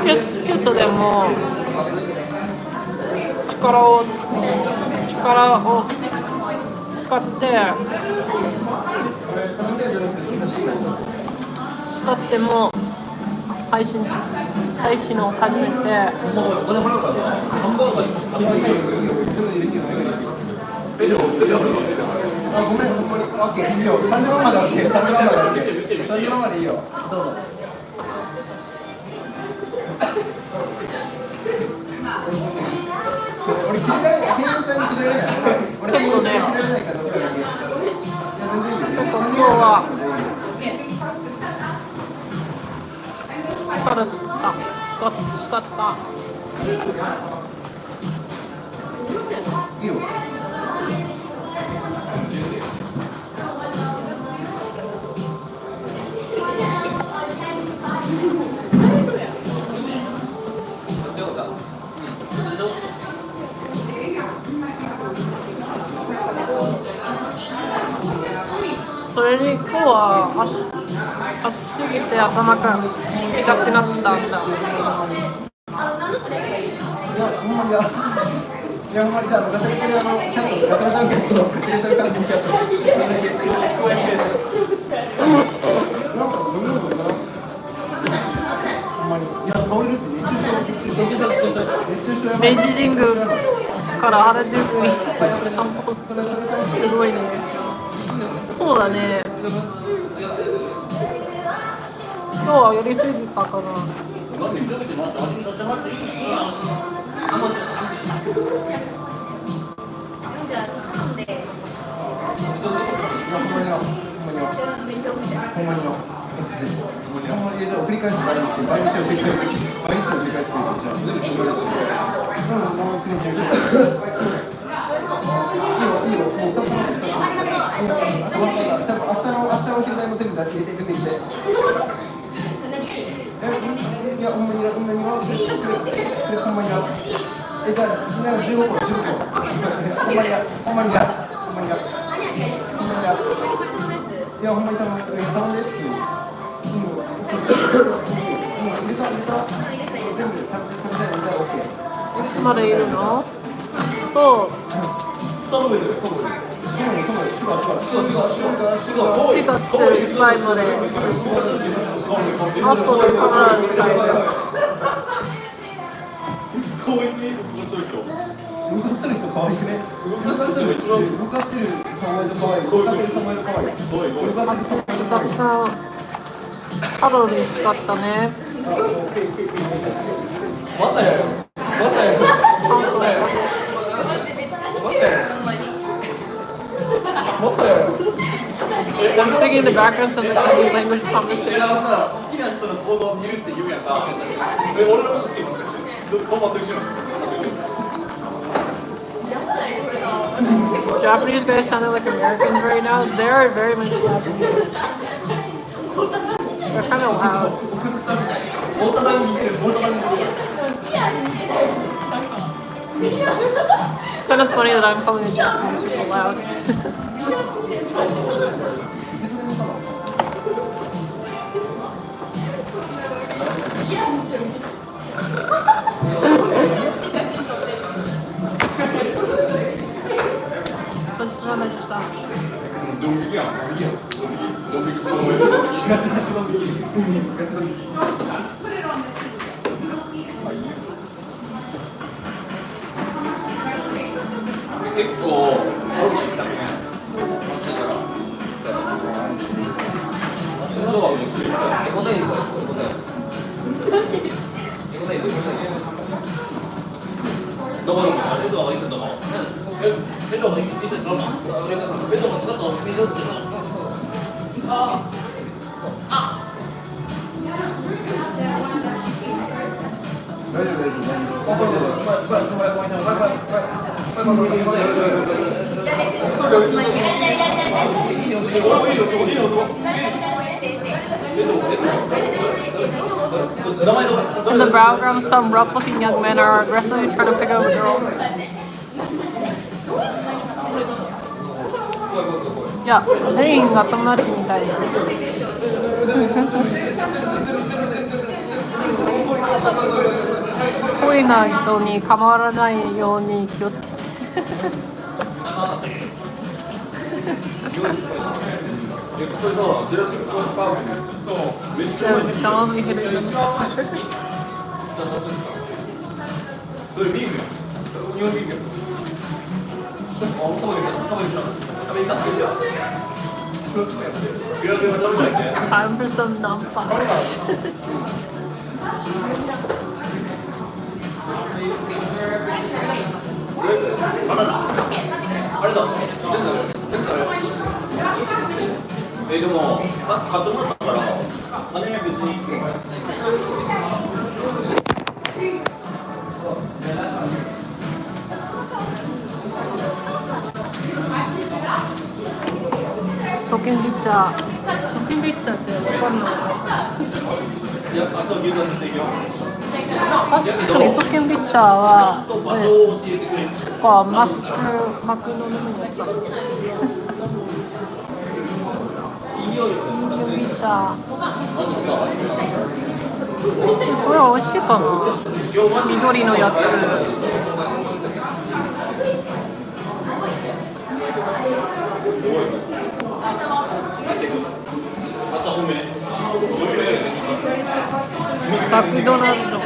今朝でも力を使っても配信を始めて今日は疲ったいいよそれに今日は暑すぎて頭が痛くなったんだ。いやほんまにじゃあガチャガチャちゃんとガチャガチャンケンとクリエーション関係なんかどういうことかな。ほんまにいや倒れるって明治神宮から原宿に散歩すごいね。そうだね。今日は寄りすぎたかな。繰り返す毎日を繰り返すいいよ、もう2つ多分明日の昼代も全部入れていや、ほんまにじゃあみんなが15個15個ほんまにやほんまにやほんまにやほんまにやいやほんまに頼んで普通に入れた全部食べたいのじゃあ OK いつまでいるの？と4月いっぱいまで。あとからみたいな。動かしてる人可愛くね動かしてる3枚と可愛い動かしてる3枚と可愛い動かしてるたくさんカロリー使ったね。またやよまたやよ I'm speaking in the background sounds like Chinese language conversation. 好きな人の行動を見るって言うやんか俺のこと好きもしかしてどうもと一緒 Japanese guys sounding like Americans right now. They're very much Japanese. They're kind of loud. It's kind of funny that I'm calling the Japanese people loud. What's the other stuff? In the background, some rough-looking young men are aggressively trying to pick up a girl. Yeah, 全員が友達みたいな。恋な人に構わないように気をつけて。McDonald's we hit it in the car. それビール日本ビールTime for some non-fish.でも買ってもらったから金は別にソケンビッチャーってわかんない。いや、あ、そう牛丼していくよ。あ、確かにソケンビッチャーはそっかマクの飲みだった。ビッチャーそれは美味しいかな。緑のやつ。マクドナルド。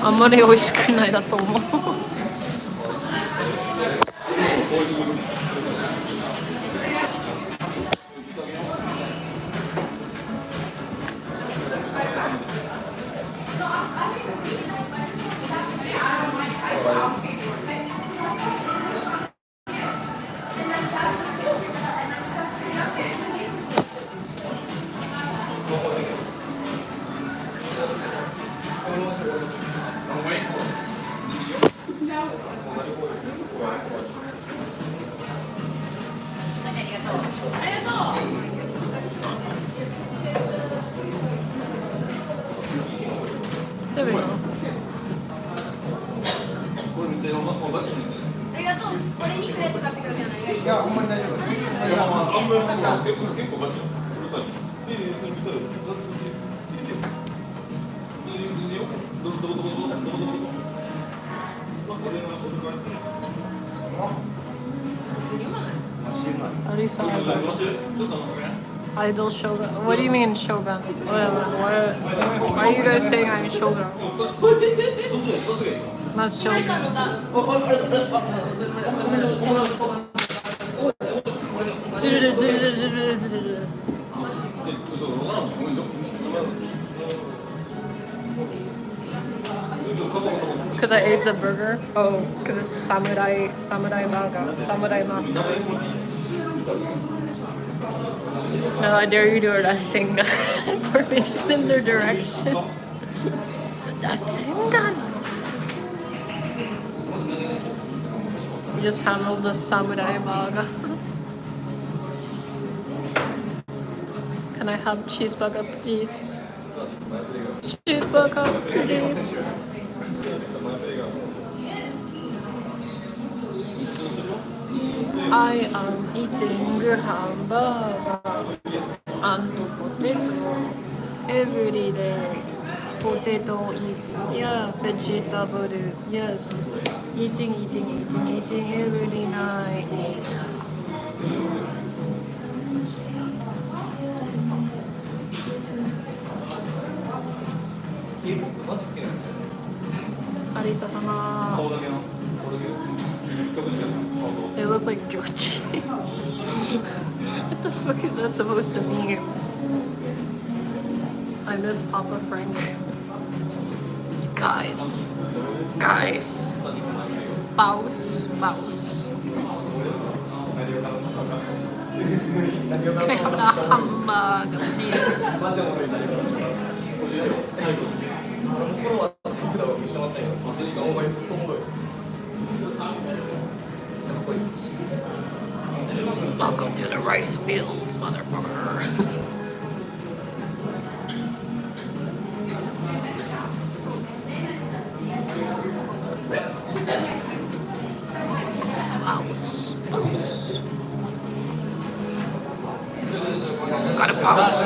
あんまり美味しくないだと思う。Arisa. Idol Shogun. What do you mean Shogun? Why are you guys saying I'm Shogun? Not Shogun. Because I ate the burger? Oh, because it's samurai maga. Samurai maga. No, I dare you to do a Rasengan formation in their direction. Rasengan! You just handled the samurai maga. Can I have cheeseburger, please? Cheeseburger, please. I am eating hamburger and potato every day. Potato eats, yeah, vegetable, yes. Eating every night. Arisa-sama. They look like Jochi. What the fuck is that supposed to mean? I miss Papa Frank. Guys. Bows. Can I have a hamburger, please? Welcome to the rice fields, motherfucker. Mouse. Got a mouse.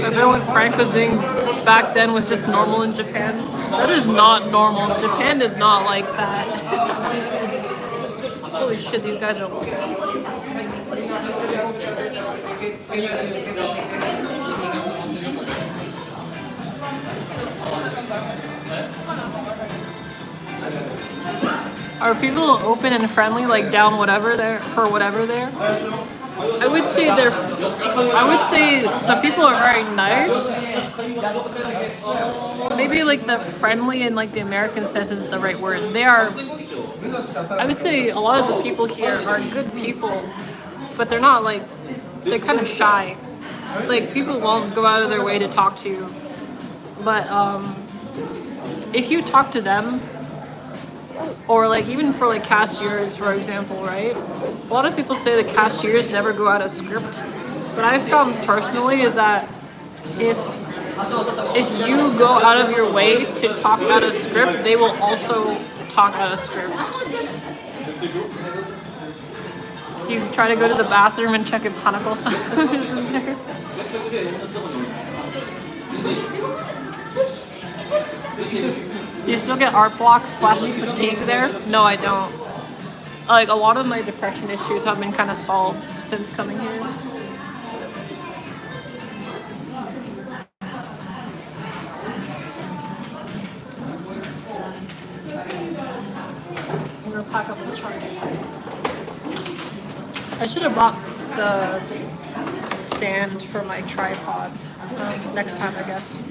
I bet what Frank was doing back then was just normal in Japan. That is not normal. Japan is not like that. Holy shit, these guys are... Are people open and friendly, like down whatever there for whatever there? I would say the people are very nice. Maybe like the friendly and like the American sense isn't the right word. They are, I would say a lot of the people here are good people, but they're not like, they're kind of shy. Like people won't go out of their way to talk to you. But if you talk to them, or like even for like cashiers, for example, right? A lot of people say the cashiers never go out of script. What I found personally is that if you go out of your way to talk out of script, they will also talk out of script. Do you try to go to the bathroom and check if Hanako-san is in there? Do you still get art blocks, splash fatigue there? No, I don't. Like, a lot of my depression issues have been kind of solved since coming here. I'm gonna pack up the charger. I should have bought the stand for my tripod next time, I guess.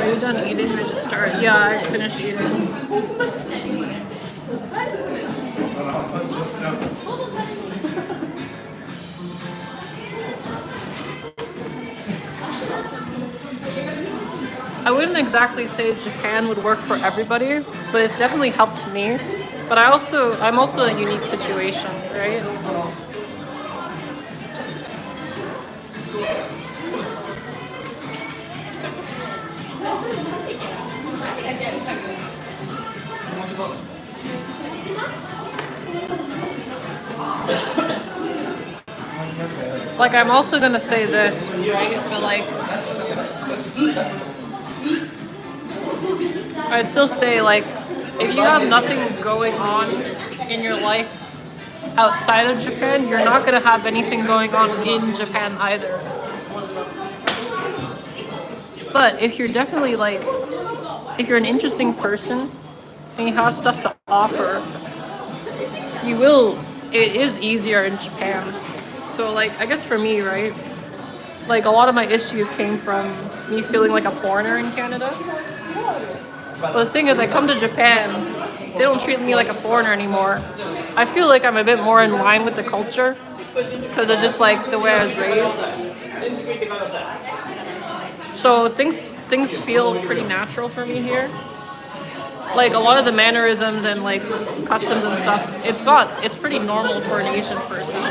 Are you done eating or just start? Yeah, I finished eating. I wouldn't exactly say Japan would work for everybody, but it's definitely helped me. But I'm also in a unique situation, right? Like, I'm also gonna say this, right? But like, I still say, like, if you have nothing going on in your life outside of Japan, you're not gonna have anything going on in Japan either. But if you're definitely like, if you're an interesting person and you have stuff to offer, it is easier in Japan. So like, I guess for me, right? Like, a lot of my issues came from me feeling like a foreigner in Canada. But the thing is, I come to Japan, they don't treat me like a foreigner anymore. I feel like I'm a bit more in line with the culture because of just like the way I was raised. So things feel pretty natural for me here. Like, a lot of the mannerisms and like customs and stuff, it's pretty normal for an Asian person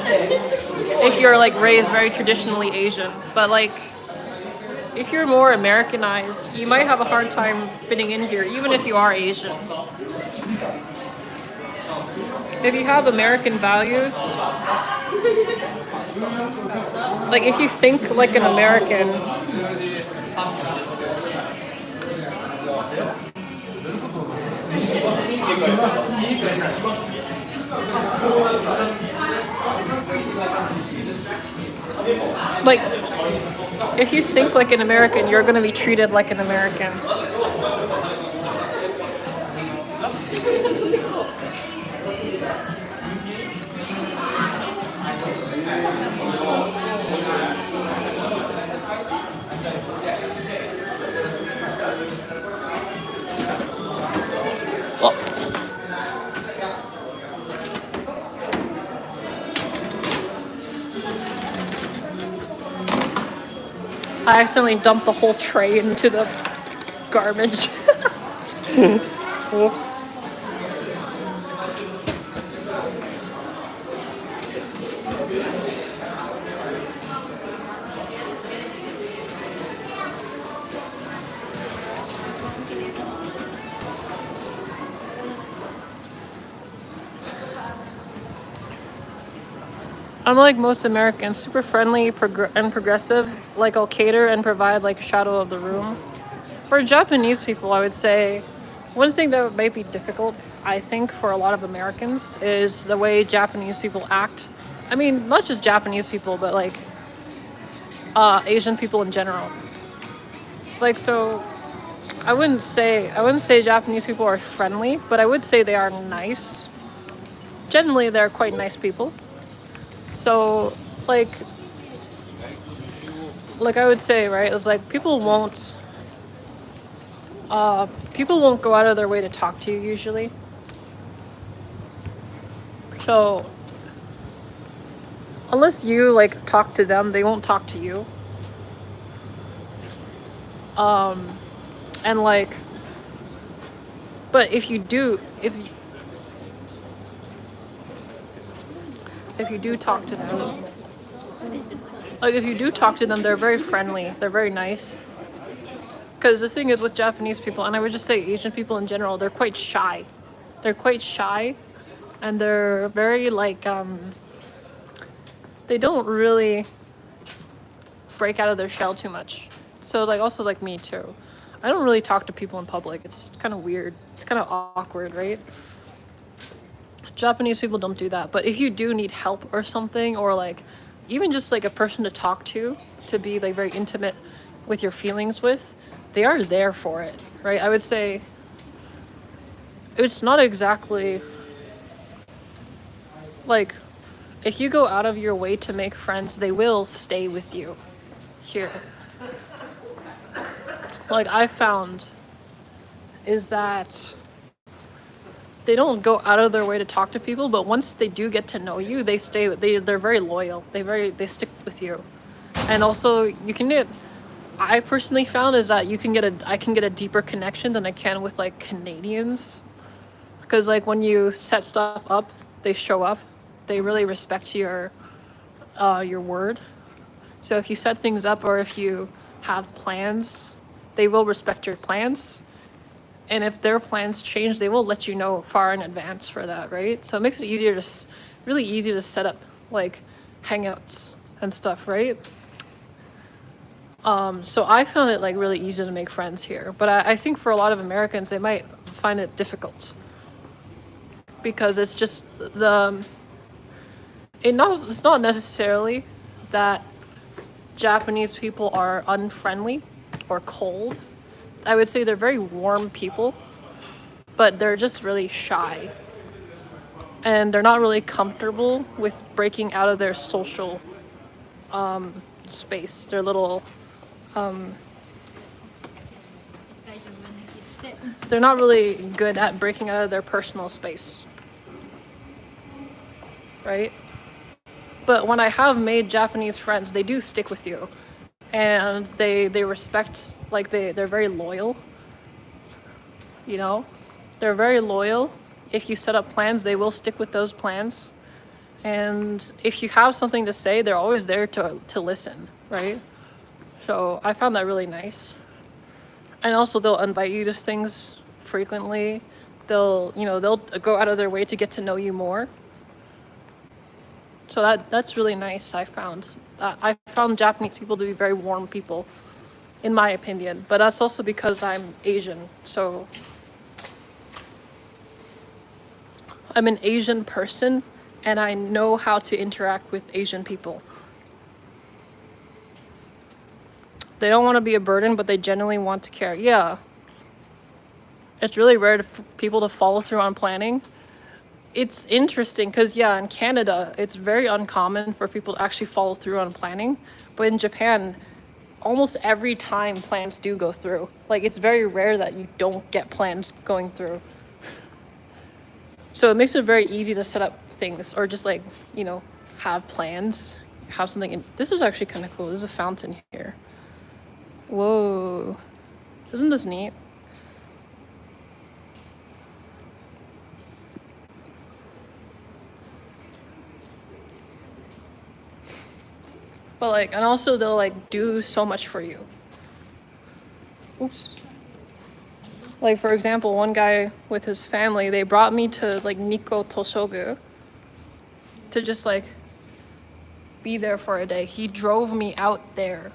if you're like raised very traditionally Asian. But like, if you're more Americanized, you might have a hard time fitting in here, even if you are Asian. If you have American values, like if you think like an American, like, if you think like an American, you're gonna be treated like an American. I accidentally dumped the whole tray into the garbage. Whoops. Unlike most Americans, super friendly and progressive, like I'll cater and provide like a shadow of the room. For Japanese people, I would say one thing that might be difficult, I think, for a lot of Americans is the way Japanese people act. I mean, not just Japanese people, but like Asian people in general. Like, so I wouldn't say Japanese people are friendly, but I would say they are nice. Generally, they're quite nice people. So, like I would say, right, it's like people won't go out of their way to talk to you usually. So, unless you like talk to them, they won't talk to you. And like, but if you do talk to them, they're very friendly, they're very nice. Because the thing is with Japanese people, and I would just say Asian people in general, they're quite shy. And they're very like, they don't really break out of their shell too much. So like, also like me too. I don't really talk to people in public. It's kind of weird. It's kind of awkward, right? Japanese people don't do that. But if you do need help or something, or like even just like a person to talk to be like very intimate with your feelings with, they are there for it, right? I would say it's not exactly like, if you go out of your way to make friends, they will stay with you here. like I found is that they don't go out of their way to talk to people, but once they do get to know you, they stay. They're very loyal. They stick with you, and also you can get. I personally found is that I can get a deeper connection than I can with like Canadians, because like when you set stuff up, they show up. They really respect your word. So if you set things up or if you have plans, they will respect your plans. And if their plans change, they will let you know far in advance for that, right? So it makes it really easy to set up like hangouts and stuff, right? So I found it like really easy to make friends here, but I think for a lot of Americans, they might find it difficult because it's just it's not necessarily that Japanese people are unfriendly or cold. I would say they're very warm people, but they're just really shy. And they're not really comfortable with breaking out of their social space, their little they're not really good at breaking out of their personal space, right? But when I have made Japanese friends, they do stick with you, and they respect, like they're very loyal. You know, they're very loyal. If you set up plans, they will stick with those plans, and if you have something to say, they're always there to listen, right? So I found that really nice. And also they'll invite you to things frequently. They'll go out of their way to get to know you more. So that's really nice. I found Japanese people to be very warm people, in my opinion. But that's also because I'm Asian. So I'm an Asian person, and I know how to interact with Asian people. They don't want to be a burden, but they genuinely want to care. Yeah. It's really rare for people to follow through on planning. It's interesting because, yeah, in Canada, it's very uncommon for people to actually follow through on planning. But in Japan, almost every time plans do go through. Like, it's very rare that you don't get plans going through. So it makes it very easy to set up things or just like, have plans, have something. This is actually kind of cool. There's a fountain here. Whoa. Isn't this neat? But like, and also they'll like do so much for you. Oops. Like for example, one guy with his family, they brought me to like Nikko Toshogu to just like be there for a day. He drove me out there.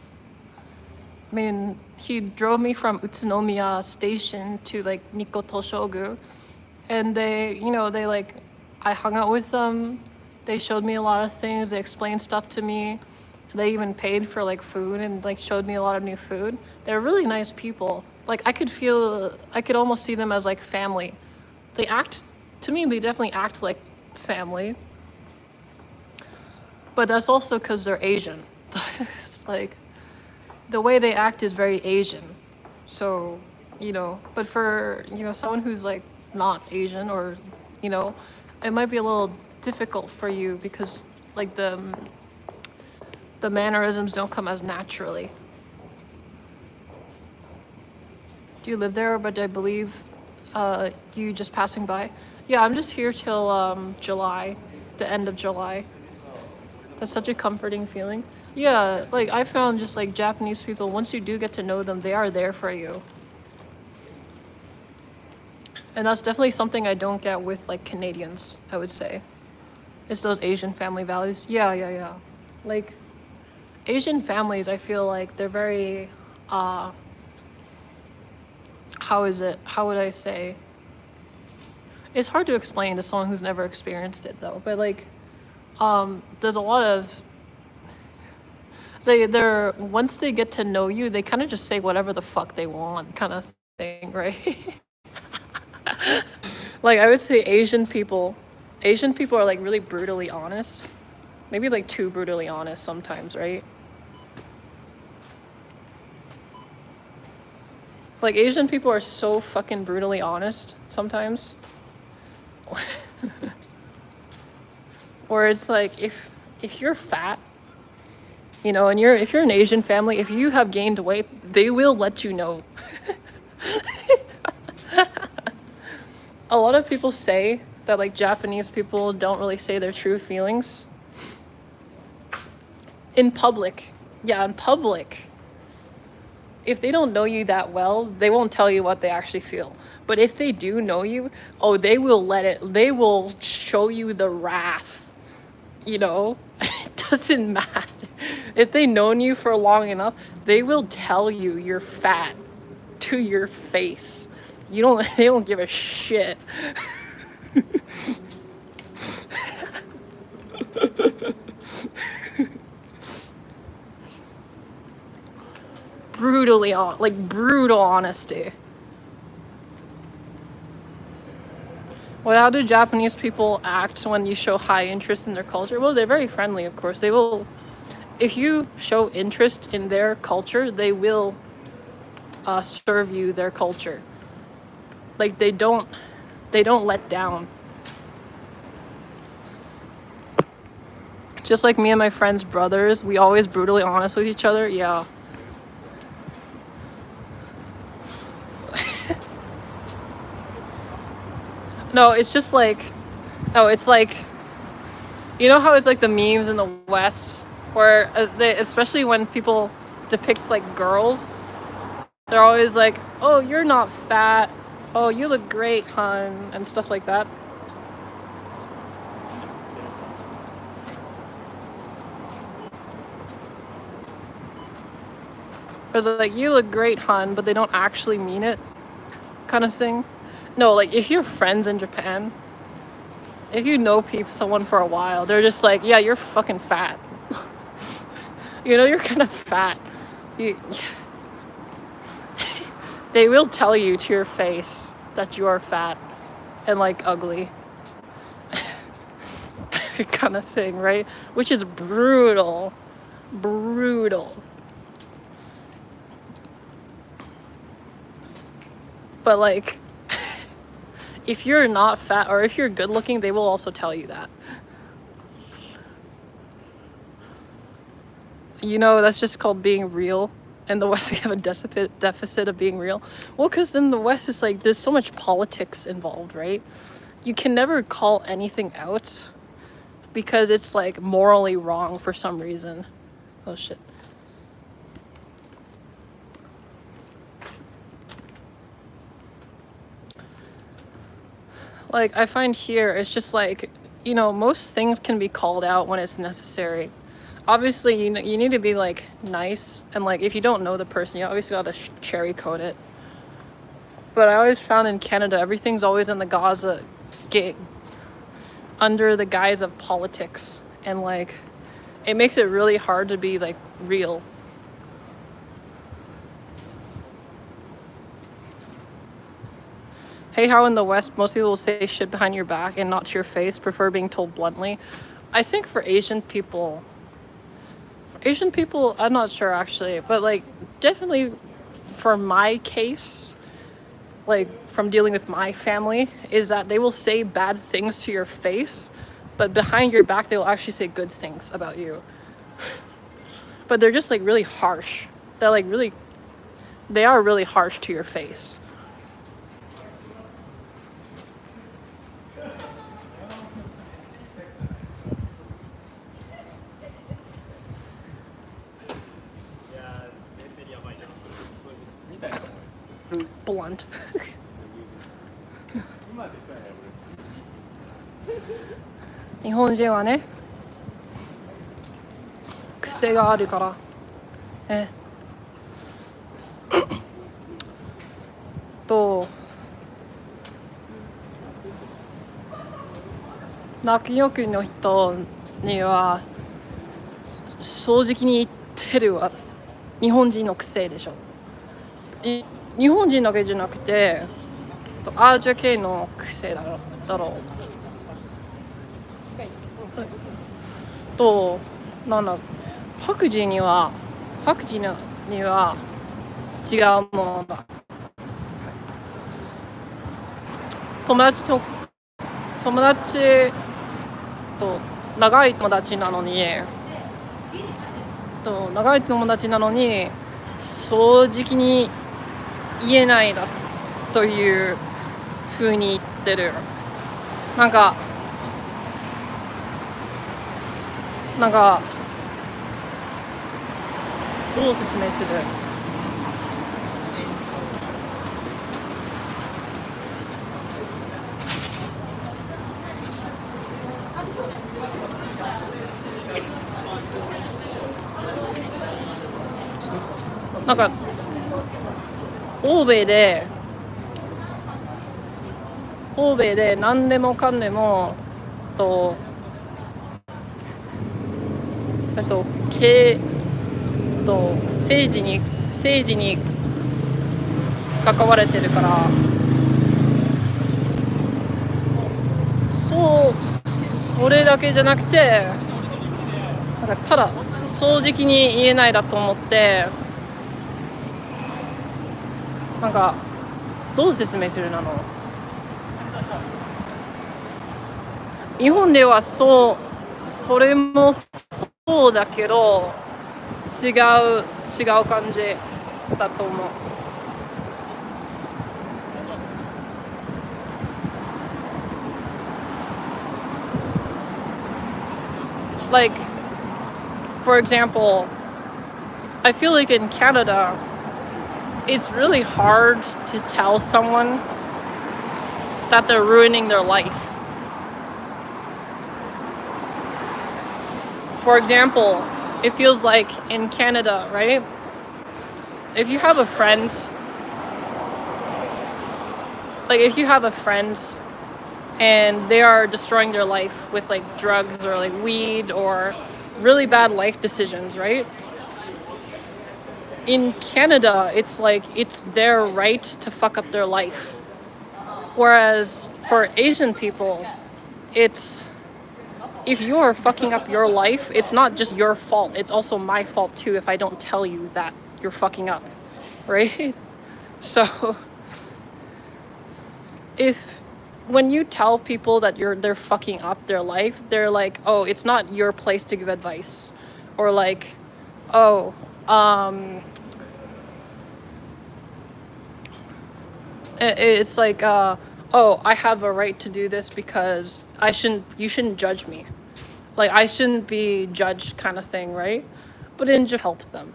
I mean, he drove me from Utsunomiya station to like Nikko Toshogu, and I hung out with them. They showed me a lot of things. They explained stuff to me. They even paid for like food and like showed me a lot of new food. They're really nice people. Like I could almost see them as like family. They definitely act like family. But that's also because they're Asian. Like, the way they act is very Asian. So, but for, someone who's like not Asian or, it might be a little difficult for you because like the mannerisms don't come as naturally. Do you live there? But I believe you just passing by. Yeah, I'm just here till July, the end of July. That's such a comforting feeling. Yeah, like I found just like Japanese people, once you do get to know them, they are there for you. And that's definitely something I don't get with like Canadians, I would say. It's those Asian family values. Yeah. Like Asian families, I feel like they're very, how would I say? It's hard to explain to someone who's never experienced it though, but like, there's a lot of, they're once they get to know you, they kind of just say whatever the fuck they want kind of thing, right? Like I would say Asian people are like really brutally honest. Maybe like too brutally honest sometimes, right? Like, Asian people are so fucking brutally honest sometimes. Or it's like, if you're fat, you know, and if you're an Asian family, if you have gained weight, they will let you know. A lot of people say that, like, Japanese people don't really say their true feelings. In public. Yeah, in public. If they don't know you that well, they won't tell you what they actually feel. But if they do know you, oh, they will show you the wrath. You know? It doesn't matter. If they've known you for long enough, they will tell you you're fat to your face. They don't give a shit. Brutal honesty. Well, how do Japanese people act when you show high interest in their culture? Well, they're very friendly, of course. They will, if you show interest in their culture, they will serve you their culture. Like, they don't let down. Just like me and my friends' brothers, we always brutally honest with each other. Yeah. No, it's just like, it's like, you know how it's like the memes in the West where especially when people depict like girls, they're always like, oh, you're not fat. Oh, you look great, hun, and stuff like that. It's like, you look great, hun, but they don't actually mean it, kind of thing. No, like, if you're friends in Japan, if you know someone for a while, they're just like, yeah, you're fucking fat. You know, you're kind of fat. They will tell you to your face that you are fat and, like, ugly. Kind of thing, right? Which is brutal. Brutal. But, like, if you're not fat or if you're good looking, they will also tell you that. You know, that's just called being real. In the West, we have a deficit of being real. Well, because in the West, it's like there's so much politics involved, right? You can never call anything out because it's like morally wrong for some reason. Oh, shit. Like, I find here, it's just like, you know, most things can be called out when it's necessary. Obviously, you need to be, like, nice. And, like, if you don't know the person, you obviously gotta cherry coat it. But I always found in Canada, everything's always in the Gaza gig. Under the guise of politics. And, like, it makes it really hard to be, like, real. Hey, how in the West, most people will say shit behind your back and not to your face, prefer being told bluntly. I think for Asian people, I'm not sure actually, but like definitely for my case, like from dealing with my family, is that they will say bad things to your face, but behind your back, they will actually say good things about you. But they're just like really harsh. They are really harsh to your face. Blunt. 日本人はね、癖があるからね。仲良くの人には正直に言ってるわ。日本人の癖でしょ。日本人だけじゃなくてアジア系の癖だろうと、なんだ、白人には違うものだ。友達と友達と長い友達なのに正直に言えないだという風に言ってる。なんかどう説明する？なんか欧米で何でもかんでも政治に関われてるから、それだけじゃなくて、なんかただ正直に言えないだと思って、なんかどう説明するなの？日本ではそれもそうだけど違う感じだと思う。Like, for example, I feel like in Canada, it's really hard to tell someone that they're ruining their life. For example, it feels like in Canada, right? If you have a friend, and they are destroying their life with like drugs or like weed or really bad life decisions, right? In Canada, it's like it's their right to fuck up their life. Whereas for Asian people, it's if you are fucking up your life, it's not just your fault. It's also my fault too if I don't tell you that you're fucking up, right? So when you tell people that they're fucking up their life, they're like, oh, it's not your place to give advice, or like, oh, it's like, oh, I have a right to do this because you shouldn't judge me. Like, I shouldn't be judged kind of thing, right? But it just helps them.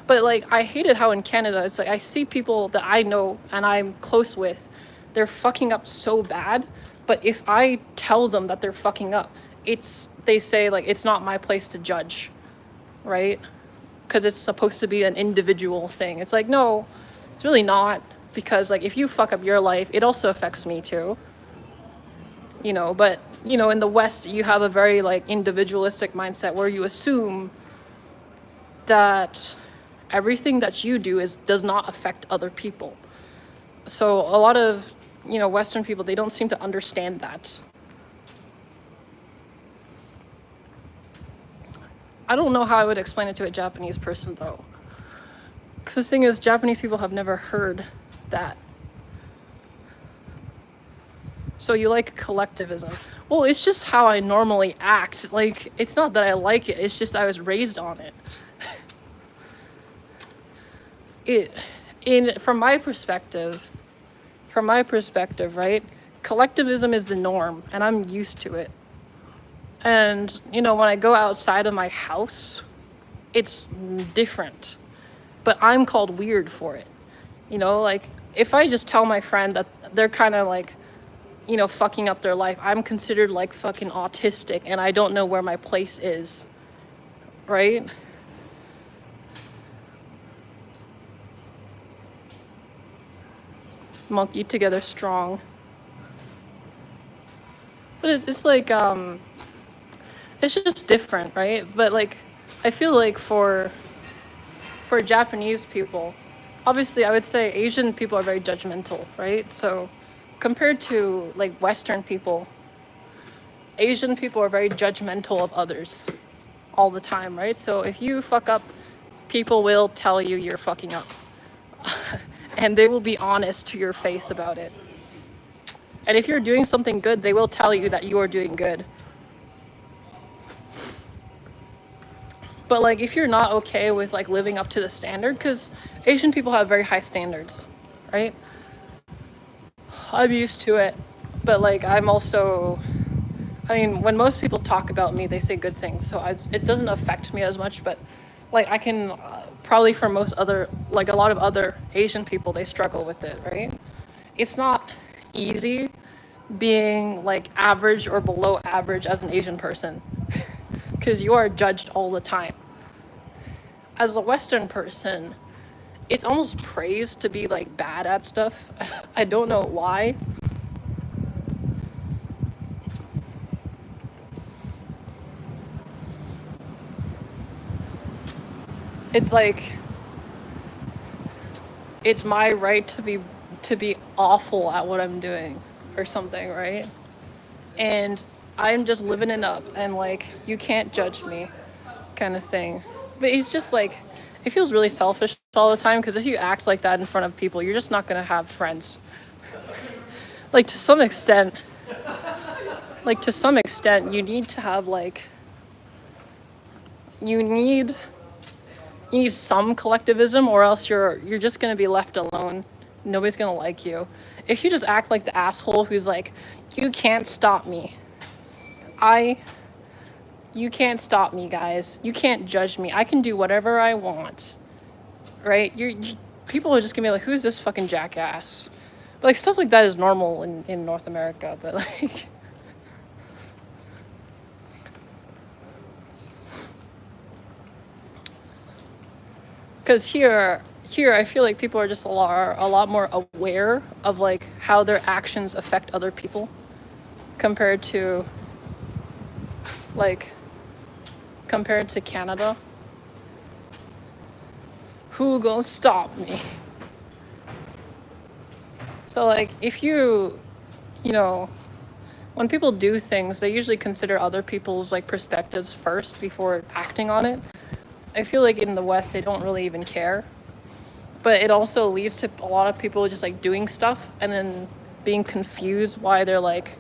But like, I hated how in Canada, it's like I see people that I know and I'm close with, they're fucking up so bad. But if I tell them that they're fucking up, they say like, it's not my place to judge, right? Because it's supposed to be an individual thing. It's like, no, it's really not. Because like, if you fuck up your life, it also affects me too. You know, but you know, in the West, you have a very like individualistic mindset where you assume that everything that you do does not affect other people. So a lot of, you know, Western people, they don't seem to understand that. I don't know how I would explain it to a Japanese person though. Because the thing is, Japanese people have never heard that. So you like collectivism. Well, it's just how I normally act. Like, it's not that I like it, it's just I was raised on it. From my perspective, right? Collectivism is the norm, and I'm used to it. And, you know, when I go outside of my house, it's different. But I'm called weird for it. You know, like, if I just tell my friend that they're kind of like, you know, fucking up their life, I'm considered like fucking autistic, and I don't know where my place is, right? Monkey together strong. But it's like, it's just different, right? But like, I feel like for Japanese people, obviously I would say Asian people are very judgmental, right? So compared to like Western people, Asian people are very judgmental of others all the time, right? So if you fuck up people will tell you you're fucking up. And they will be honest to your face about it. And if you're doing something good, they will tell you that you are doing good. But like, if you're not okay with like living up to the standard, because Asian people have very high standards, right? I'm used to it, but like, I'm also, I mean, when most people talk about me, they say good things, so it doesn't affect me as much, but like, I can, probably for most other, like a lot of other Asian people, they struggle with it, right? It's not easy being like average or below average as an Asian person, because you are judged all the time. As a Western person, it's almost praised to be like bad at stuff. I don't know why. It's like, it's my right to be awful at what I'm doing or something, right? And I'm just living it up, and like, you can't judge me, kind of thing. But he's just like, it feels really selfish all the time, because if you act like that in front of people, you're just not gonna have friends. Like, to some extent, you need to have like, you need some collectivism, or else you're just gonna be left alone. Nobody's gonna like you. If you just act like the asshole who's like, you can't stop me. You can't stop me, guys. You can't judge me. I can do whatever I want. Right? People are just gonna be like, who's this fucking jackass? But like, stuff like that is normal in North America, but like, because here I feel like people are just a lot more aware of like how their actions affect other people, compared to Canada. Who gonna stop me? So like, if you know, when people do things, they usually consider other people's like perspectives first before acting on it. I feel like in the West, they don't really even care. But it also leads to a lot of people just like doing stuff and then being confused why they're like,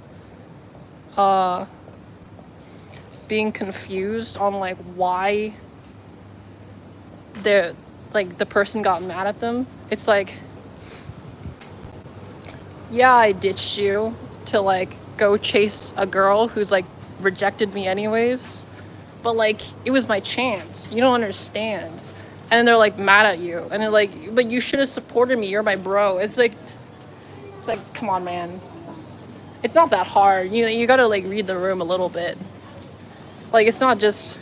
being confused on like why they're like, the person got mad at them. It's like, yeah, I ditched you to like go chase a girl who's like rejected me anyways, but like, it was my chance. You don't understand. And then they're like mad at you, and they're like, but you should have supported me, you're my bro. It's like, come on, man. It's not that hard. You gotta like read the room a little bit. Like, it's not just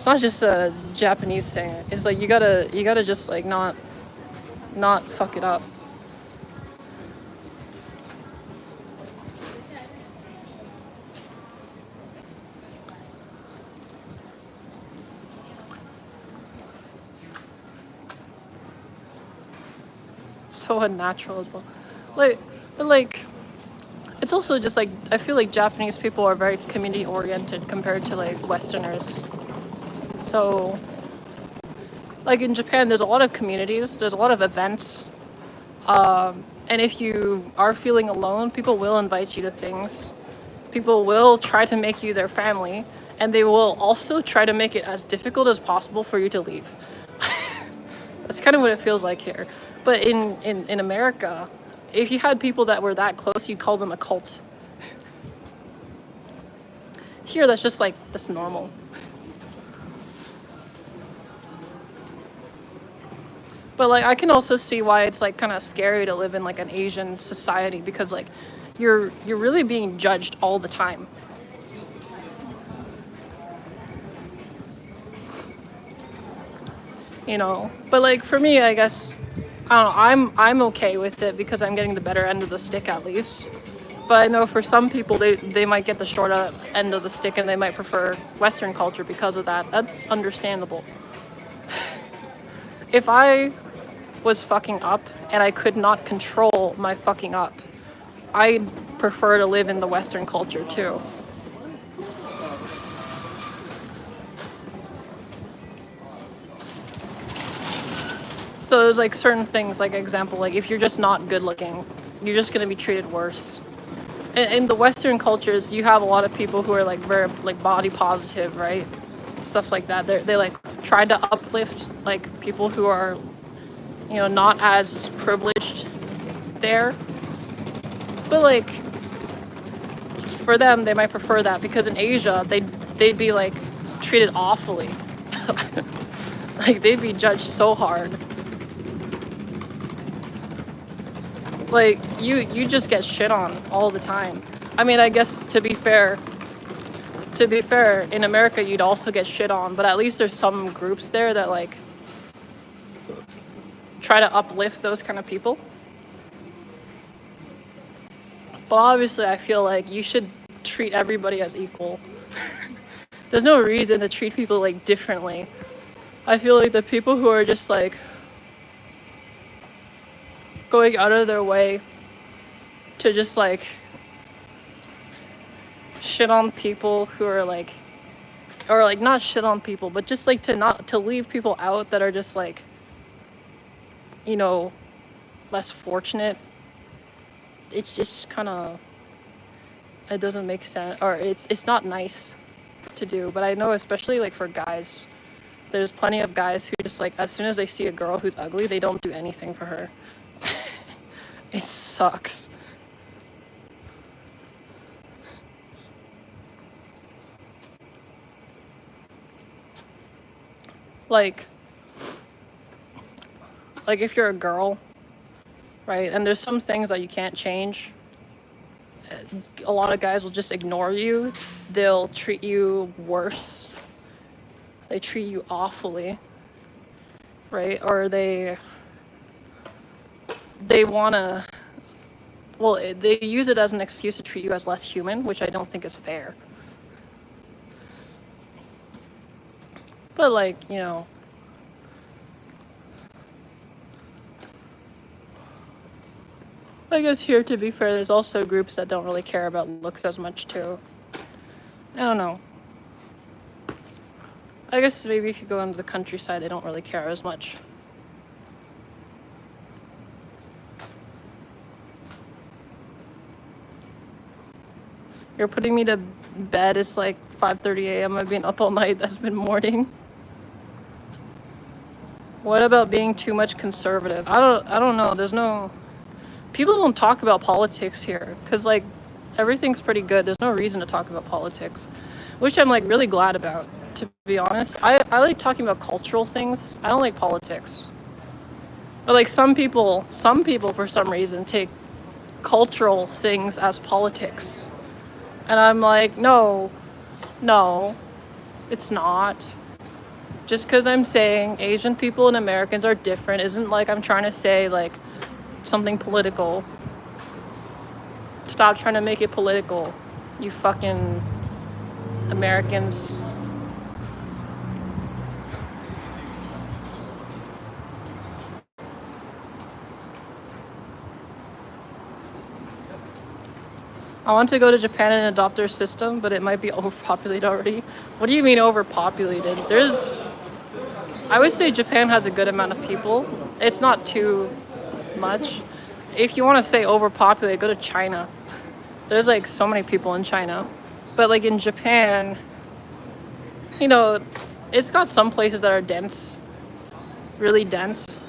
a Japanese thing. It's like, you gotta just like not fuck it up. So unnatural as well. Like, but like, it's also just like, I feel like Japanese people are very community oriented compared to like Westerners. So like in Japan, there's a lot of communities, there's a lot of events. And if you are feeling alone, people will invite you to things. People will try to make you their family, and they will also try to make it as difficult as possible for you to leave. That's kind of what it feels like here. But in America, if you had people that were that close, you'd call them a cult. Here, that's just like, that's normal. But like, I can also see why it's like kind of scary to live in like an Asian society, because like, you're really being judged all the time. You know, but like for me, I guess, I don't know, I'm okay with it because I'm getting the better end of the stick at least. But I know for some people, they might get the short end of the stick, and they might prefer Western culture because of that. That's understandable. If I was fucking up and I could not control my fucking up, I'd prefer to live in the Western culture too. So there's like certain things, like example, like if you're just not good looking, you're just gonna be treated worse. In the Western cultures, you have a lot of people who are like very like body positive, right? Stuff like that. They like try to uplift like people who are, you know, not as privileged there. But like for them, they might prefer that because in Asia, they'd be like treated awfully. Like they'd be judged so hard. Like you just get shit on all the time. I mean, I guess to be fair, in America you'd also get shit on, but at least there's some groups there that like try to uplift those kind of people. But obviously I feel like you should treat everybody as equal. There's no reason to treat people like differently. I feel like the people who are just like going out of their way to just like shit on people who are like, or like not shit on people, but just like to leave people out that are just like, you know, less fortunate. It's just kind of, it doesn't make sense, or it's not nice to do. But I know especially like for guys, there's plenty of guys who just like as soon as they see a girl who's ugly, they don't do anything for her. It sucks. Like if you're a girl, right, and there's some things that you can't change, a lot of guys will just ignore you. They'll treat you worse. They treat you awfully, right? Or they want to, well, they use it as an excuse to treat you as less human, which I don't think is fair. But like, you know, I guess here, to be fair, there's also groups that don't really care about looks as much too. I don't know. I guess maybe if you go into the countryside, they don't really care as much. You're putting me to bed. It's like 5:30 a.m. I've been up all night. That's been morning. What about being too much conservative? I don't know. There's no, people don't talk about politics here because like everything's pretty good. There's no reason to talk about politics, which I'm like really glad about, to be honest. I like talking about cultural things. I don't like politics. But like some people for some reason take cultural things as politics. And I'm like, no, it's not. Just because I'm saying Asian people and Americans are different isn't like I'm trying to say like something political. Stop trying to make it political, you fucking Americans. I want to go to Japan and adopt their system, but it might be overpopulated already. What do you mean overpopulated? I would say Japan has a good amount of people. It's not too much. If you want to say overpopulated, go to China. There's like so many people in China. But like in Japan, you know, it's got some places that are dense, really dense.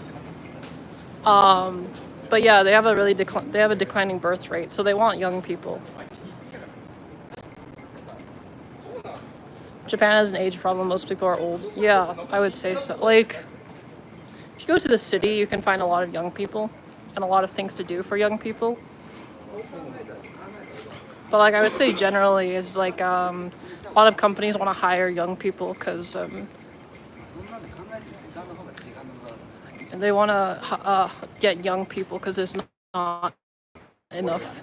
But yeah, they have a declining birth rate, so they want young people. Japan has an age problem. Most people are old. Yeah, I would say so. Like, if you go to the city, you can find a lot of young people and a lot of things to do for young people. But like I would say generally is like a lot of companies want to hire young people because they want to get young people because there's not enough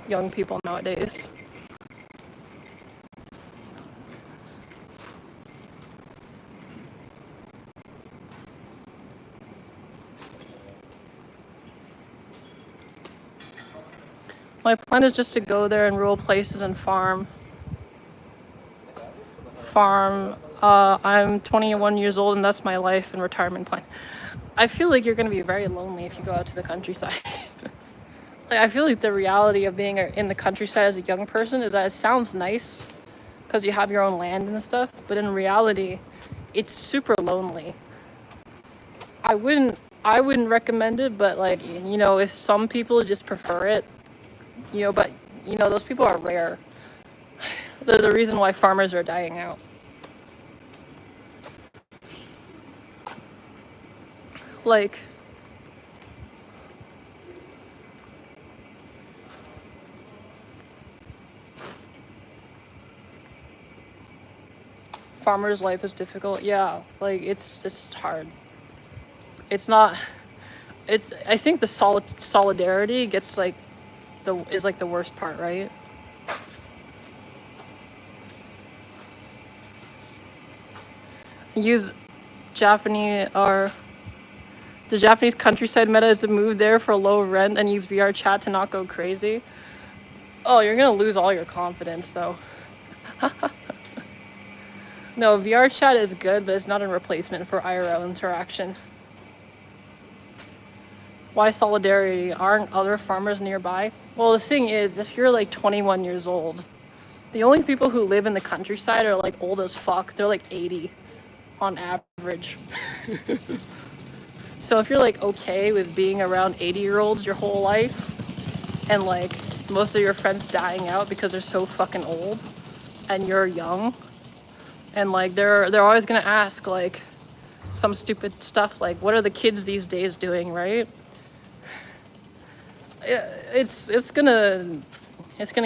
young people nowadays. My plan is just to go there in rural places and farm. farm. I'm 21 years old, and that's my life and retirement plan. I feel like you're gonna be very lonely if you go out to the countryside. Like, I feel like the reality of being in the countryside as a young person is that it sounds nice because you have your own land and stuff, but in reality, it's super lonely. I wouldn't recommend it, but like, you know, if some people just prefer it, you know, but you know, those people are rare. There's a reason why farmers are dying out. Like, farmer's life is difficult. Yeah, like it's just hard. It's not. It's. I think the solidarity gets like is like the worst part, right? Use Japanese or the Japanese countryside meta is to move there for low rent and use VR chat to not go crazy. Oh, you're gonna lose all your confidence though. No, VR chat is good, but it's not a replacement for IRL interaction. Why solidarity? Aren't other farmers nearby? Well, the thing is, if you're like 21 years old, the only people who live in the countryside are like old as fuck. They're like 80 on average. So if you're like okay with being around 80-year-olds your whole life and like most of your friends dying out because they're so fucking old and you're young and like they're always gonna ask like some stupid stuff like what are the kids these days doing, right? It's gonna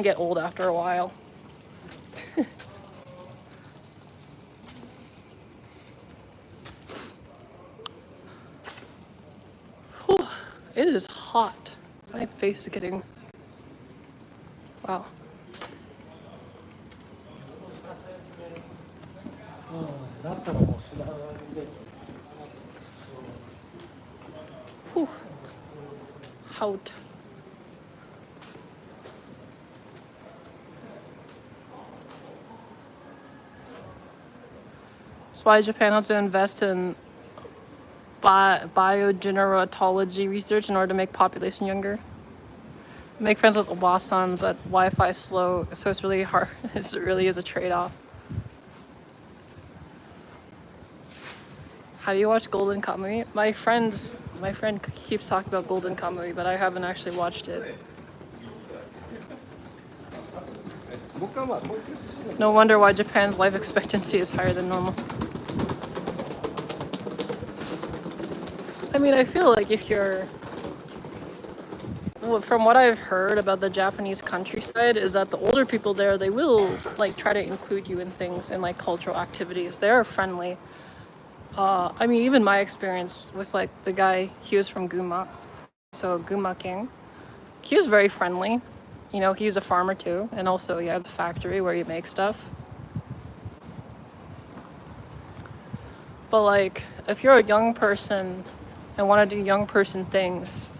get old after a while. Whew, it is hot. My face is getting... Wow. Whew. Hot. That's why Japan has to invest in biogeneratology research in order to make population younger. Make friends with Obasan, but Wi-Fi is slow, so it's really hard. It really is a trade-off. Have you watched Golden Kamuy? My friend keeps talking about Golden Kamuy, but I haven't actually watched it. No wonder why Japan's life expectancy is higher than normal. I mean, I feel like if you're... From what I've heard about the Japanese countryside is that the older people there, they will like try to include you in things and like cultural activities. They are friendly. I mean, even my experience with like the guy, he was from Gunma, so Gunma King. He was very friendly. You know, he's a farmer too, and also you have the factory where you make stuff. But like, if you're a young person and want to do young person things,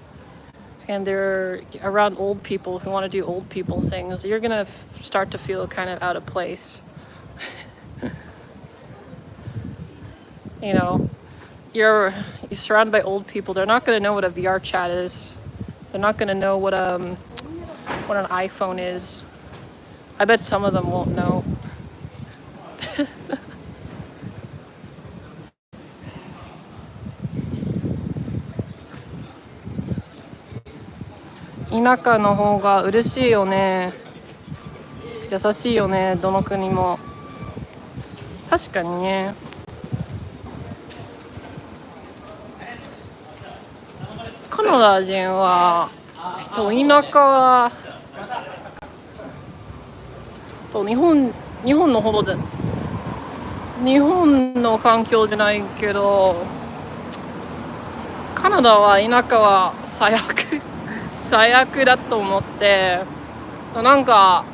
and they're around old people who want to do old people things, you're gonna start to feel kind of out of place. You know, you're surrounded by old people. They're not gonna know what a VR chat is. They're not gonna know what an iPhone is. I bet some of them won't know.田舎の方が嬉しいよね。優しいよね、どの国も。確かにね。カナダ人は、田舎は、日本のほどで、日本の環境じゃないけど、カナダは田舎は最悪だと思って、なんか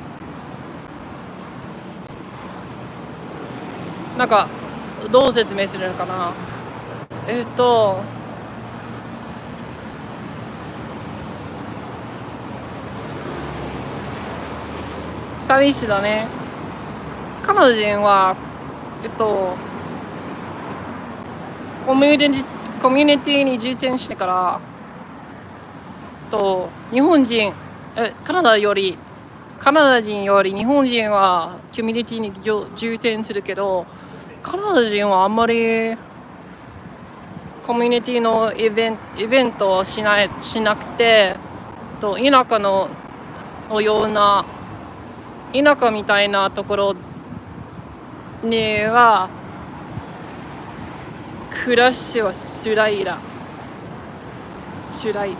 どう説明するのかな。寂しいだね。カナダ人はコミュニティに充填してから、日本人、カナダ人より日本人はコミュニティに充填するけど、カナダ人はあんまりコミュニティのイベントをしなくて、田舎のような田舎みたいなところには暮らしは辛い。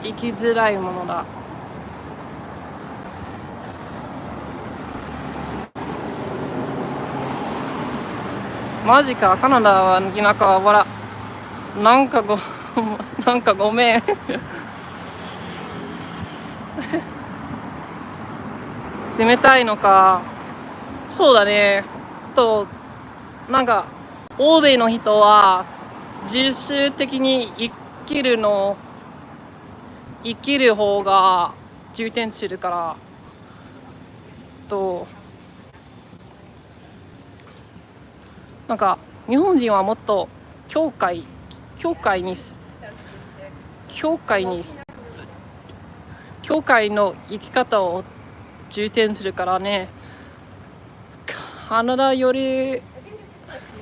生きづらいものだ。マジか、カナダは田舎はほら、なんかごめん。冷たいのか。そうだね。なんか欧米の人は自主的に生きる方が重点するからなんか日本人はもっと教会の生き方を重点するからね。カナダより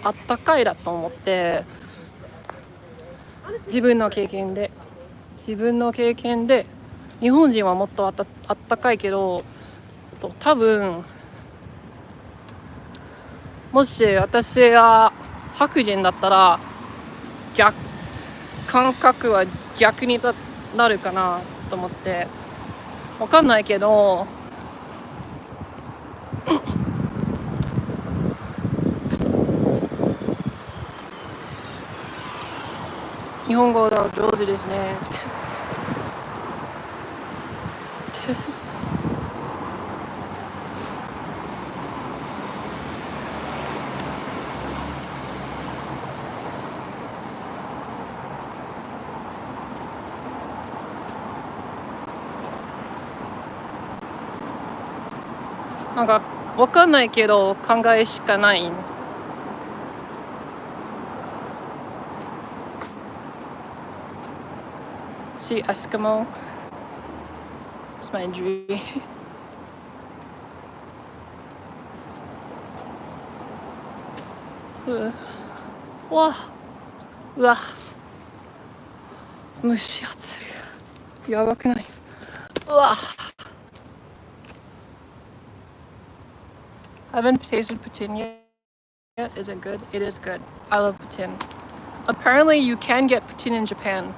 あったかいだと思って、自分の経験で日本人はもっとあったかいけど、多分もし私が白人だったら感覚は逆になるかなと思って、わかんないけど日本語が上手ですね。なんかわかんないけど考えしかない。See Eskimo. It's my dream. うわ蒸し暑い。やばくない？I haven't tasted poutine yet. Is it good? It is good. I love poutine. Apparently you can get poutine in Japan.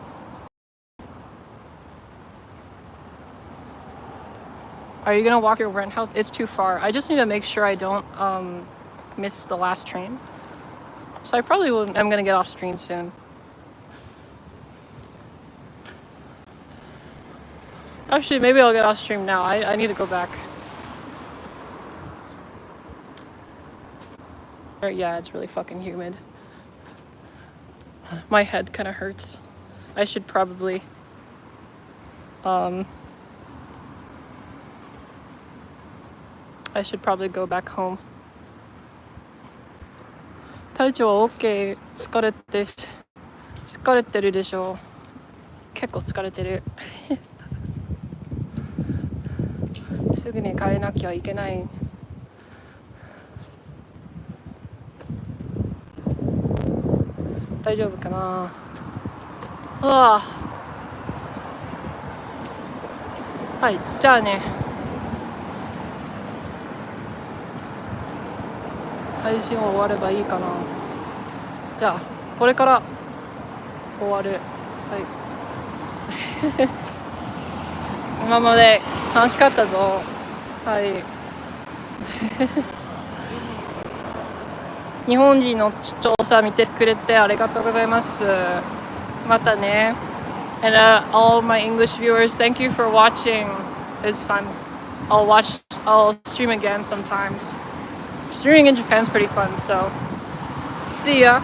Are you gonna walk your rent house? It's too far. I just need to make sure I don't miss the last train. So I probably am gonna get off stream soon. Actually, maybe I'll get off stream now. I need to go back. Yeah, it's really fucking humid. My head kind of hurts. I should probably go back home. 体調 OK。 疲れてるでしょ。結構疲れてる。すぐに帰らなきゃいけない。大丈夫かな。はい、じゃあね。配信終わればいいかな。じゃあこれから終わる。はい今まで楽しかったぞ。はい日本人の調査見てくれてありがとうございます。またね。And all my English viewers, thank you for watching. It was fun. I'll stream again sometimes. Streaming in Japan is pretty fun, so see ya.